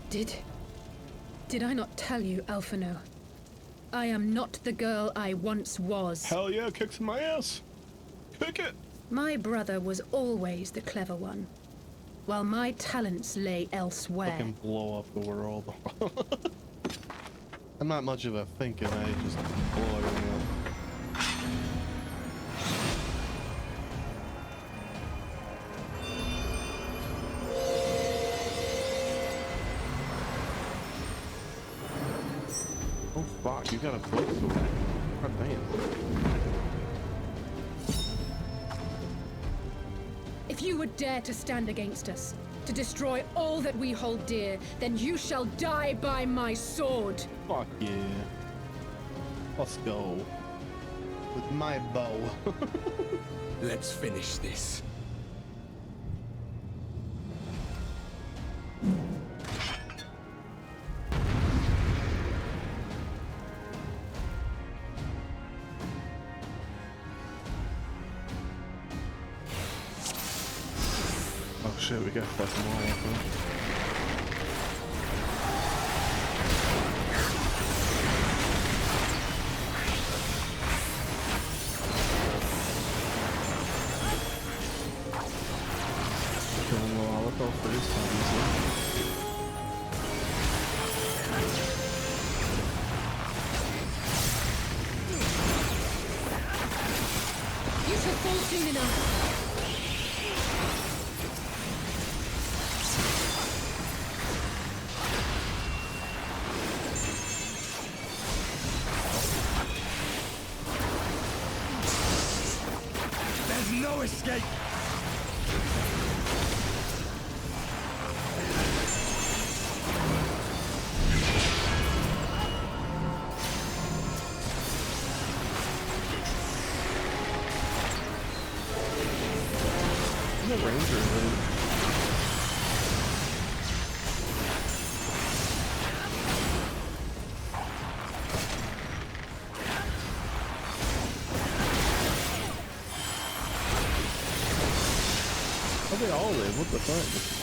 Did I not tell you, Alphino? I am not the girl I once was. Hell yeah, kick some my ass. Kick it. My brother was always the clever one, while my talents lay elsewhere. Fucking blow up the world. I'm not much of a thinking, I just blow everything up. Oh fuck, you got a blade sword. God damn. If you would dare to stand against us, to destroy all that we hold dear, then you shall die by my sword. Fuck yeah. Let's go. With my bow. Let's finish this. Oh shit, we got fucking more of them. Killing the Lollipo first, obviously. You shall fall soon enough. no escape! The ranger really. Oh, they all live. What the fuck?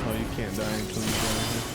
Oh, you can't die until you die.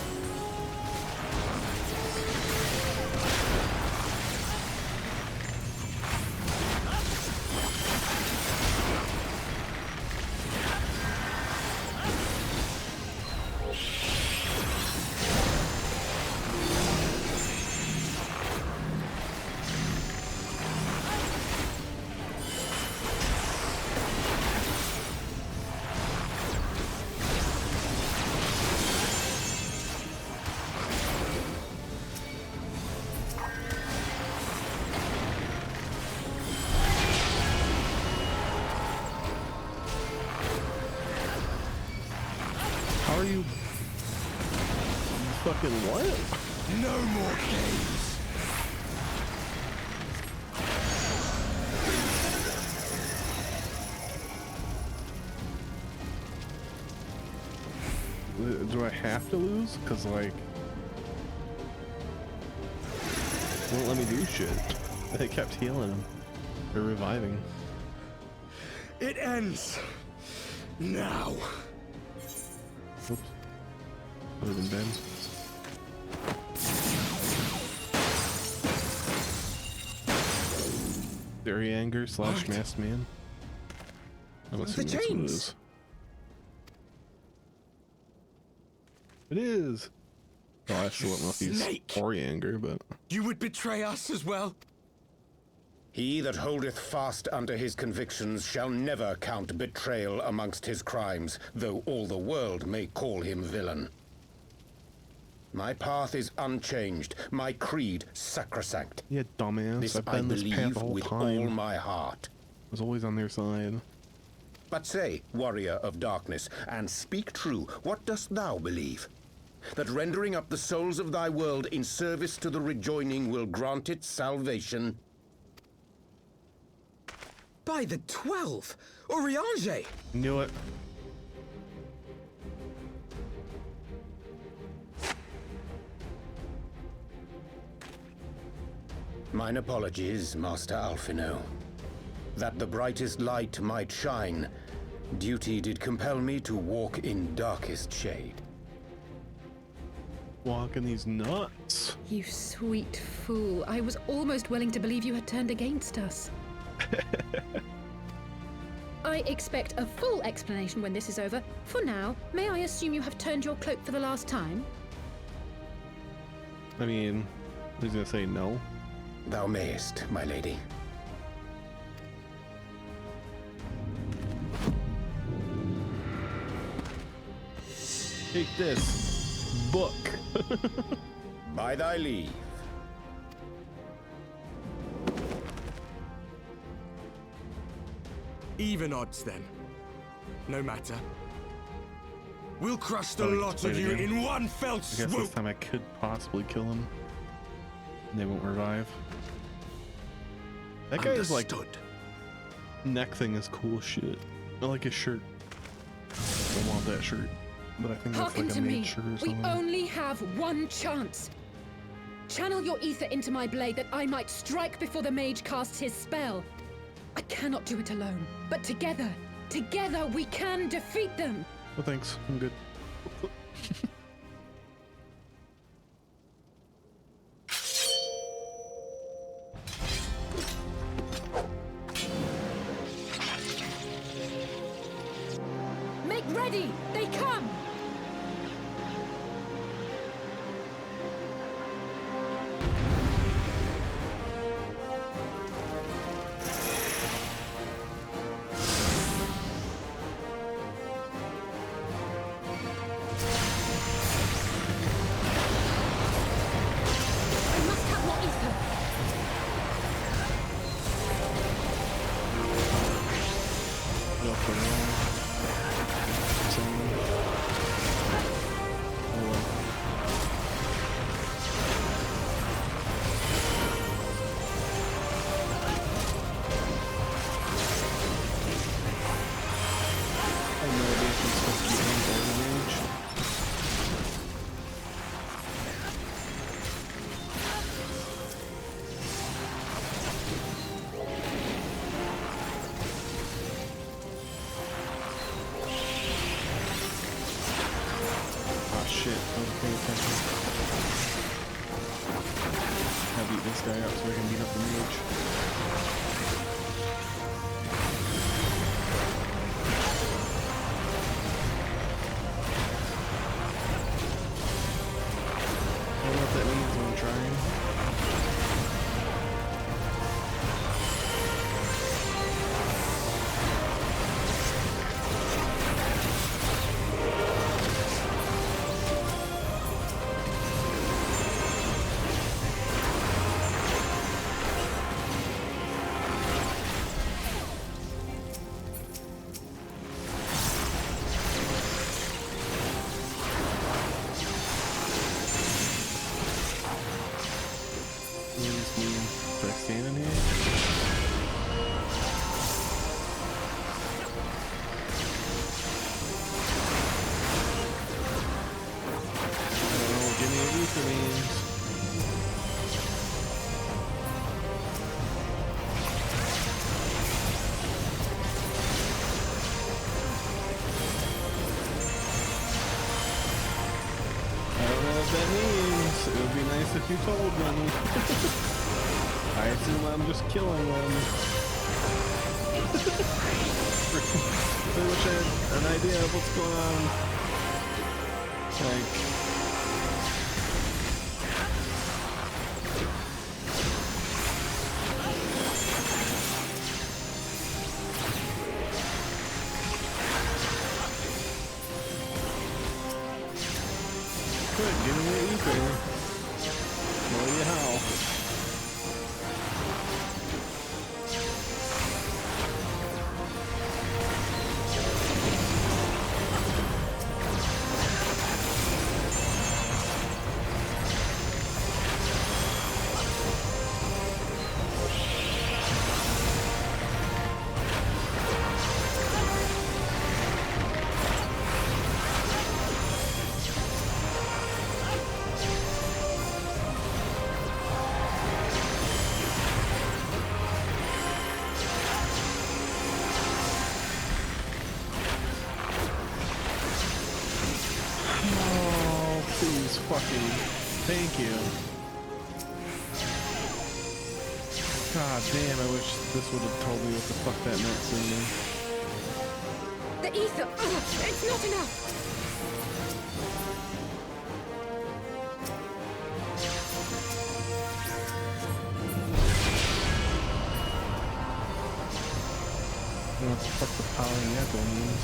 How are you? Fucking what? No more games! Do I have to lose? Cause like, won't let me do shit. They kept healing him or reviving. It ends now. Oops. Would have been dead. Fury anger / masked man. I'm assuming that's what it is. It is. Oh, I still don't know if he's Fury anger, but You would betray us as well? He that holdeth fast unto his convictions shall never count betrayal amongst his crimes, though all the world may call him villain. My path is unchanged, my creed sacrosanct. yeah, dumbass. This I've I been this path believe the whole with time. all my heart. I was always on their side. But say, warrior of darkness, and speak true, what dost thou believe? That rendering up the souls of thy world in service to the rejoining will grant it salvation? By the 12! Oriange! Knew it. Mine apologies, Master Alphino. That the brightest light might shine, duty did compel me to walk in darkest shade. Walking these nuts. You sweet fool. I was almost willing to believe you had turned against us. I expect a full explanation when this is over. For now, may I assume you have turned your cloak for the last time? I mean, he's gonna say no. Thou mayest, my lady. Take this book. By thy leave. Even odds then. No matter. We'll crush the Oh, we lot can of play you the game. in one fell I guess this swoop! time I could possibly kill him. And they won't revive. That guy's like neck thing is cool shit. I like his shirt. I want that shirt. But I think that's Hearken like a to me. maid shirt or We something. only have one chance. Channel your ether into my blade that I might strike before the mage casts his spell. I cannot do it alone, but together we can defeat them. Well, thanks. I'm good. Make ready! They come! attention. I'll beat this guy up so I can beat up the mage. I don't know what that means when I'm trying. If you told me. I assume I'm just killing them. I wish I had an idea of what's going on. Like, good, give me what you can. Show you how. Fucking thank you. God damn, I wish this would have told me what the fuck that meant sooner. The ether! Ugh, it's not enough! I don't know what the fuck the power in the echo means.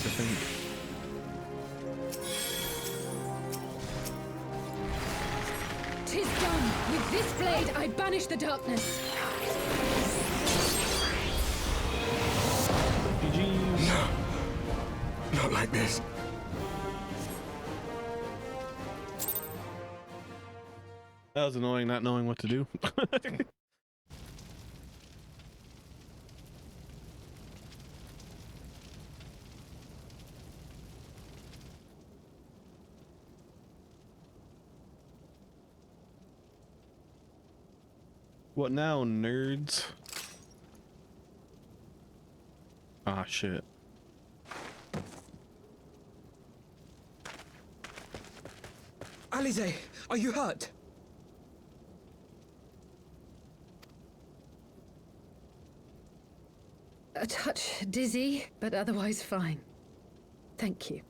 to think. "'Tis done! With this blade I banish the darkness!" GG's. No. Not like this. That was annoying, not knowing what to do. What now, nerds? Ah, shit. Alize, are you hurt? A touch dizzy, but otherwise fine. Thank you.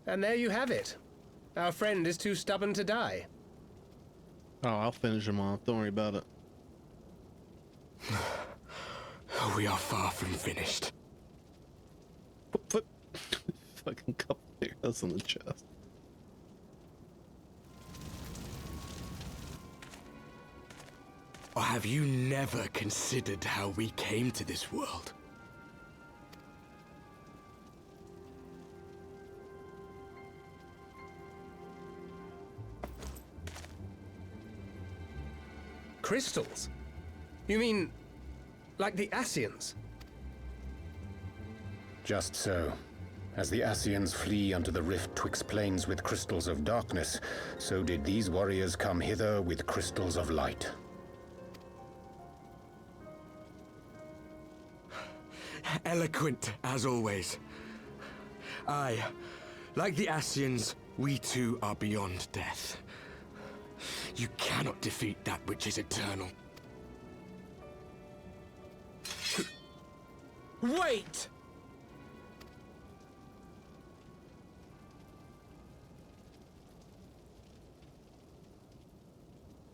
And there you have it. Our friend is too stubborn to die. Oh, I'll finish him off. Don't worry about it. We are far from finished. Put fucking couple arrows on the chest. Or have you never considered how we came to this world? Crystals? You mean, like the Ascians? Just so. As the Ascians flee unto the rift twixt planes with crystals of darkness, so did these warriors come hither with crystals of light. Eloquent, as always. Aye, like the Ascians, we too are beyond death. You cannot defeat that which is eternal. Wait!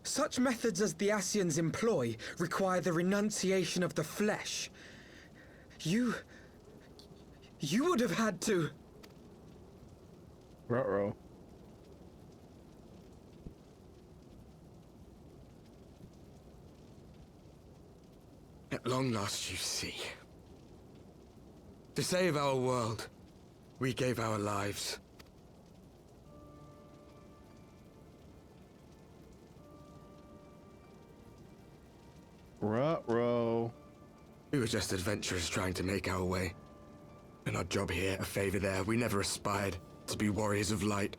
Such methods as the Ascians employ require the renunciation of the flesh. You would have had to... Ruh-roh. At long last, you see. To save our world, we gave our lives. Ruh-roh. We were just adventurers trying to make our way. An odd job here, a favor there. We never aspired to be warriors of light.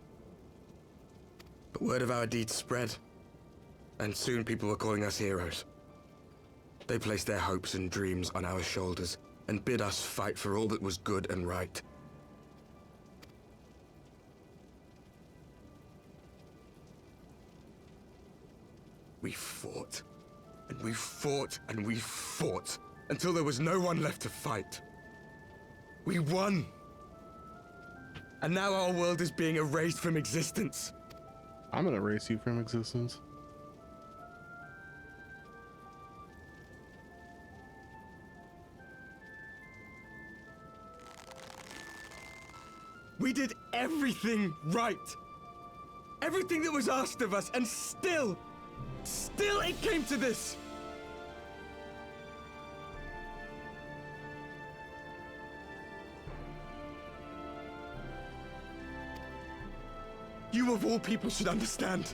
But word of our deeds spread, and soon people were calling us heroes. They placed their hopes and dreams on our shoulders, and bid us fight for all that was good and right. We fought, and we fought, and we fought, until there was no one left to fight. We won! And now our world is being erased from existence. I'm gonna erase you from existence. We did everything right. Everything that was asked of us, and still it came to this. You of all people should understand.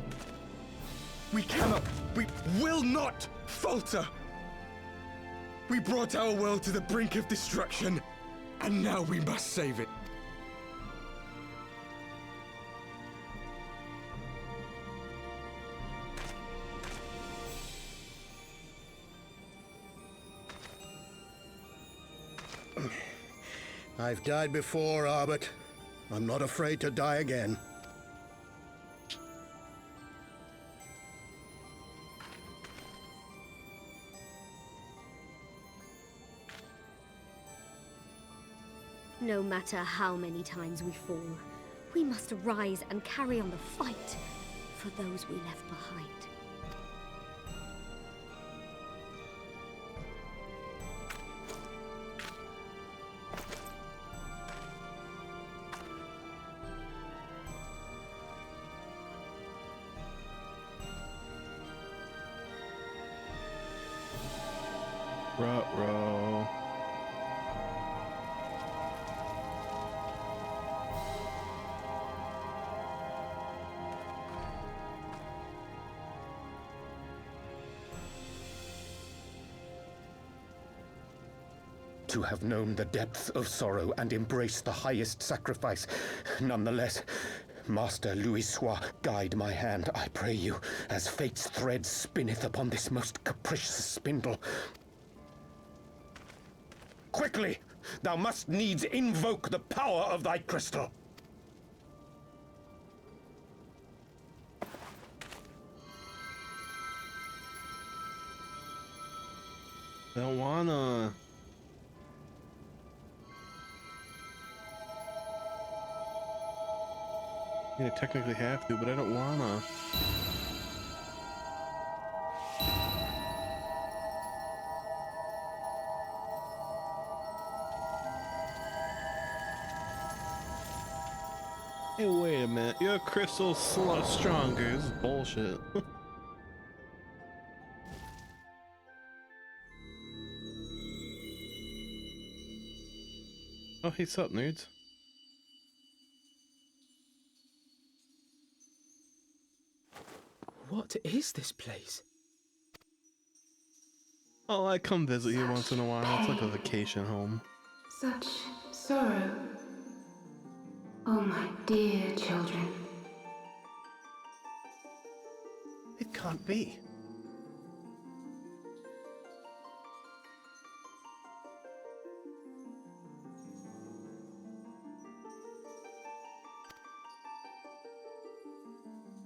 We cannot, we will not falter. We brought our world to the brink of destruction, and now we must save it. I've died before, Arbet. I'm not afraid to die again. No matter how many times we fall, We must rise and carry on the fight for those we left behind. Ruh-roh. To have known the depth of sorrow and embraced the highest sacrifice. Nonetheless, Master Louis Sois, guide my hand, I pray you, as fate's thread spinneth upon this most capricious spindle. Quickly! Thou must needs invoke the power of thy crystal. I don't wanna. I mean, I technically have to, but I don't wanna. Hey, wait a minute. Your crystal's stronger. This is bullshit. Oh, hey, sup, nerds? What is this place? Oh, I come visit you once in a while. It's like a vacation home. Such sorrow. Oh, my dear children. It can't be.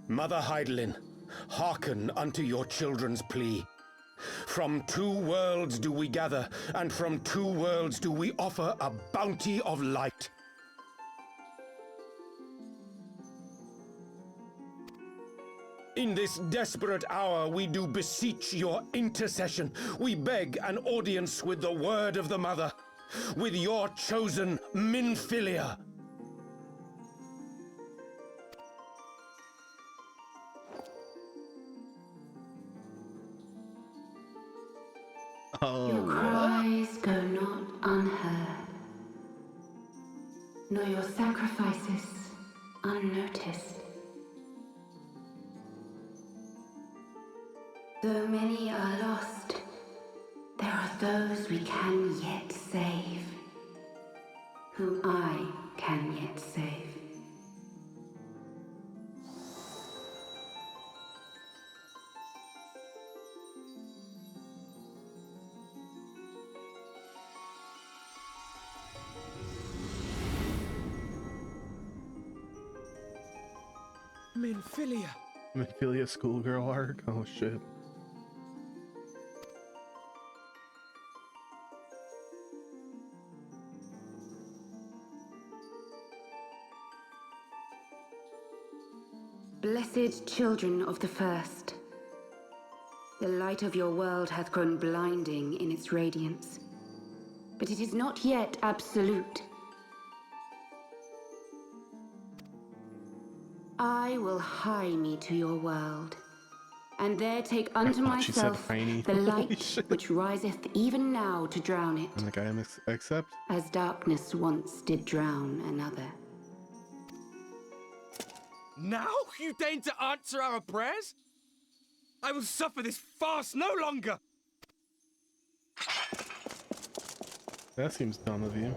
Mother Heidelin, hearken unto your children's plea. From two worlds do we gather, and from two worlds do we offer a bounty of light. In this desperate hour we do beseech your intercession. We beg an audience with the word of the Mother, with your chosen Minfilia. Oh, Your cries go not unheard, nor your sacrifices unnoticed. Though many are lost, there are those we can yet save, whom I can yet save. Minfilia. Minfilia schoolgirl arc? Oh shit. Blessed children of the First, the light of your world hath grown blinding in its radiance, but it is not yet absolute. I will hie me to your world, and there take unto She said myself tiny. the Holy light shit. which riseth even now to drown it, I'm the guy I accept. as darkness once did drown another. Now you deign to answer our prayers? I will suffer this farce no longer! That seems dumb of you.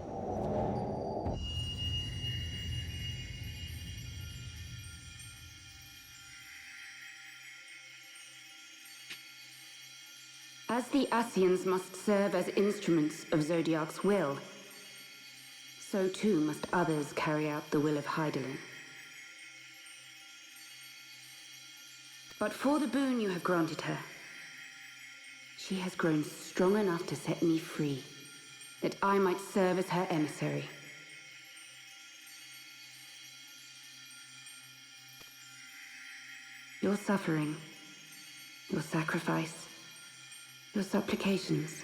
As the Ascians must serve as instruments of Zodiac's will, so too must others carry out the will of Heidelin. But for the boon you have granted her, she has grown strong enough to set me free, that I might serve as her emissary. your suffering, your sacrifice, your supplications.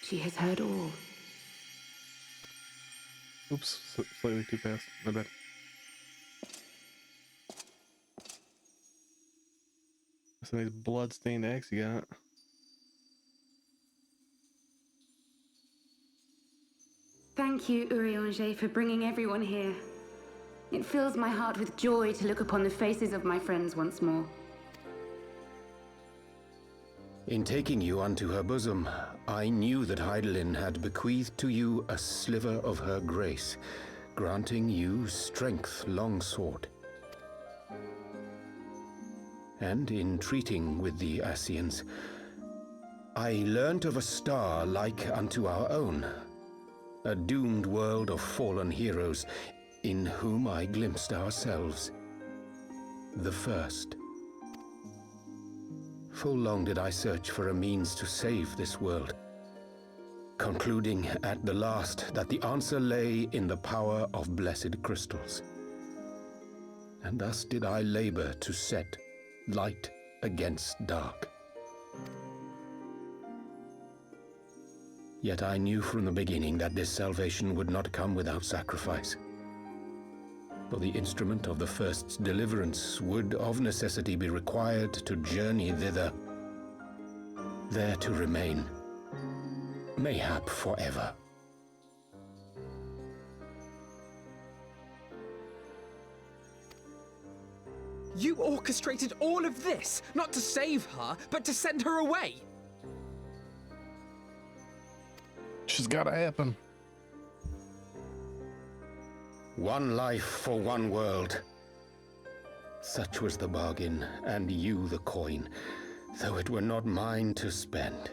She has heard all. Oops, slightly too fast. My bad. That's a nice blood-stained axe you got. Thank you, Urianger, for bringing everyone here. It fills my heart with joy to look upon the faces of my friends once more. In taking you unto her bosom, I knew that Heidelin had bequeathed to you a sliver of her grace, granting you strength long sought. And in treating with the Ascians, I learnt of a star like unto our own, a doomed world of fallen heroes, in whom I glimpsed ourselves, the first. Full long did I search for a means to save this world, concluding at the last that the answer lay in the power of blessed crystals. And thus did I labor to set light against dark. Yet I knew from the beginning that this salvation would not come without sacrifice. For the instrument of the first's deliverance would of necessity be required to journey thither, there to remain, mayhap forever. You orchestrated all of this, not to save her, but to send her away! She's gotta happen. One life for one world. Such was the bargain, and you the coin, though it were not mine to spend.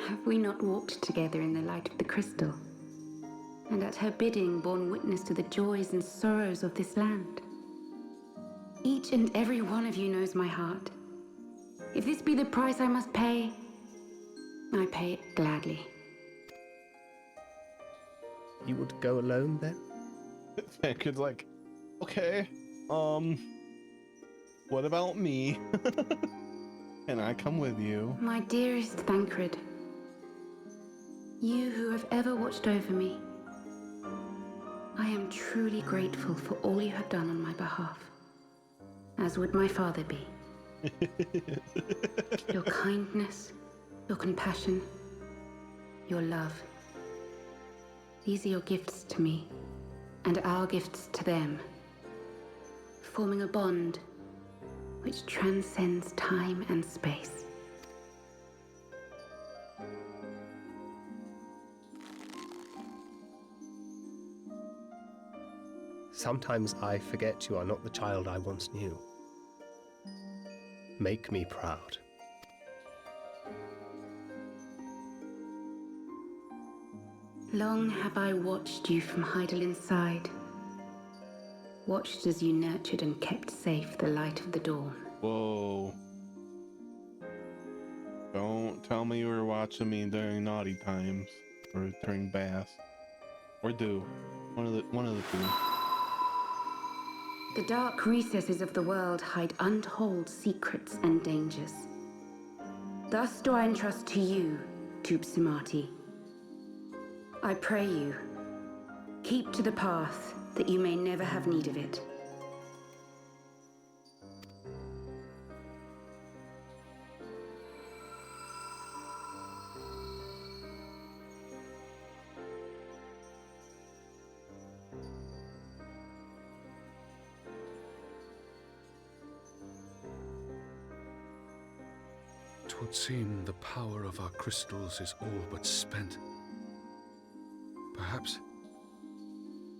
Have we not walked together in the light of the crystal, and at her bidding borne witness to the joys and sorrows of this land? Each and every one of you knows my heart. If this be the price I must pay, I pay it gladly. You would go alone then? Kid's like, okay, what about me? Can I come with you? My dearest Thancred, you who have ever watched over me, I am truly grateful for all you have done on my behalf, as would my father be. Your kindness, your compassion, your love. These are your gifts to me, and our gifts to them, forming a bond which transcends time and space. Sometimes I forget you are not the child I once knew. Make me proud. Long have I watched you from Heidelin's side, watched as you nurtured and kept safe the light of the dawn. Whoa. Don't tell me you were watching me during naughty times, or during bass. Or do. One of the two. The dark recesses of the world hide untold secrets and dangers. Thus do I entrust to you, Tupsimati. I pray you, keep to the path that you may never have need of it. Twould seem the power of our crystals is all but spent. Perhaps,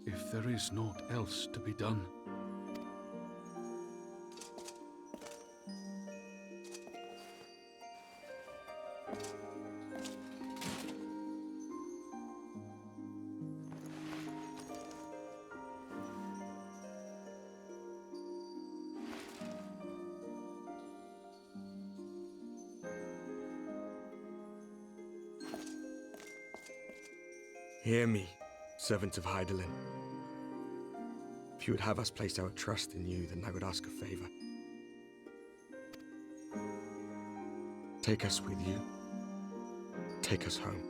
if there is naught else to be done. Hear me, servant of Hydaelyn. If you would have us place our trust in you, then I would ask a favor. Take us with you. Take us home.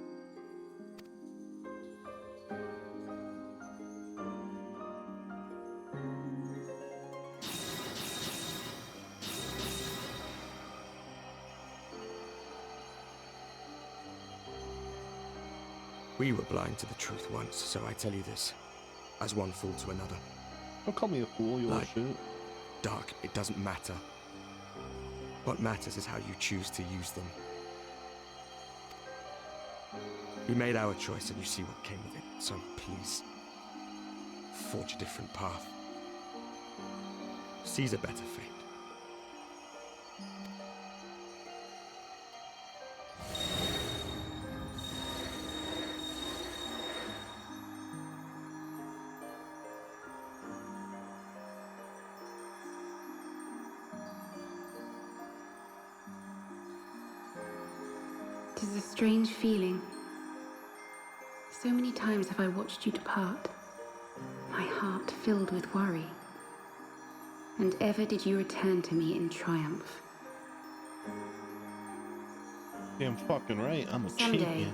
We were blind to the truth once, so I tell you this, as one fool to another. Don't call me a fool, you little shit. Dark, it doesn't matter. What matters is how you choose to use them. We made our choice and you see what came of it, so please, forge a different path. Seize a better fate. It is a strange feeling. So many times have I watched you depart, my heart filled with worry. And ever did you return to me in triumph. Damn fucking right, I'm a Someday, champion.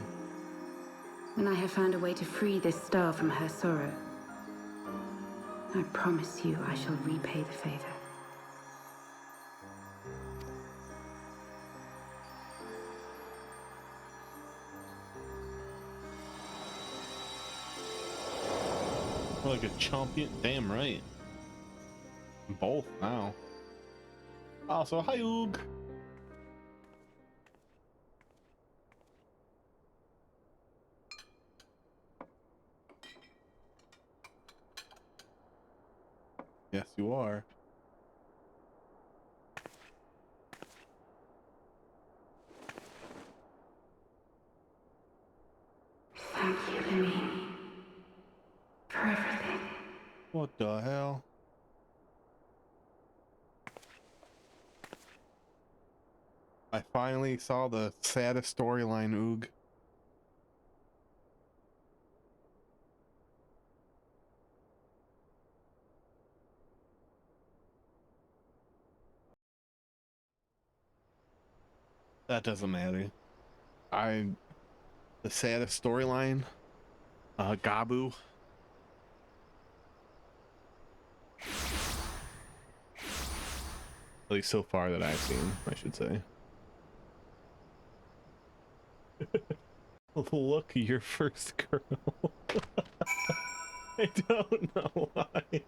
when I have found a way to free this star from her sorrow, I promise you I shall repay the favor. Like a champion, damn right. Both now. Also, hi Oog. Yes, you are. Thank you, Lemmy, for everything. What the hell? I finally saw the saddest storyline, Oog. That doesn't matter. The saddest storyline, Gabu. At least so far that I've seen, I should say. Look, your first girl. I don't know why.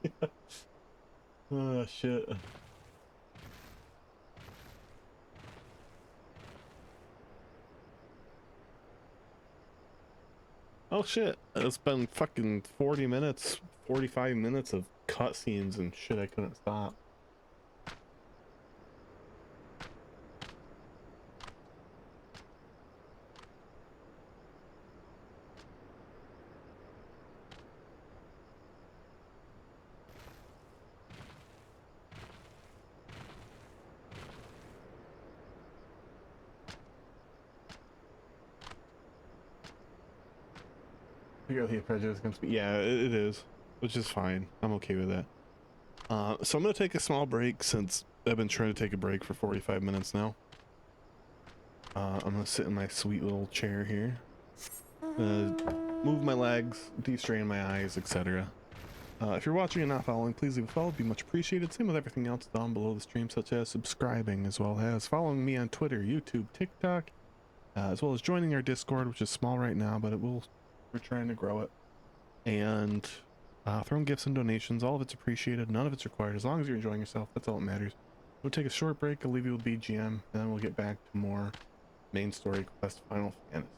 Oh shit. Oh shit, it's been fucking 40 minutes, 45 minutes of cutscenes and shit I couldn't stop. Purely prejudice against me. Yeah, it is, which is fine. I'm okay with that. So I'm gonna take a small break since I've been trying to take a break for 45 minutes now. I'm gonna sit in my sweet little chair here, move my legs, de-strain my eyes, etc. If you're watching and not following, please leave a follow, it'd be much appreciated. Same with everything else down below the stream, such as subscribing, as well as following me on Twitter, YouTube, TikTok, as well as joining our Discord, which is small right now, but we're trying to grow it. And throwing gifts and donations, all of it's appreciated, none of it's required. As long as you're enjoying yourself, that's all that matters. We'll take a short break, I'll leave you with BGM, and then we'll get back to more main story quest Final Fantasy.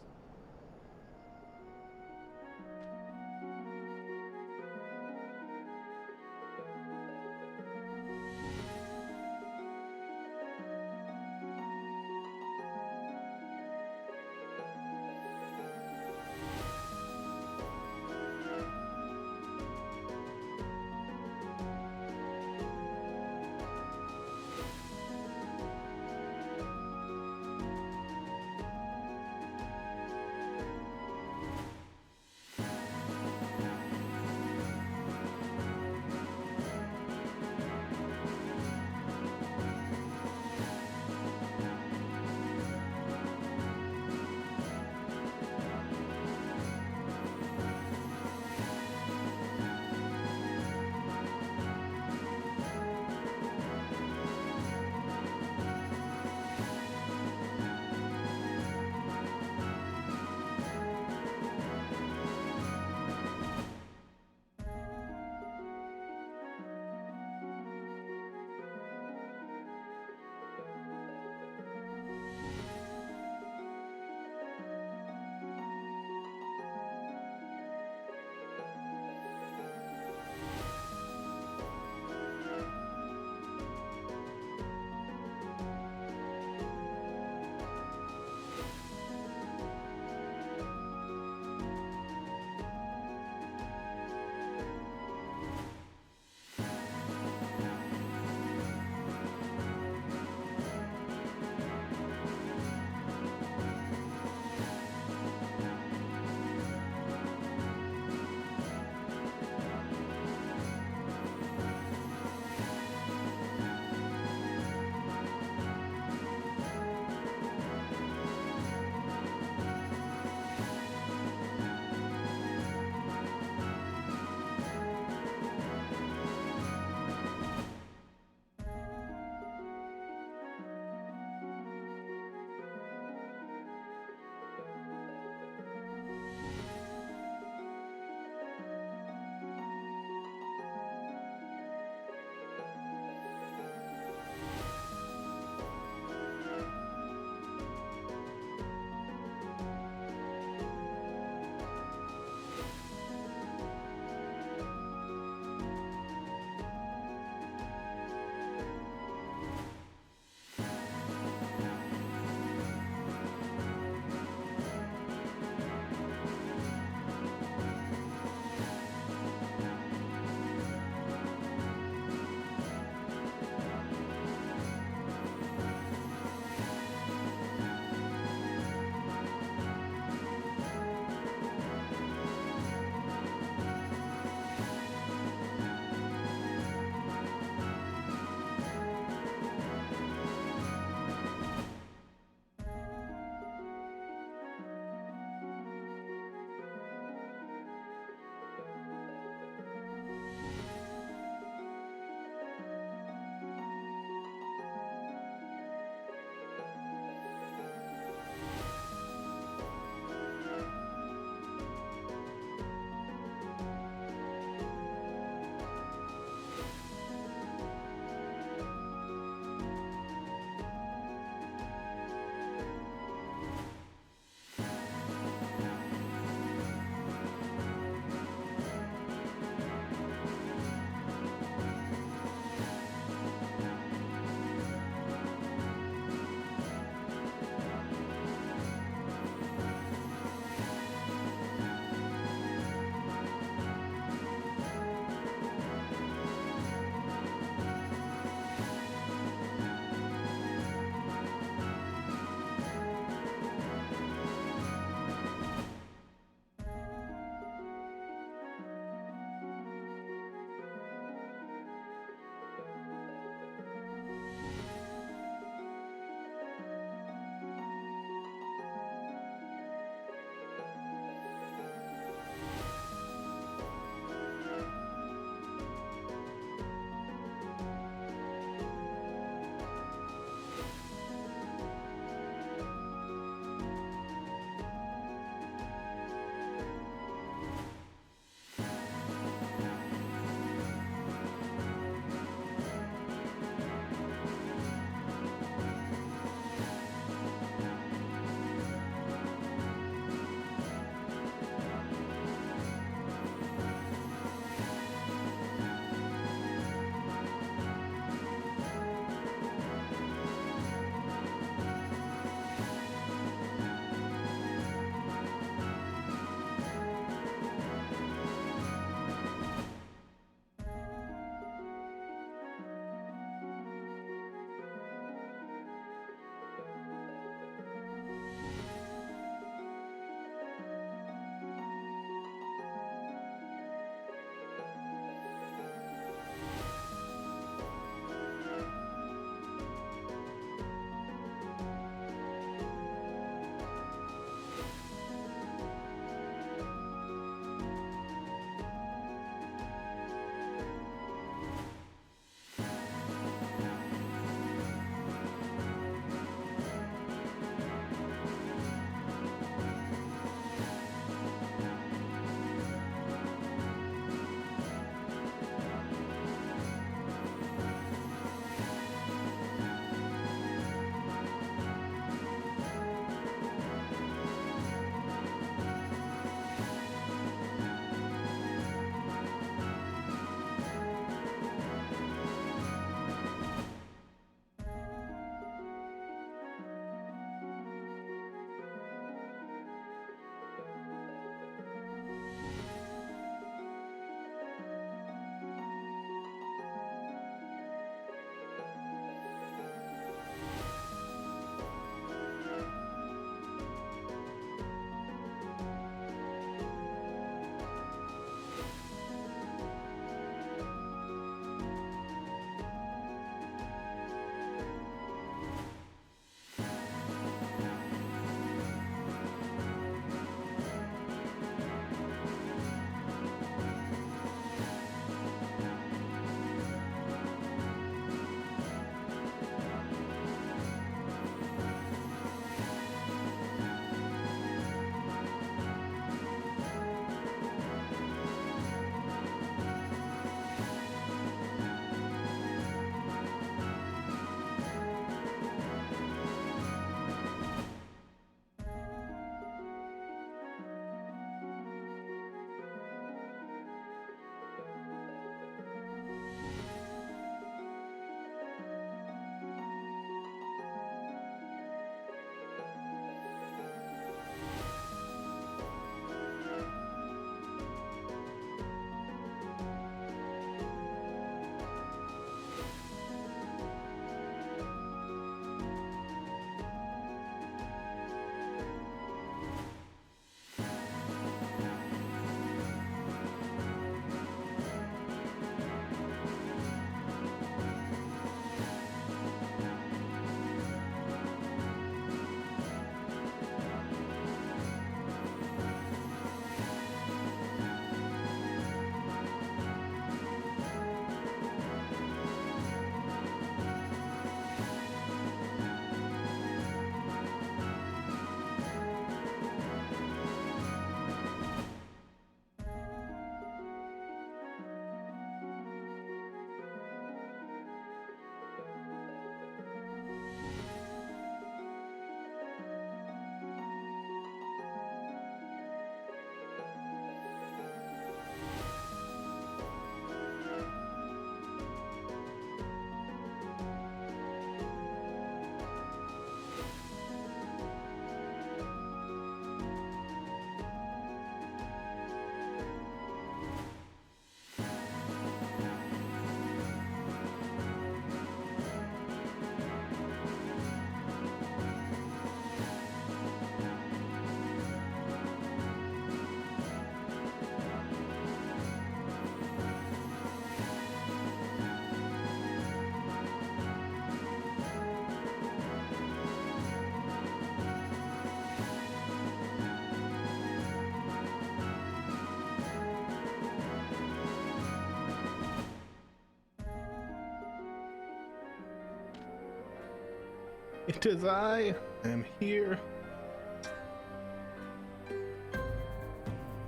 It is I am here.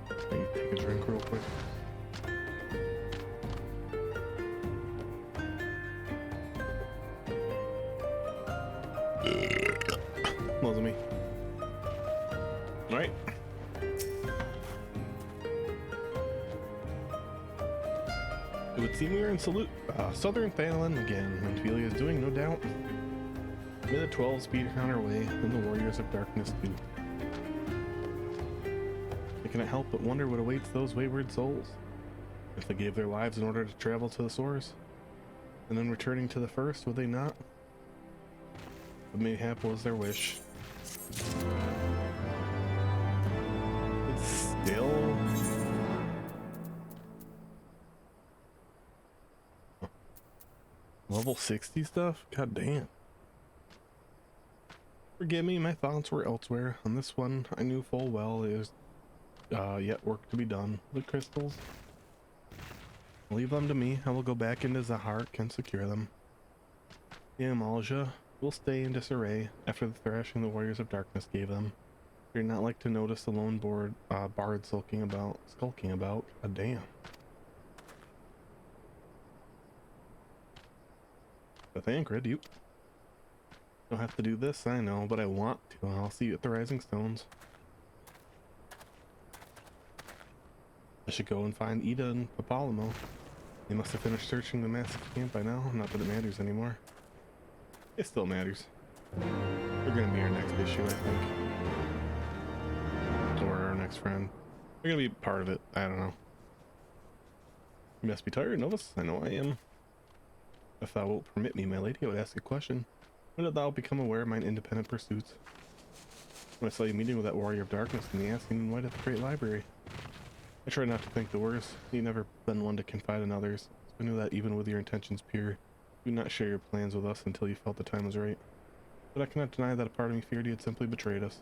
Let me take a drink real quick. Wasn't me. All right. It would seem we are in southern Thailand again. Mentphilia is doing, no doubt. May the 12 speed on our way, and the warriors of darkness too. I cannot help but wonder what awaits those wayward souls. If they gave their lives in order to travel to the source, and then returning to the first, would they not? But mayhap was their wish. It's still... Level 60 stuff? God damn. Forgive me, my thoughts were elsewhere. On this one, I knew full well there was yet work to be done. The crystals. Leave them to me. I will go back into Zahark and secure them. The Amalja will stay in disarray after the thrashing the warriors of darkness gave them. You're not like to notice the lone bard skulking about. God damn. But Thancred, you don't have to do this, I know, but I want to. I'll see you at the Rising Stones. I should go and find Ida and Papalamo. They must have finished searching the massive camp by now. Not that it matters anymore. It still matters. They're gonna be our next issue, I think. Or our next friend. They're gonna be part of it. I don't know. You must be tired, Novus? I know I am. If thou wilt permit me, my lady, I would ask a question. When did thou become aware of mine independent pursuits? When I saw you meeting with that warrior of darkness in the Asking White at the Great Library. I try not to think the worst. You've never been one to confide in others. I knew that even with your intentions pure, you would not share your plans with us until you felt the time was right. But I cannot deny that a part of me feared you had simply betrayed us.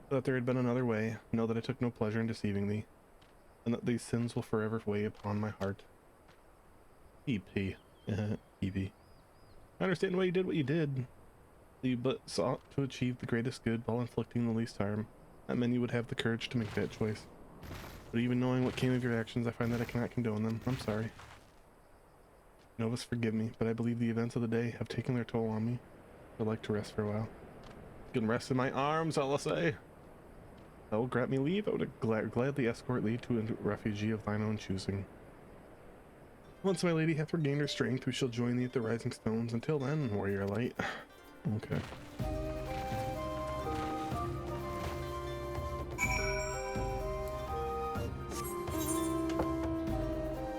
That there had been another way. Know that I took no pleasure in deceiving thee, and that these sins will forever weigh upon my heart. EP. EV. I understand why you did what you did. You but sought to achieve the greatest good while inflicting the least harm. That meant you would have the courage to make that choice. But even knowing what came of your actions, I find that I cannot condone them. I'm sorry. Novus, forgive me, but I believe the events of the day have taken their toll on me. I'd like to rest for a while. You can rest in my arms, I'll say. Thou will grant me leave, I would gladly escort thee to a refugee of thine own choosing. Once my lady hath regained her strength, we shall join thee at the Rising Stones. Until then, warrior light. Okay.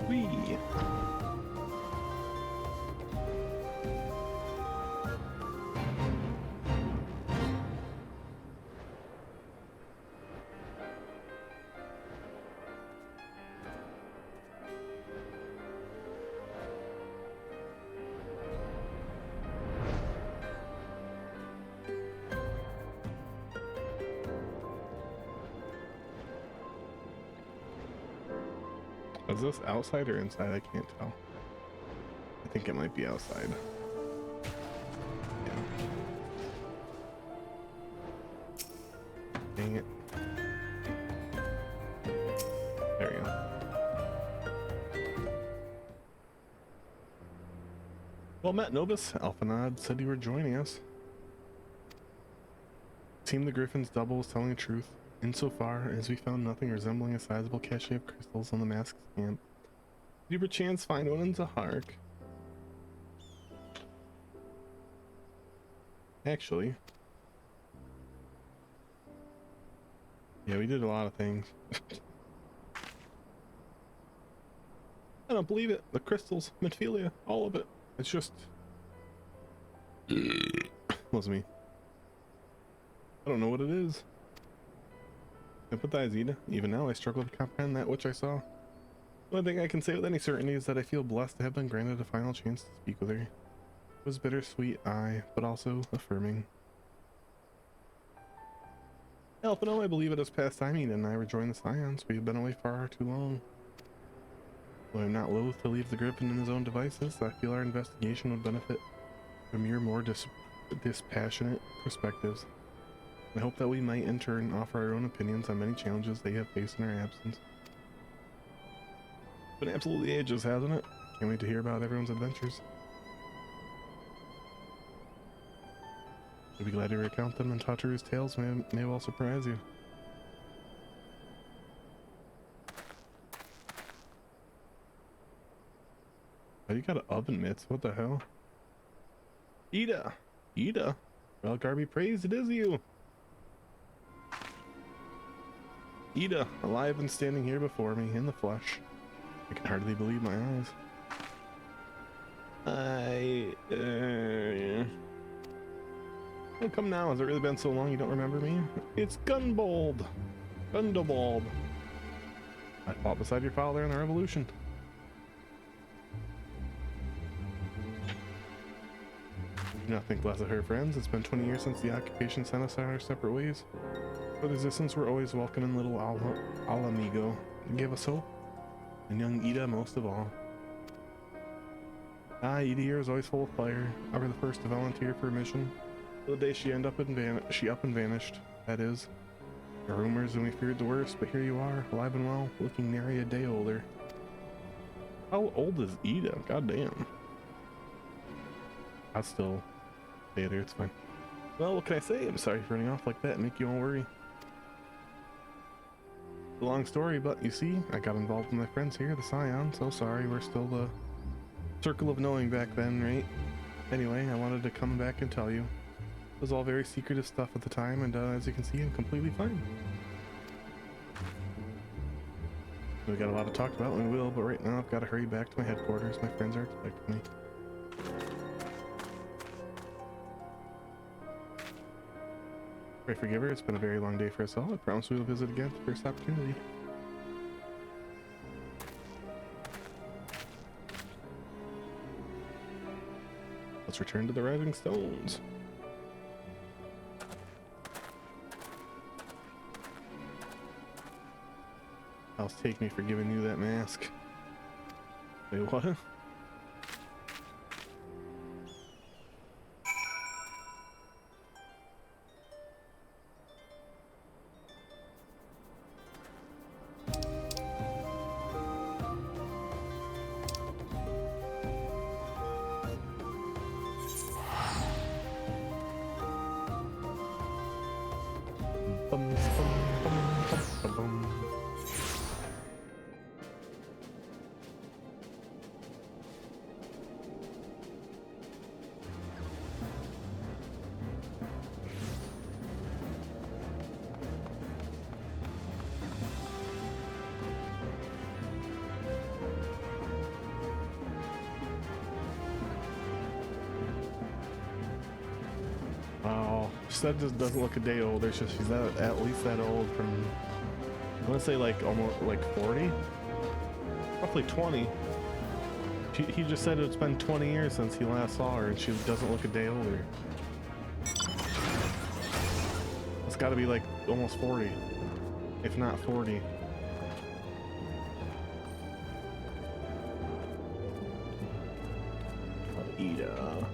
Whee! Is this outside or inside? I can't tell. I think it might be outside. Yeah. Dang it. There you go. Well met, Novus. Alphanod said you were joining us. Seemed the Griffin's double was telling the truth. Insofar as we found nothing resembling a sizable cache of crystals on the masked camp. Did you perchance find one in Zahark? Actually. Yeah, we did a lot of things. I don't believe it. The crystals, Mentphilia, all of it. It's just... wasn't me. I don't know what it is. Sympathize, Ida. Even now, I struggle to comprehend that which I saw. The only thing I can say with any certainty is that I feel blessed to have been granted a final chance to speak with her. It was bittersweet, aye, but also affirming. Elfino, I believe it is past time Ida and I rejoin the Scions. We have been away far too long. Though I am not loath to leave the Griffin in his own devices, I feel our investigation would benefit from your more dispassionate perspectives. I hope that we might in turn offer our own opinions on many challenges they have faced in our absence. It's been absolutely ages, hasn't it? Can't wait to hear about everyone's adventures. I'd be glad to recount them, and Tataru's tales may well surprise you. Oh, you got an oven mitts? What the hell? Ida! Ida! Well, Garby praised, it is you! Ida, alive and standing here before me, in the flesh. I can hardly believe my eyes. Oh, come now, has it really been so long you don't remember me? It's Gunbold! Gundobald! I fought beside your father in the revolution. Do not think less of her, friends. It's been 20 years since the occupation sent us on our separate ways. But resistance were always welcome in little Alamigo. It gave us hope. And young Ida most of all. Ida here is always full of fire. Ever the first to volunteer for a mission. The day she up and vanished. That is. The rumors and we feared the worst, but here you are, alive and well, looking nary a day older. How old is Ida? God damn. I'll still stay there, it's fine. Well, what can I say? I'm sorry for running off like that and make you all worry. It's a long story, but you see, I got involved with my friends here, the Scion, so sorry, we're still the circle of knowing back then, right? Anyway, I wanted to come back and tell you. It was all very secretive stuff at the time, and as you can see, I'm completely fine. We got a lot to talk about, and we will, but right now I've got to hurry back to my headquarters. My friends are expecting me. Pray forgive her, it's been a very long day for us all. I promise we will visit again at the first opportunity. Let's return to the Rising Stones. How's take me for giving you that mask? Wait, what? That just doesn't look a day older. It's just she's at least that old. From I want to say like almost like 40, roughly 20. He just said it's been 20 years since he last saw her, and she doesn't look a day older. It's got to be like almost 40, if not 40. Ida.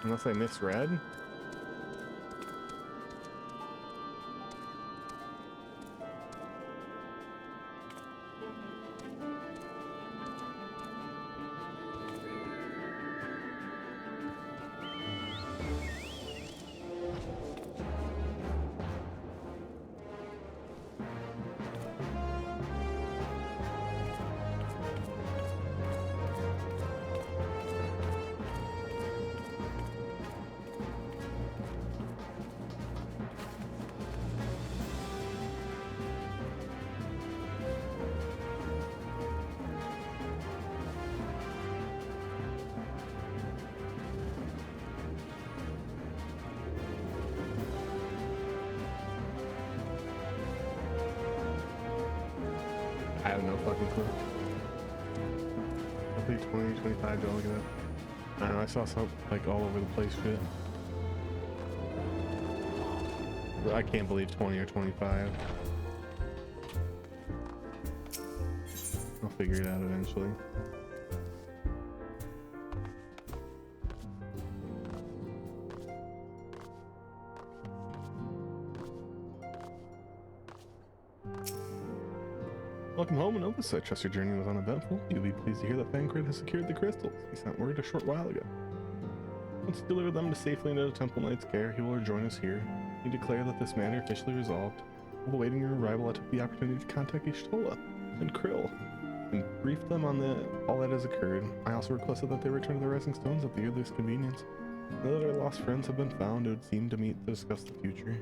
Unless I misread. I have no fucking clue. Roughly 20, 25, don't look at that. I don't know, I saw some like all over the place shit. But I can't believe 20 or 25. I'll figure it out eventually. Welcome home, Novus. I trust your journey was uneventful. You'll be pleased to hear that Thancred has secured the crystals. He sent word a short while ago. Once you deliver them safely into the Temple Knight's care, he will rejoin us here. You declare that this matter officially resolved. While awaiting your arrival, I took the opportunity to contact Ishtola and Krill and brief them on all that has occurred. I also requested that they return to the Rising Stones at the earliest convenience. Now that our lost friends have been found, it would seem to meet to discuss the future.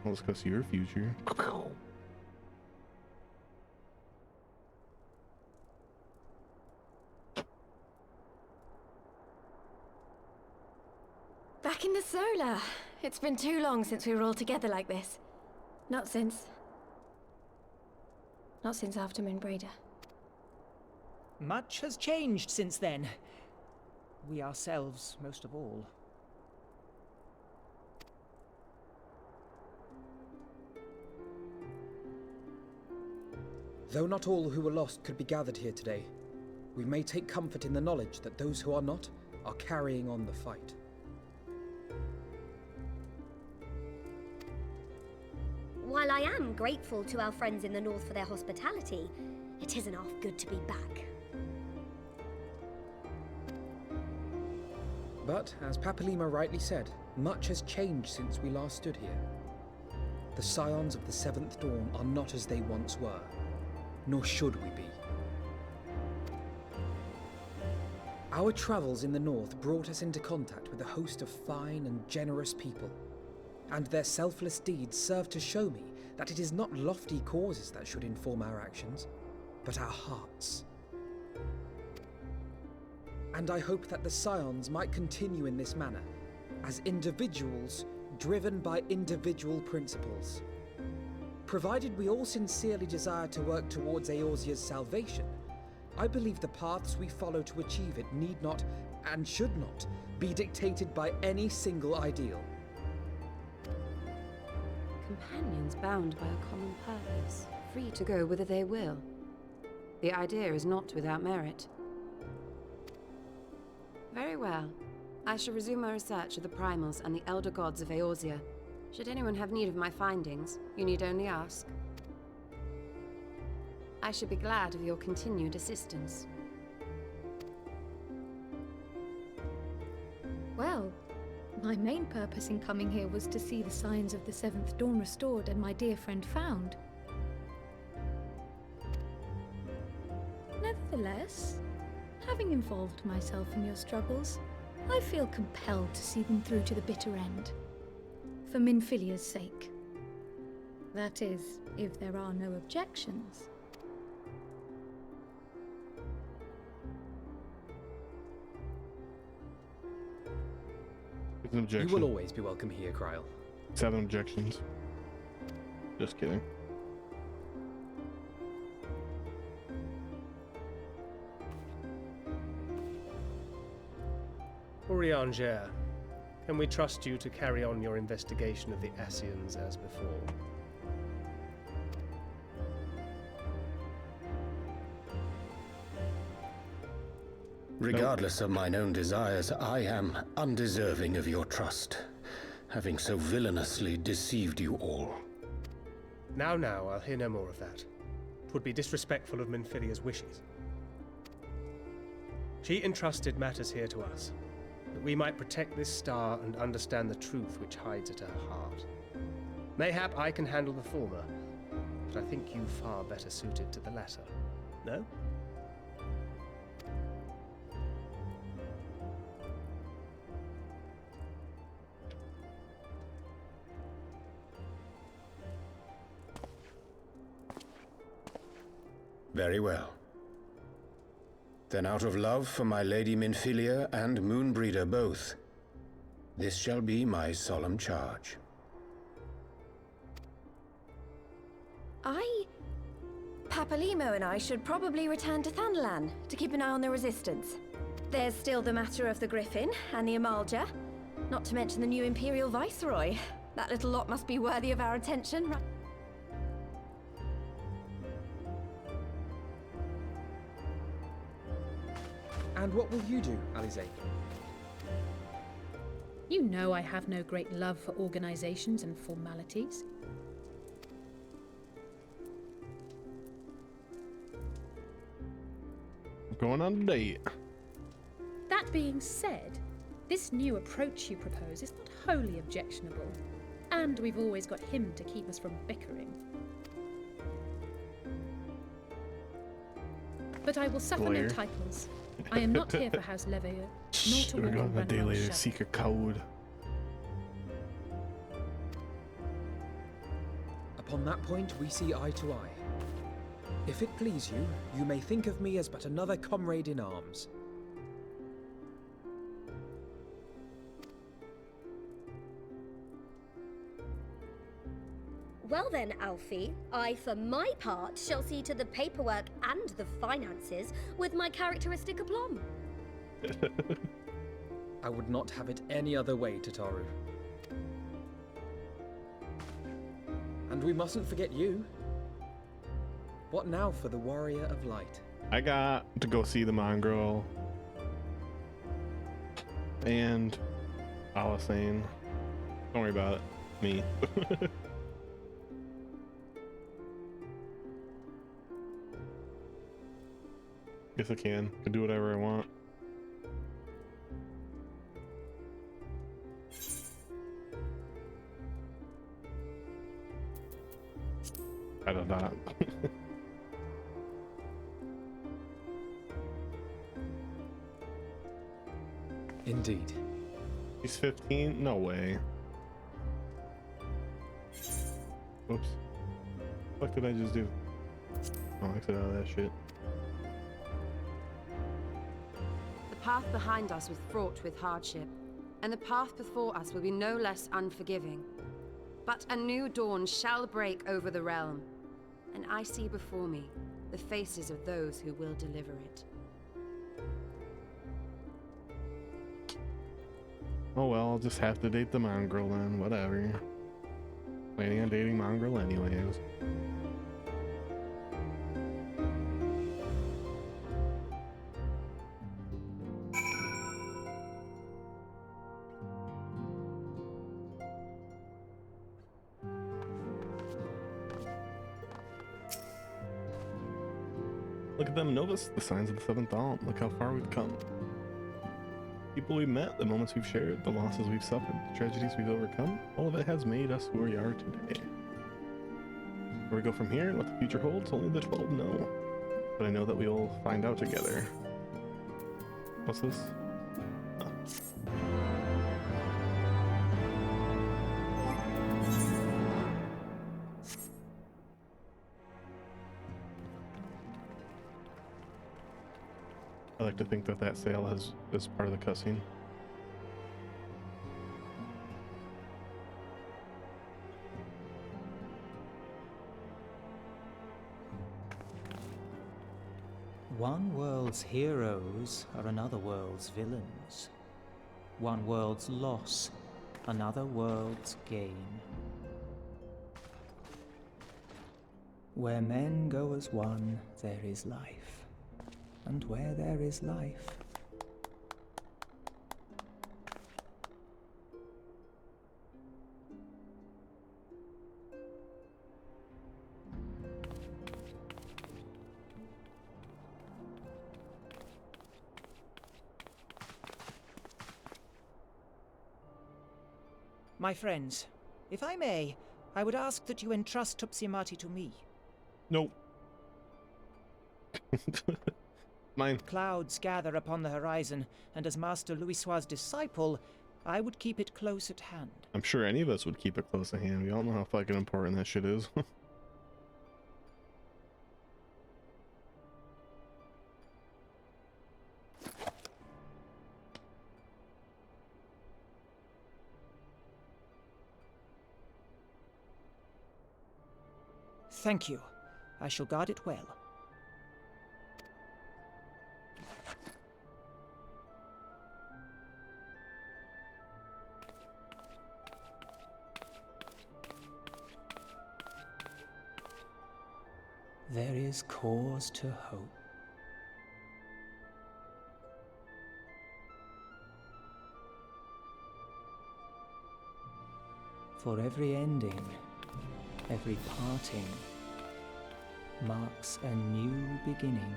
I'll discuss your future. Back in the Solar. It's been too long since we were all together like this. Not since after Moonbreeder. Much has changed since then. We ourselves, most of all. Though not all who were lost could be gathered here today, we may take comfort in the knowledge that those who are not are carrying on the fight. While I am grateful to our friends in the north for their hospitality, it isn't half good to be back. But, as Papalima rightly said, much has changed since we last stood here. The Scions of the Seventh Dawn are not as they once were, nor should we be. Our travels in the north brought us into contact with a host of fine and generous people, and their selfless deeds serve to show me that it is not lofty causes that should inform our actions, but our hearts. And I hope that the Scions might continue in this manner, as individuals driven by individual principles. Provided we all sincerely desire to work towards Eorzea's salvation, I believe the paths we follow to achieve it need not, and should not, be dictated by any single ideal. Companions bound by a common purpose, free to go whither they will. The idea is not without merit. Very well. I shall resume my research of the primals and the elder gods of Eorzea. Should anyone have need of my findings, you need only ask. I should be glad of your continued assistance. Well, my main purpose in coming here was to see the signs of the Seventh Dawn restored and my dear friend found. Nevertheless, having involved myself in your struggles, I feel compelled to see them through to the bitter end. For Minfilia's sake. That is, if there are no objections. It's an objection. You will always be welcome here, Kryl. 7 objections. Just kidding. Urianger, can we trust you to carry on your investigation of the Ascians as before? Regardless of mine own desires, I am undeserving of your trust, having so villainously deceived you all. Now, I'll hear no more of that. 'Twould be disrespectful of Minfilia's wishes. She entrusted matters here to us, that we might protect this star and understand the truth which hides at her heart. Mayhap I can handle the former, but I think you far better suited to the latter. No? Very well. Then out of love for my Lady Minfilia and Moonbreeder both, this shall be my solemn charge. Papalimo and I should probably return to Thanalan to keep an eye on the Resistance. There's still the matter of the Griffin and the Amalja, not to mention the new Imperial Viceroy. That little lot must be worthy of our attention, right? And what will you do, Alize? You know I have no great love for organizations and formalities. going on a date. That being said, this new approach you propose is not wholly objectionable, and we've always got him to keep us from bickering. But I will suffer no titles. I am not here for House Leveilleur, nor to We're walk going in a day later. Manuel's Seek a code. Upon that point, we see eye to eye. If it please you, you may think of me as but another comrade in arms. Well then, Alfie, I for my part shall see to the paperwork and the finances with my characteristic aplomb. I would not have it any other way, Tataru. And we mustn't forget you. What now for the Warrior of Light? I got to go see the mongrel. And I was saying, don't worry about it. Me. Guess I can do whatever I want. I don't know. Indeed. He's 15? No way. Whoops. What did I just do? Oh, exit out of that shit. The path behind us was fraught with hardship, and the path before us will be no less unforgiving. But a new dawn shall break over the realm, and I see before me the faces of those who will deliver it. Oh well, I'll just have to date the mongrel then, whatever. Planning on dating mongrel anyways. Look at them, Novus, the signs of the seventh dawn. Look how far we've come. People we've met, the moments we've shared, the losses we've suffered, the tragedies we've overcome, all of it has made us who we are today. Where we go from here and what the future holds, only the 12 know. But I know that we'll find out together. What's this? Oh. I like to think that that sale is part of the cutscene. One world's heroes are another world's villains. One world's loss, another world's gain. Where men go as one, there is life. And where there is life, My friends, if I may, I would ask that you entrust Tupsimati to me. Nope. Mine. Clouds gather upon the horizon, and as Master Louisoix's disciple, I would keep it close at hand. I'm sure any of us would keep it close at hand. We all know how fucking important that shit is. Thank you. I shall guard it well. there is cause to hope. For every ending, every parting, marks a new beginning.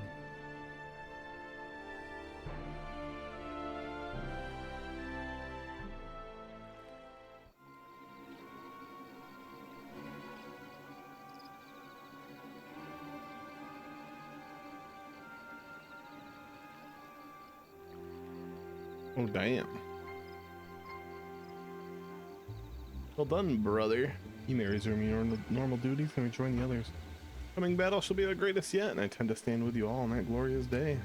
Oh, damn. Well done, brother. You may resume your normal duties and rejoin the others. Coming battle shall be the greatest yet, and I intend to stand with you all on that glorious day.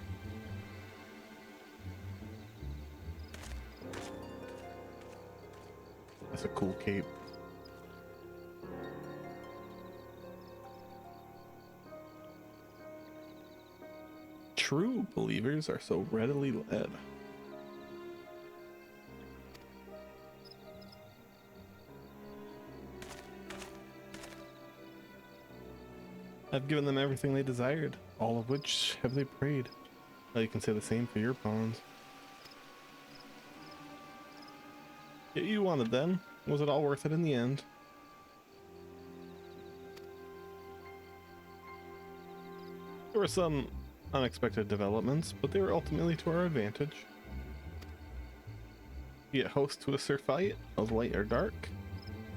That's a cool cape. True believers are so readily led. I've given them everything they desired, all of which have they prayed. Well, you can say the same for your pawns. Yet you wanted them. Was it all worth it in the end? There were some unexpected developments, but they were ultimately to our advantage. Be it host to a surfight of light or dark,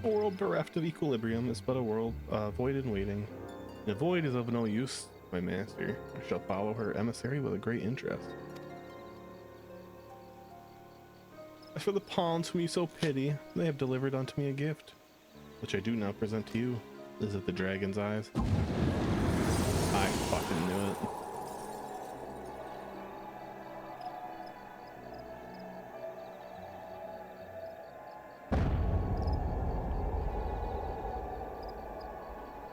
a world bereft of equilibrium is but a world void in waiting. The void is of no use, my master. I shall follow her emissary with a great interest. As for the pawns whom you so pity, they have delivered unto me a gift, which I do now present to you. Is it the dragon's eyes? I fucking knew it.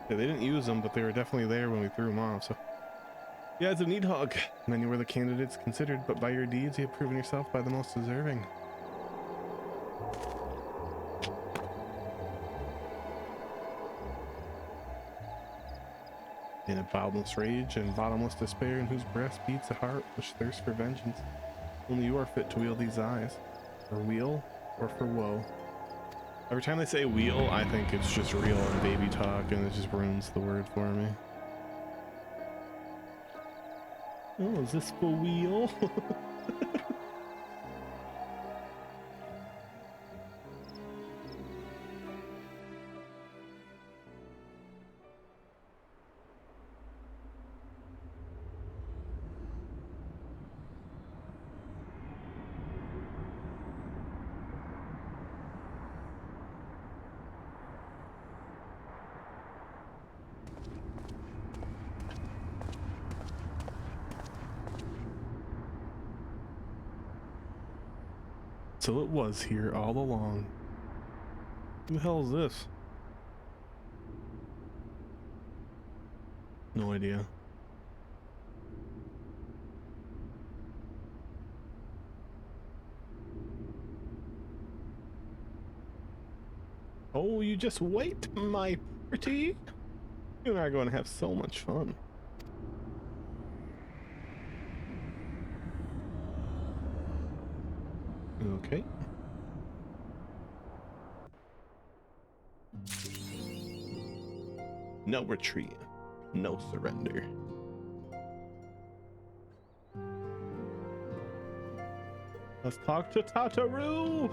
Yeah, they didn't use them, but they were definitely there when we threw them off, so. Yeah, it's a need hog. Many were the candidates considered, but by your deeds you have proven yourself by the most deserving. In a boundless rage and bottomless despair, in whose breast beats a heart which thirsts for vengeance, only you are fit to wield these eyes, for weal or for woe. Every time they say wheel, I think it's just real and baby talk, and it just ruins the word for me. Oh, is this for wheel? So it was here all along. Who the hell is this? No idea. Oh, you just wait, my pretty. You and I are going to have so much fun. Okay. No retreat. No surrender. Let's talk to Tataru!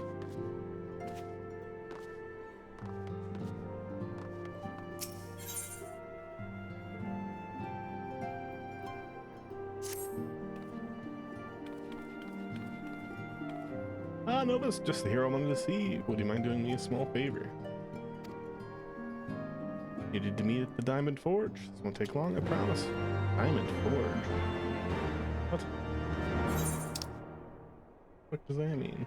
Ah, no, that's just the hero I wanted to see. Would you mind doing me a small favor? Needed to meet at the Diamond Forge. This won't take long, I promise. Diamond Forge? What? What does that mean?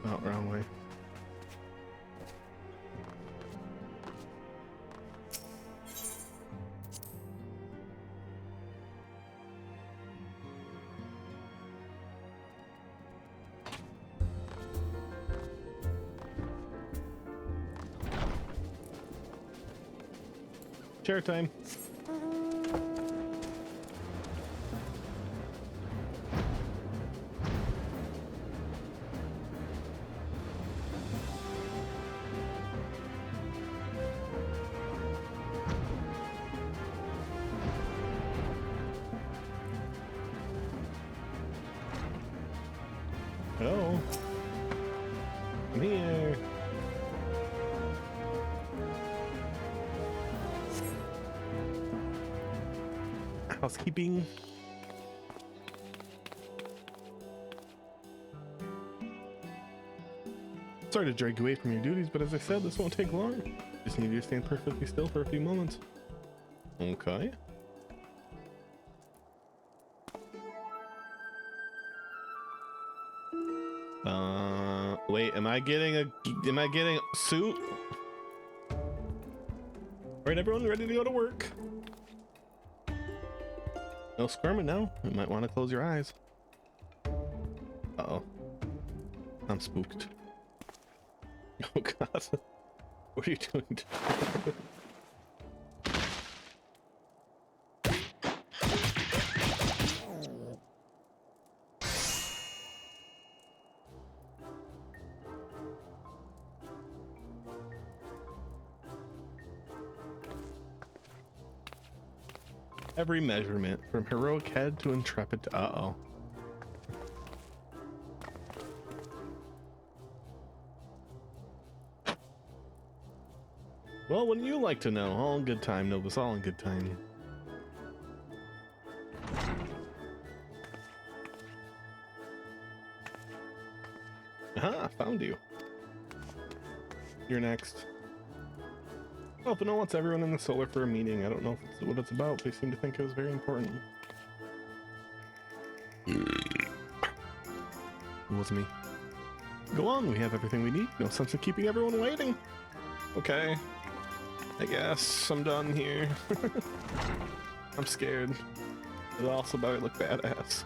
Oh, wrong way. Chair time. Hello. I'm here. housekeeping. Sorry to drag you away from your duties, but as I said, this won't take long. Just need you to stand perfectly still for a few moments. Okay. Wait, am I getting a suit? Alright, everyone ready to go to work? No squirming now. You might want to close your eyes. Uh-oh. I'm spooked. Oh god. What are you doing? Every measurement, from heroic head to intrepid to uh-oh. Well, wouldn't you like to know? All in good time, Novus, all in good time. Aha, found you. You're next. Well, Pino wants everyone in the solar for a meeting. I don't know if it's what it's about. They seem to think it was very important. It was me. Go on, we have everything we need. No sense of keeping everyone waiting. Okay. I guess I'm done here. I'm scared. But also better look badass.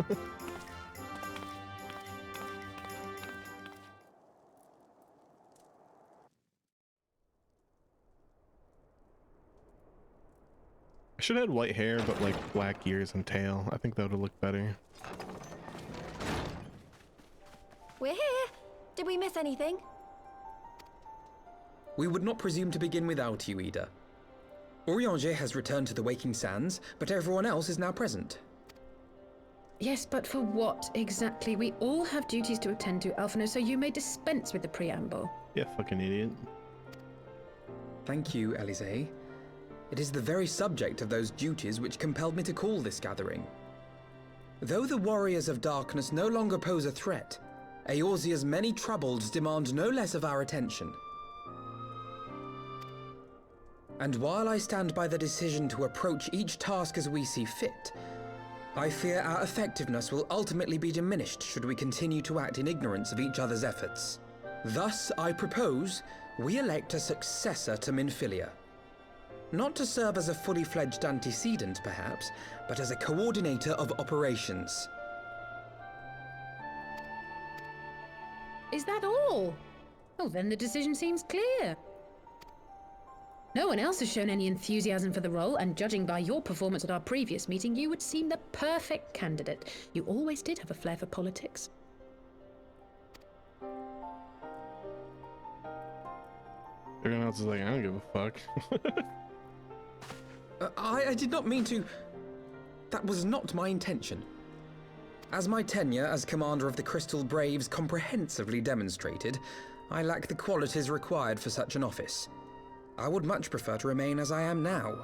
I should have had white hair, but like black ears and tail. I think that would have looked better. We're here. Did we miss anything? We would not presume to begin without you, Ida. Orianger has returned to the Waking Sands, but everyone else is now present. Yes, but for what exactly? We all have duties to attend to, Alphino, so you may dispense with the preamble. Yeah, fucking idiot. Thank you, Elise. It is the very subject of those duties which compelled me to call this gathering. Though the Warriors of Darkness no longer pose a threat, Eorzea's many troubles demand no less of our attention. And while I stand by the decision to approach each task as we see fit, I fear our effectiveness will ultimately be diminished should we continue to act in ignorance of each other's efforts. Thus, I propose we elect a successor to Minfilia. Not to serve as a fully fledged antecedent, perhaps, but as a coordinator of operations. Is that all? Oh, then the decision seems clear. No one else has shown any enthusiasm for the role, and judging by your performance at our previous meeting, you would seem the perfect candidate. You always did have a flair for politics. Everyone else is like, I don't give a fuck. I did not mean to... That was not my intention. As my tenure as commander of the Crystal Braves comprehensively demonstrated, I lack the qualities required for such an office. I would much prefer to remain as I am now,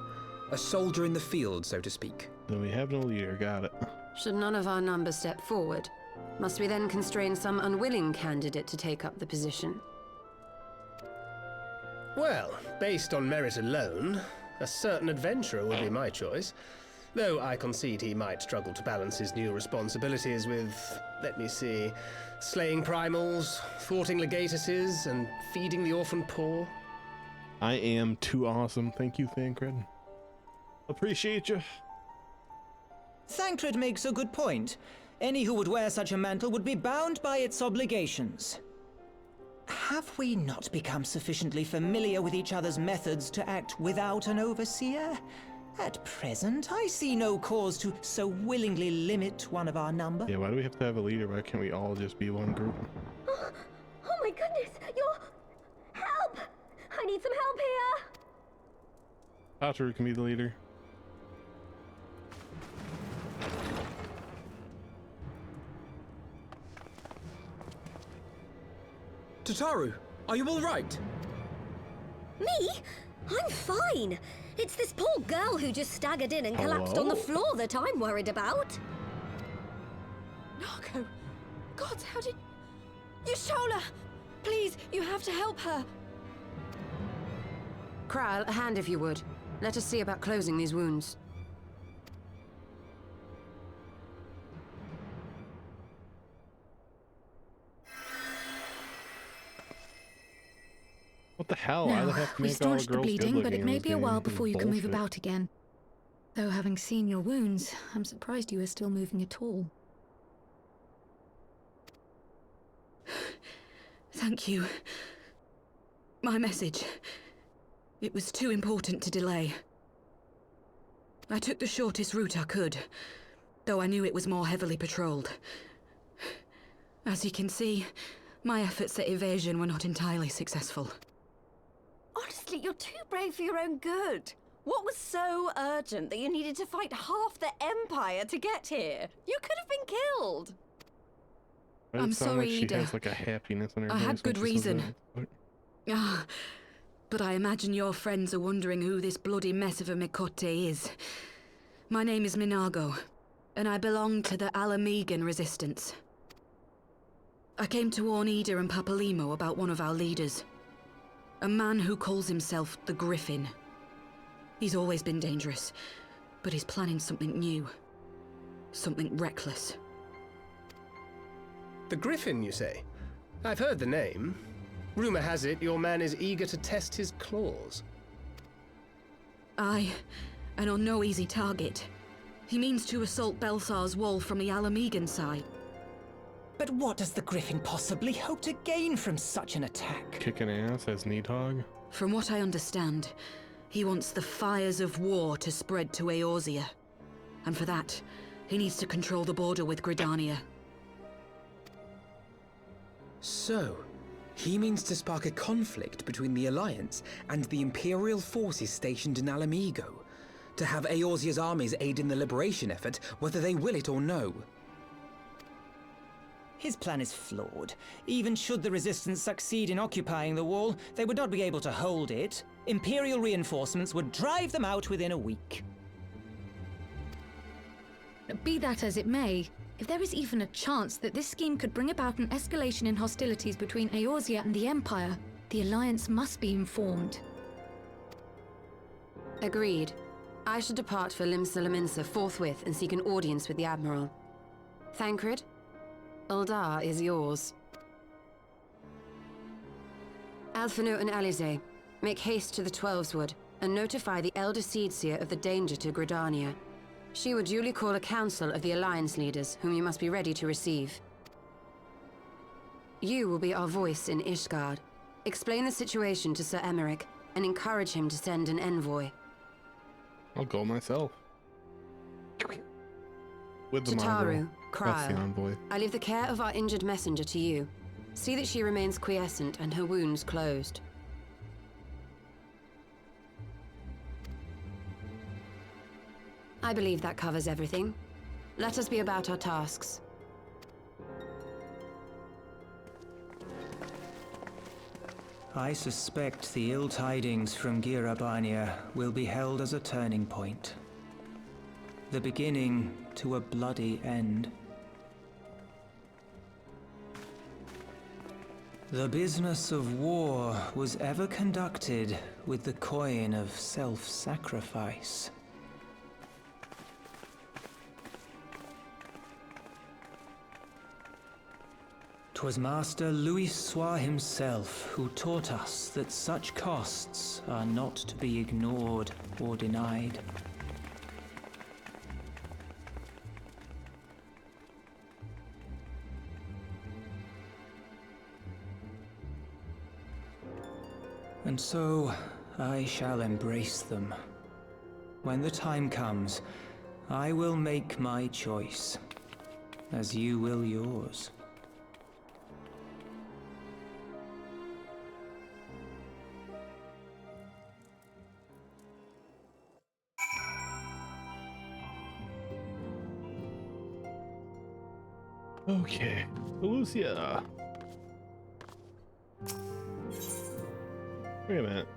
a soldier in the field, so to speak. Then we have no leader, got it. Should none of our numbers step forward, must we then constrain some unwilling candidate to take up the position? Well, based on merit alone, a certain adventurer would be my choice. Though I concede he might struggle to balance his new responsibilities with, let me see, slaying primals, thwarting legatuses, and feeding the orphan poor. I am too awesome. Thank you, Thancred. Appreciate you. Thancred makes a good point. Any who would wear such a mantle would be bound by its obligations. Have we not become sufficiently familiar with each other's methods to act without an overseer? At present, I see no cause to so willingly limit one of our number. Yeah, why do we have to have a leader? Why can't we all just be one group? Oh my goodness! Help! I need some help here! Tataru can be the leader. Tataru, are you all right? Me? I'm fine. It's this poor girl who just staggered in and collapsed on the floor that I'm worried about. Narco! God, how did... Yashola! Please, you have to help her! Kral, a hand if you would. Let us see about closing these wounds. What the hell? Why the heck We make all the staunched the girls bleeding, good but it looking in may this be a game? while This is before you can move bullshit. about again. Though having seen your wounds, I'm surprised you are still moving at all. Thank you. My message. It was too important to delay. I took the shortest route I could, though I knew it was more heavily patrolled. As you can see, my efforts at evasion were not entirely successful. Honestly, you're too brave for your own good. What was so urgent that you needed to fight half the Empire to get here? You could have been killed. Why does I'm it sound sorry, like she Ida. has like a happiness in her I voice had when good she says reason. that. Ah, but I imagine your friends are wondering who this bloody mess of a Mikote is. My name is Minago, and I belong to the Alamegan Resistance. I came to warn Ida and Papalimo about one of our leaders. A man who calls himself the Griffin. He's always been dangerous, but he's planning something new. Something reckless. The Griffin, you say? I've heard the name. Rumor has it your man is eager to test his claws. Aye, and on no easy target. He means to assault Belsar's wall from the Alamegan side. But what does the Griffin possibly hope to gain from such an attack? Kicking ass as Needhog? From what I understand, he wants the fires of war to spread to Eorzea. And for that, he needs to control the border with Gridania. So, he means to spark a conflict between the Alliance and the Imperial forces stationed in Alamigo, to have Eorzea's armies aid in the liberation effort, whether they will it or no. His plan is flawed. Even should the Resistance succeed in occupying the wall, they would not be able to hold it. Imperial reinforcements would drive them out within a week. Be that as it may, if there is even a chance that this scheme could bring about an escalation in hostilities between Eorzea and the Empire, the Alliance must be informed. Agreed. I should depart for Lim-Salaminsa forthwith and seek an audience with the Admiral. Thancred, Uldar is yours. Alphino and Alize, make haste to the Twelveswood and notify the Elder Seedseer of the danger to Gridania. She will duly call a council of the Alliance leaders, whom you must be ready to receive. You will be our voice in Ishgard. Explain the situation to Sir Emmerich and encourage him to send an envoy. I'll go myself. With the Tataru, Margot. That's the Kral, envoy. I leave the care of our injured messenger to you. See that she remains quiescent and her wounds closed. I believe that covers everything. Let us be about our tasks. I suspect the ill tidings from Girabania will be held as a turning point. The beginning to a bloody end. The business of war was ever conducted with the coin of self-sacrifice. 'Twas Master Louis Soir himself who taught us that such costs are not to be ignored or denied. And so, I shall embrace them. When the time comes, I will make my choice, as you will yours. Okay, Lucia. Wait a minute.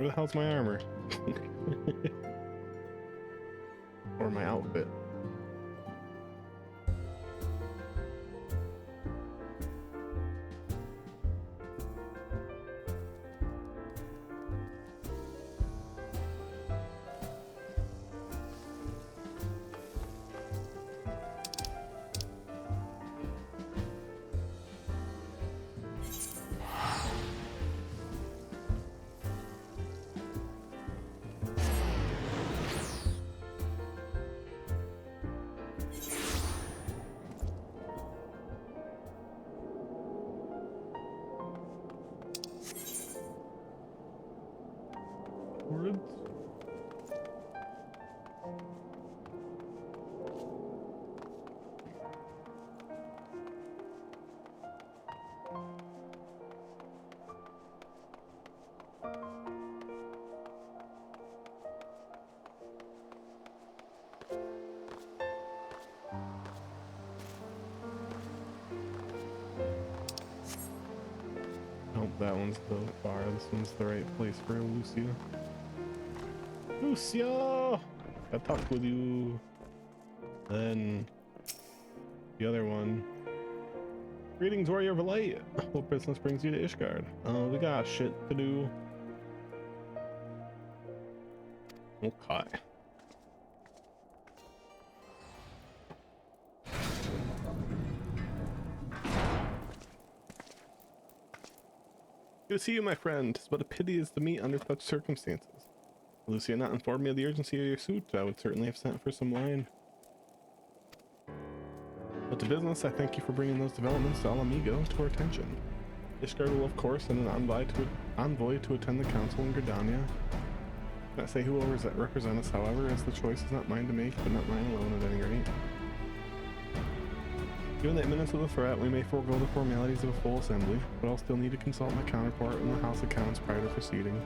Where the hell's my armor? Or my outfit? Words? Nope, that one's the bar. This one's the right place for Lucia. Lucia! I talked with you. Then the other one. Greetings, warrior of light. What business brings you to Ishgard? Oh, we got shit to do. Okay. Good to see you, my friend. 'Tis but a pity is to meet under such circumstances. If Lucia had not informed me of the urgency of your suit, I would certainly have sent for some wine. But to business, I thank you for bringing those developments to Alamigo to our attention. Ishgard will, of course, send an envoy to attend the council in Gridania. I cannot say who will represent us, however, as the choice is not mine to make, but not mine alone at any rate. Given the imminence of the threat, we may forego the formalities of a full assembly, but I'll still need to consult my counterpart in the House of Commons prior to proceeding.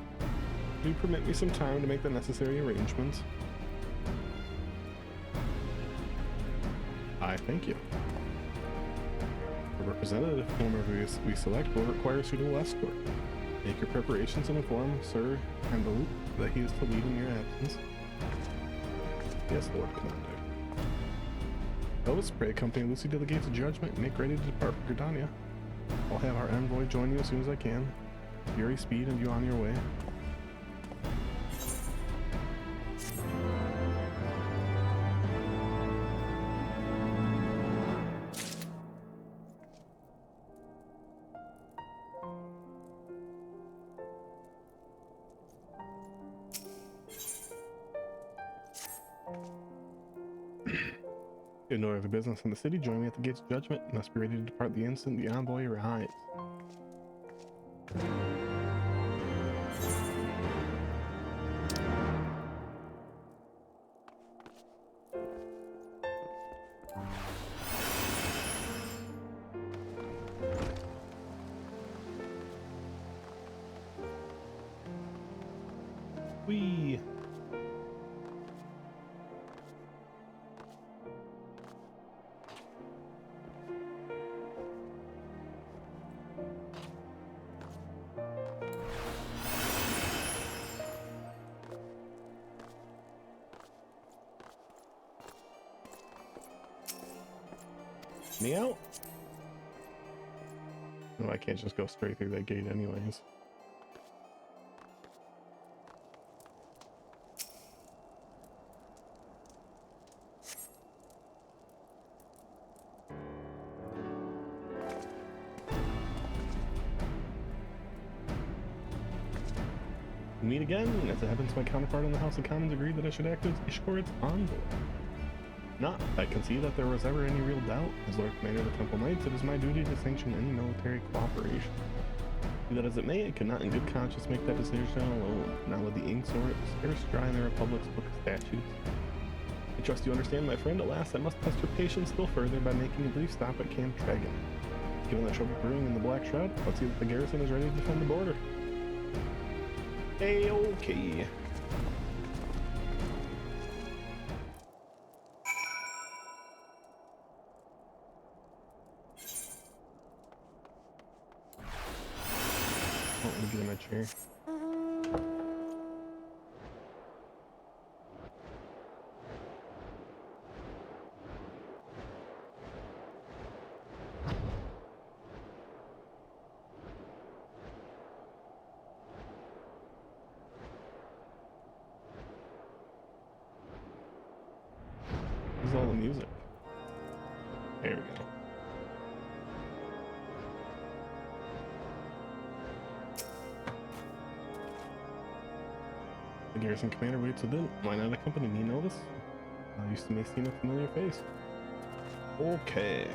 Do permit me some time to make the necessary arrangements. I thank you. The representative whomever we select will require a suitable escort. Make your preparations and inform Sir Hembeloop that he is to lead in your absence. Yes, Lord Commander. Elvis, pray accompany Lucy to the gates of judgment and make ready to depart for Gridania. I'll have our envoy join you as soon as I can. Fury, speed, and you on your way. You have no other business in the city. Join me at the gates of judgment. You must be ready to depart the instant the envoy arrives. Whee! Me out? No, I can't just go straight through that gate anyways. We meet again. As it happens, my counterpart in the House of Commons agreed that I should act as Ishgard's envoy. Not that I can see that there was ever any real doubt. As Lord Commander of the Temple Knights, it is my duty to sanction any military cooperation. Be that as it may, I could not in good conscience make that decision alone, not with the ink scarce dry in the Republic's book of statutes. I trust you understand, my friend. Alas, I must test your patience still further by making a brief stop at Camp Dragon. Given that trouble brewing in the Black Shroud, let's see that the garrison is ready to defend the border. Okay. Oh, let me get in my chair. Where's all the music? There we go. The garrison commander waits within. Why not accompany me, Novus? You may seem a familiar face. Okay.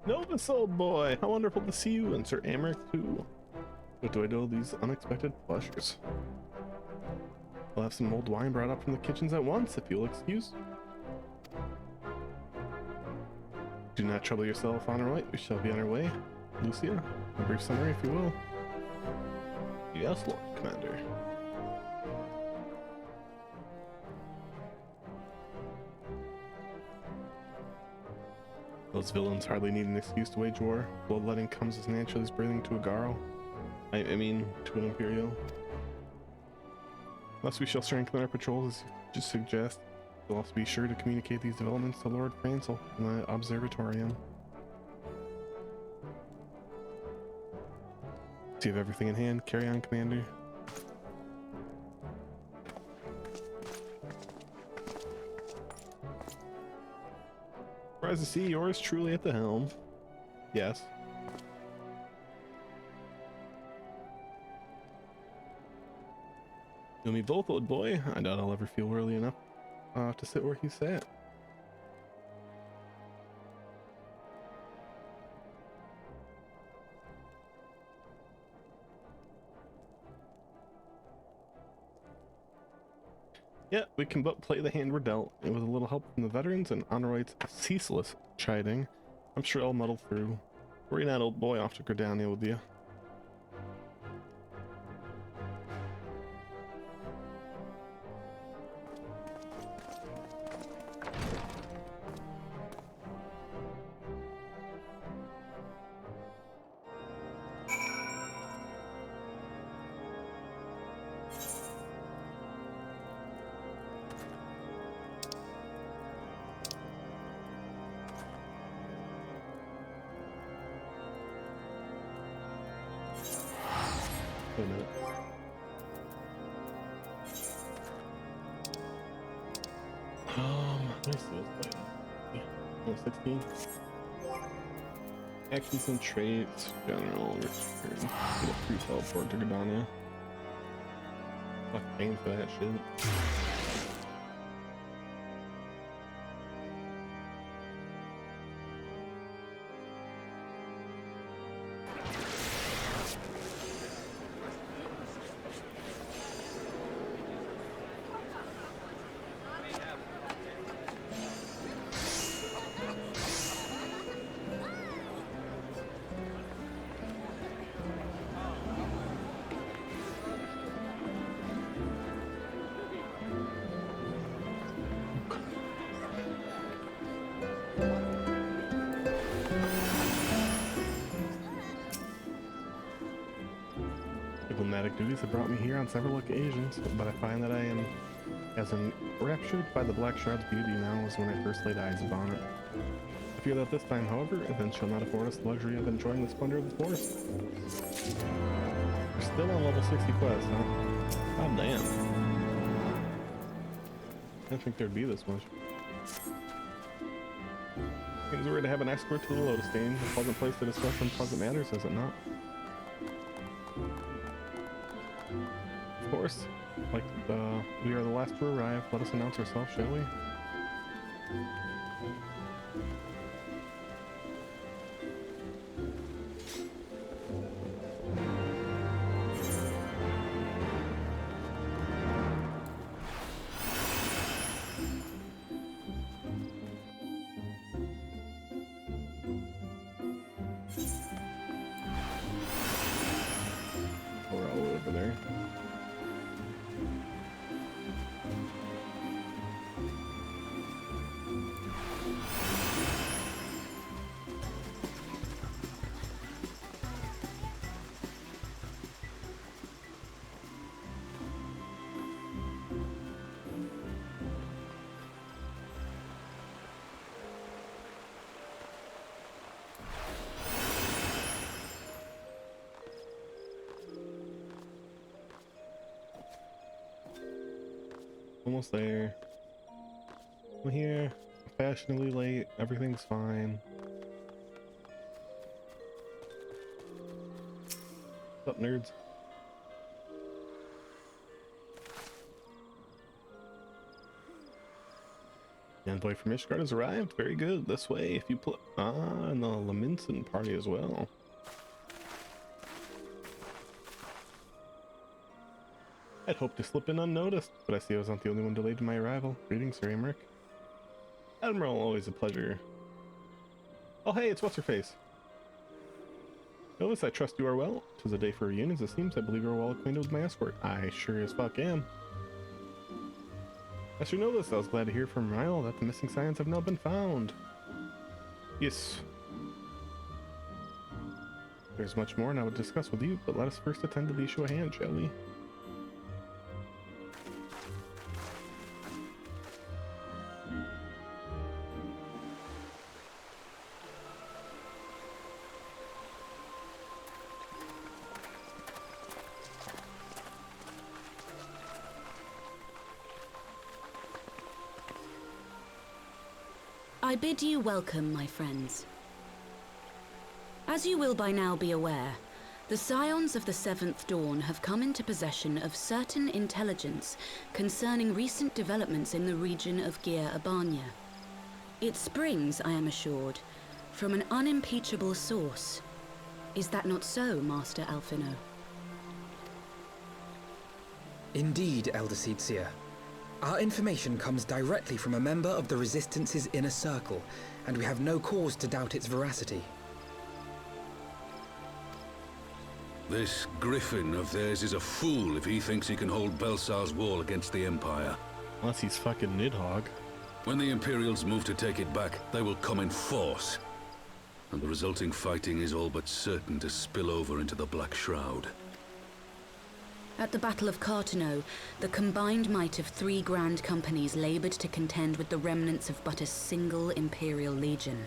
Novus, old boy! How wonderful to see you, and Sir Amherst too. What do I do with these unexpected pleasures? I'll have some old wine brought up from the kitchens at once, if you'll excuse. Do not trouble yourself, Honor White. We shall be on our way. Lucia, a brief summary, if you will. Yes, Lord Commander. Those villains hardly need an excuse to wage war. Bloodletting comes as naturally as breathing to a Garo. I mean, to an Imperial. Thus we shall strengthen our patrols as you just suggest. We'll also be sure to communicate these developments to Lord Francel in the Observatorium. So you have everything in hand. Carry on, Commander. Surprised to see yours truly at the helm. Yes. You and me both, old boy. I doubt I'll ever feel worthy enough to sit where he sat. Yeah, we can but play the hand we're dealt, and with a little help from the veterans and Honor White's ceaseless chiding, I'm sure I'll muddle through. Worry not, old boy, off to Gridania with you. Wait a minute. Let me see what's playing. 16. Actions and traits. General return. Get a free teleport to Gridania. Fuck, paying for that shit. Diplomatic duties have brought me here on several occasions, but I find that I am as enraptured by the Black Shroud's beauty now as when I first laid eyes upon it. I fear that this time, however, events shall not afford us the luxury of enjoying the splendor of the forest. We're still on level 60 quest, huh? God damn. I didn't think there'd be this much. Seems we're to have an escort to the Lotus Stain, a pleasant place to discuss unpleasant matters, is it not? Of course. Like, we are the last to arrive. Let us announce ourselves, shall we? We're all over there. Almost there. I'm here. Fashionably late. Everything's fine. What's up, nerds? The envoy from Ishgard has arrived. Very good. This way, if you put and the Laminson party as well. I'd hoped to slip in unnoticed, but I see I was not the only one delayed in my arrival. Greetings, Sir Amric. Admiral, always a pleasure. Oh hey, it's what's-her-face. Novus, I trust you are well. 'Tis a day for reunions, it seems. I believe you are well acquainted with my escort. I sure as fuck am. Master Novus, I was glad to hear from Ryle that the missing scions have now been found. Yes. There's much more and I would discuss with you, but let us first attend to the issue at hand, shall we? I bid you welcome, my friends. As you will by now be aware, the Scions of the Seventh Dawn have come into possession of certain intelligence concerning recent developments in the region of Gyr Abania. It springs, I am assured, from an unimpeachable source. Is that not so, Master Alphino? Indeed, Elder Seedseer. Our information comes directly from a member of the Resistance's inner circle, and we have no cause to doubt its veracity. This griffin of theirs is a fool if he thinks he can hold Belsar's wall against the Empire. Unless he's fucking Nidhogg. When the Imperials move to take it back, they will come in force. And the resulting fighting is all but certain to spill over into the Black Shroud. At the Battle of Cartano, the combined might of 3 grand companies labored to contend with the remnants of but a single Imperial legion.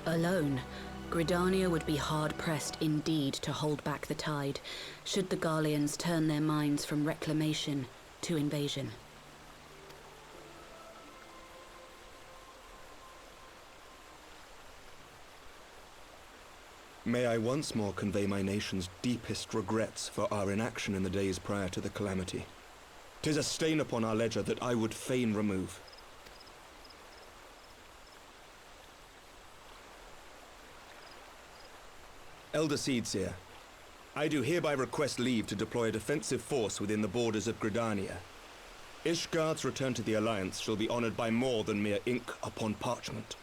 Alone, Gridania would be hard-pressed indeed to hold back the tide, should the Garleans turn their minds from reclamation to invasion. May I once more convey my nation's deepest regrets for our inaction in the days prior to the calamity. 'Tis a stain upon our ledger that I would fain remove. Elder Seedseer, I do hereby request leave to deploy a defensive force within the borders of Gridania. Ishgard's return to the Alliance shall be honored by more than mere ink upon parchment.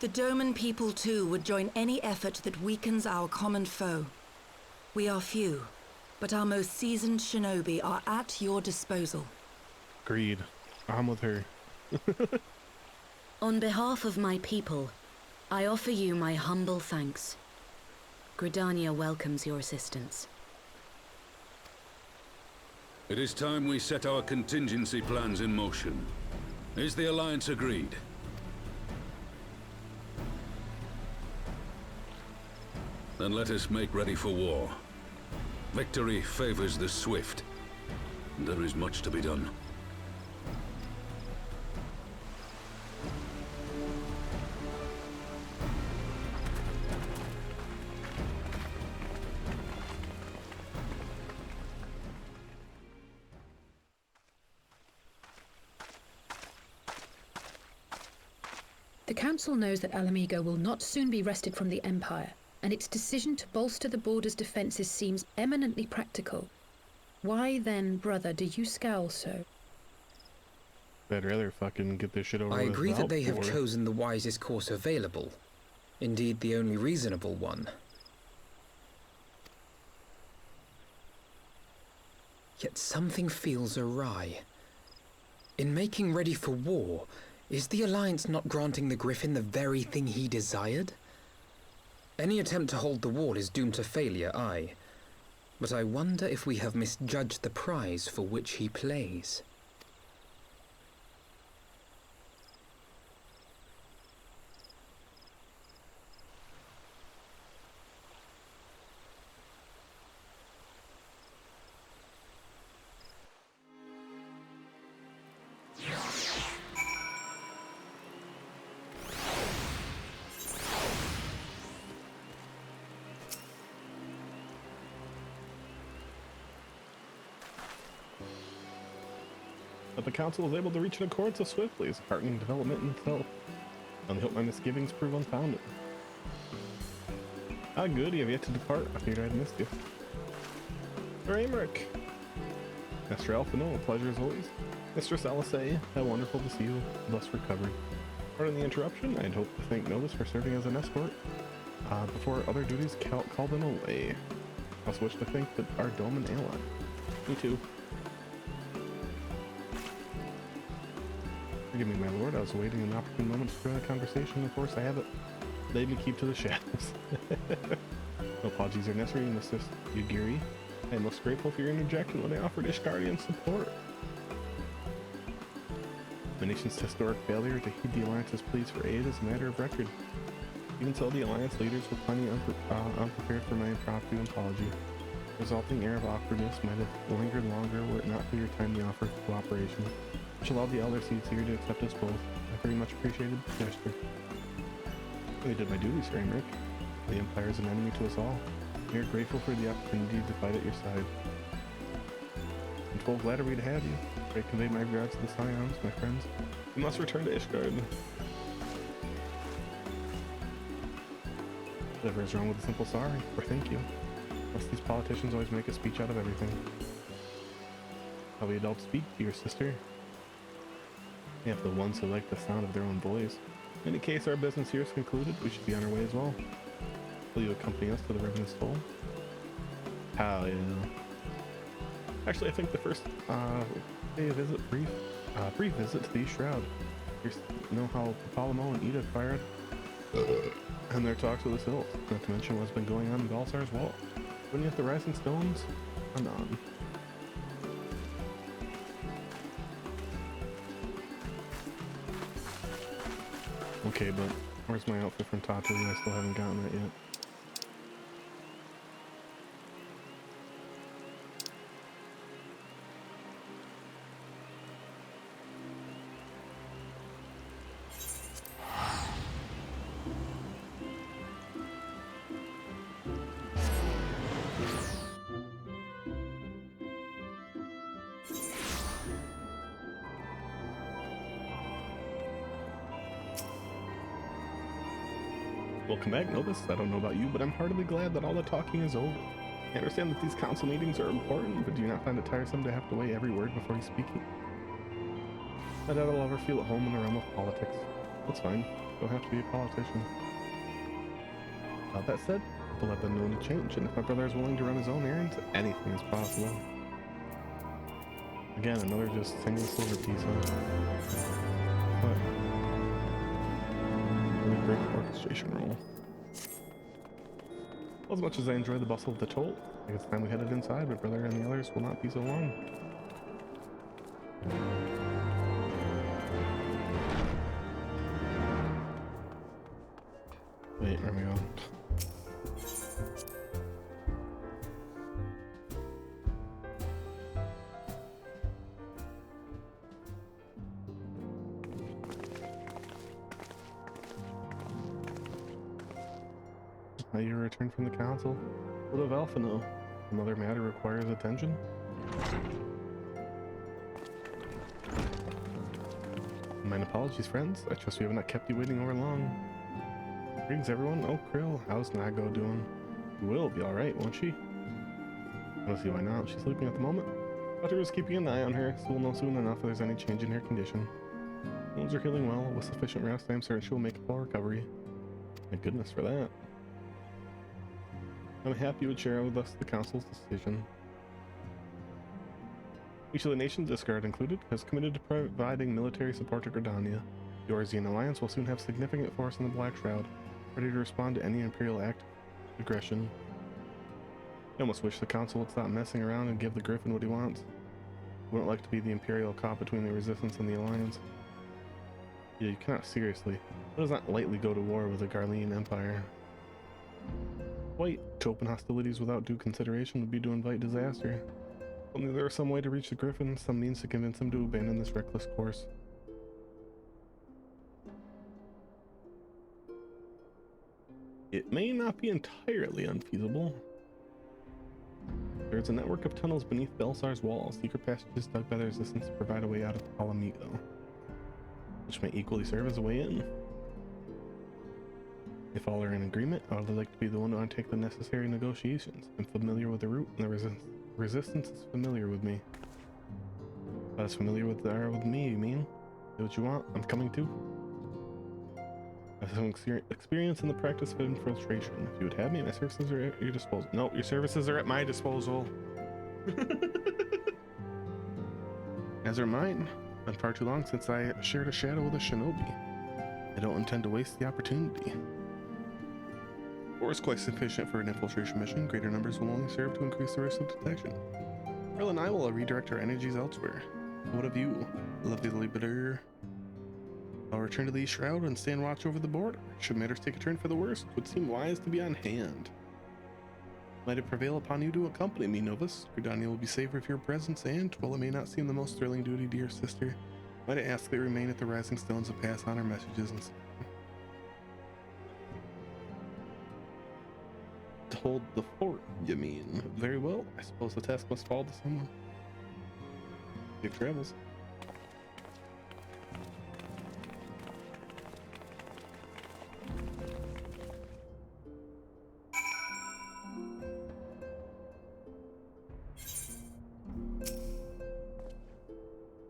The Doman people, too, would join any effort that weakens our common foe. We are few, but our most seasoned shinobi are at your disposal. Agreed. I'm with her. On behalf of my people, I offer you my humble thanks. Gridania welcomes your assistance. It is time we set our contingency plans in motion. Is the Alliance agreed? Then let us make ready for war. Victory favors the swift. There is much to be done. The Council knows that Alamigo will not soon be wrested from the Empire, and its decision to bolster the border's defenses seems eminently practical. Why then, brother, do you scowl so? I'd rather fucking get this shit over I with agree that without they have war. chosen the wisest course available. Indeed, the only reasonable one. Yet something feels awry. In making ready for war, is the Alliance not granting the Griffin the very thing he desired? Any attempt to hold the wall is doomed to failure, aye. But I wonder if we have misjudged the prize for which he plays. But the council was able to reach an accord so swiftly is a heartening development in itself. I only hope my misgivings prove unfounded. Ah, good, you have yet to depart. I figured I'd missed you. Sir Aymeric. Master Alphino, a pleasure as always. Mistress Alisay, how wonderful to see you thus recovered. Pardon the interruption, I'd hoped to thank Novus for serving as an escort before other duties called him away. I also wish to thank our dome and ally. Me too. Forgive me, my lord, I was awaiting an opportune moment to join the conversation. Of course, I have it. Laid me keep to the shadows. No apologies are necessary, Mistress Yugiri. I am most grateful for your interjection when I offered Ishgardian support. The nation's historic failure to heed the Alliance's pleas for aid is a matter of record. Even so, the Alliance leaders were plenty unprepared for my impromptu apology. The resulting air of awkwardness might have lingered longer were it not for your timely offer of cooperation, which allowed the elder seats here to accept us both. I very much appreciated the gesture. I did my duty, Sir Aymeric. The Empire is an enemy to us all. We are grateful for the opportunity to fight at your side. I'm full flattery to have you. Pray convey my regards to the Scions, my friends. We must return to Ishgard. Whatever is wrong with a simple sorry, or thank you. Must these politicians always make a speech out of everything? How we adults speak to your sister? Yeah, for the ones who like the sound of their own voice. In any case, our business here is concluded. We should be on our way as well. Will you accompany us to the Revenant's Toll? Hell yeah. Actually, I think the first brief visit to the East Shroud. You know how Palamo and Edith fired? And their talks with the Hills. Not to mention what's been going on in Balsar's Wall. Wouldn't you have the Rising Stones? Anon. Okay, but where's my outfit from Tataru? I still haven't gotten that yet. Welcome back, Novus. I don't know about you, but I'm heartily glad that all the talking is over. I understand that these council meetings are important, but do you not find it tiresome to have to weigh every word before you speak it? I doubt I'll ever feel at home in the realm of politics. That's fine. Don't have to be a politician. That said, people have been known to change, and if my brother is willing to run his own errands, anything is possible. Again, another just single silver piece, huh? What? Really great orchestration roll. Well, as much as I enjoy the bustle of the toll, I think it's time we headed inside, but brother and the others will not be so long. Wait, where am I going? Now you return from the council. What of Alphino? Another matter requires attention? My apologies, friends. I trust we have not kept you waiting over long. Greetings, everyone. Oh, Krill, how's Nago doing? She will be alright, won't she? I don't see why not. She's sleeping at the moment. Tataru is keeping an eye on her, so we'll know soon enough if there's any change in her condition. Wounds are healing well. With sufficient rest, I am certain she will make a full recovery. Thank goodness for that. I'm happy you would share with us the Council's decision. Each of the nations, Ishgard included, has committed to providing military support to Gridania. The Orzian Alliance will soon have significant force in the Black Shroud, ready to respond to any Imperial act of aggression. I almost wish the Council would stop messing around and give the Griffin what he wants. We wouldn't like to be the Imperial cop between the Resistance and the Alliance. Yeah, you cannot seriously. One does not lightly go to war with the Garlean Empire. Quite to open hostilities without due consideration would be to invite disaster. Only there is some way to reach the Griffin, some means to convince him to abandon this reckless course. It may not be entirely unfeasible. There is a network of tunnels beneath Belsar's walls, secret passages dug by the resistance to provide a way out of Alamigo, which may equally serve as a way in. If all are in agreement, I would like to be the one to undertake the necessary negotiations. I'm familiar with the route, and the resistance is familiar with me. Not as familiar with me, you mean? Do what you want, I'm coming too. I have some experience in the practice of infiltration. If you would have me, my services are at your disposal. No, your services are at my disposal. As are mine. Been far too long since I shared a shadow with a shinobi. I don't intend to waste the opportunity. 4 is quite sufficient for an infiltration mission. Greater numbers will only serve to increase the risk of detection. Earl and I will redirect our energies elsewhere. What of you, lovely bitter? I'll return to the Shroud and stand watch over the border. Should matters take a turn for the worse, it would seem wise to be on hand. Might it prevail upon you to accompany me, Novus? Gridania will be safer with your presence, and, while it may not seem the most thrilling duty to your sister, might I ask that you remain at the Rising Stones and pass on our messages and so on. To hold the fort, you mean? Very well. I suppose the task must fall to someone. Safe travels.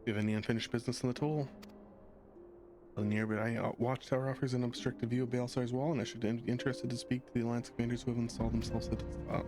Do you have any unfinished business in the toll? The nearby watchtower offers an obstructed view of Balsar's wall, and I should be interested to speak to the Alliance commanders who have installed themselves at its top.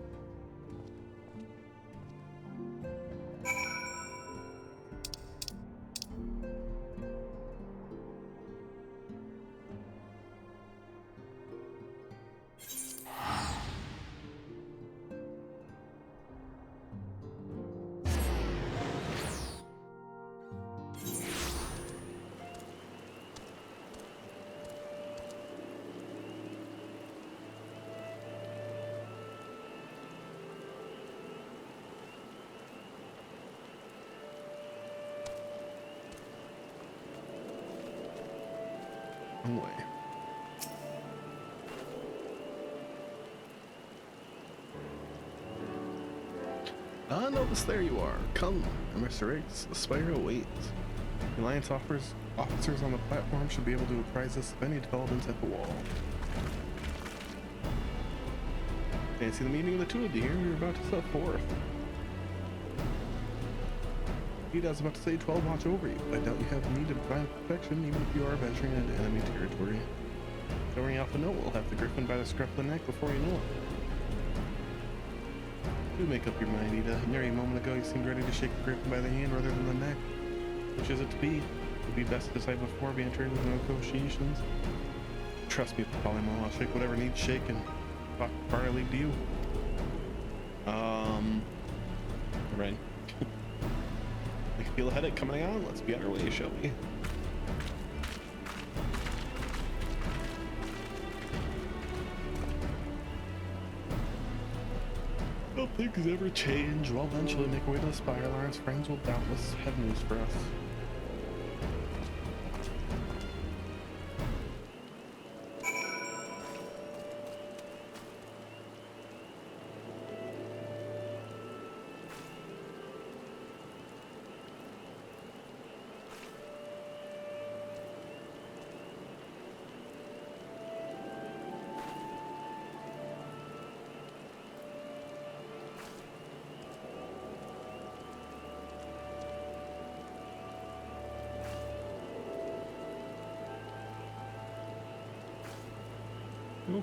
Way. Ah, Novus, there you are. Come, Mr. Riggs, the spire awaits. The Alliance officers on the platform should be able to apprise us of any developments at the wall. Fancy the meeting of the two of you here. We're about to set forth. Indeed, I was about to say 12 watch over you, but I doubt you have the need of divine protection, even if you are venturing into enemy territory. Going off the note, we'll have the griffin by the scruff of the neck before you know it. Do make up your mind, Ida. Nearly a moment ago, you seemed ready to shake the griffin by the hand rather than the neck. Which is it to be? It would be best to decide before we enter into the negotiations. Trust me, Polymon, I'll shake whatever needs shaken. Fuck, far I leave to you. Right. I can feel a headache coming on. Let's be on our way, shall we? Don't things ever change. We'll eventually make our way to the Spire. Our friends will doubtless have news for us.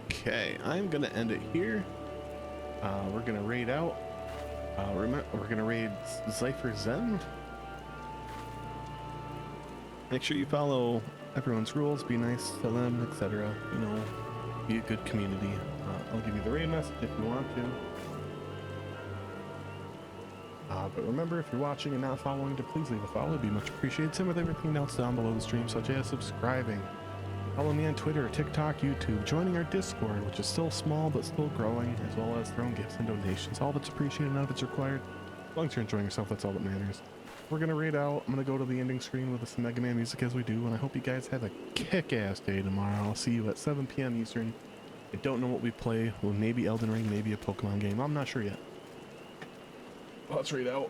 Okay, I'm gonna end it here. We're gonna raid out. We're gonna raid Zypher Zen. Make sure you follow everyone's rules, be nice to them, etc. You know, be a good community. I'll give you the raid message if you want to. But remember, if you're watching and not following, to please leave a follow. It'd be much appreciated. Same with everything else down below the stream, such as subscribing. Follow me on Twitter, TikTok, YouTube, joining our Discord, which is still small but still growing, as well as throwing gifts and donations. All that's appreciated, none of it's required. As long as you're enjoying yourself, that's all that matters. We're gonna raid out. I'm gonna go to the ending screen with some Mega Man music as we do, and I hope you guys have a kick-ass day tomorrow. I'll see you at 7 p.m. Eastern. I don't know what we play. Well, maybe Elden Ring, maybe a Pokemon game. I'm not sure yet. Let's read out.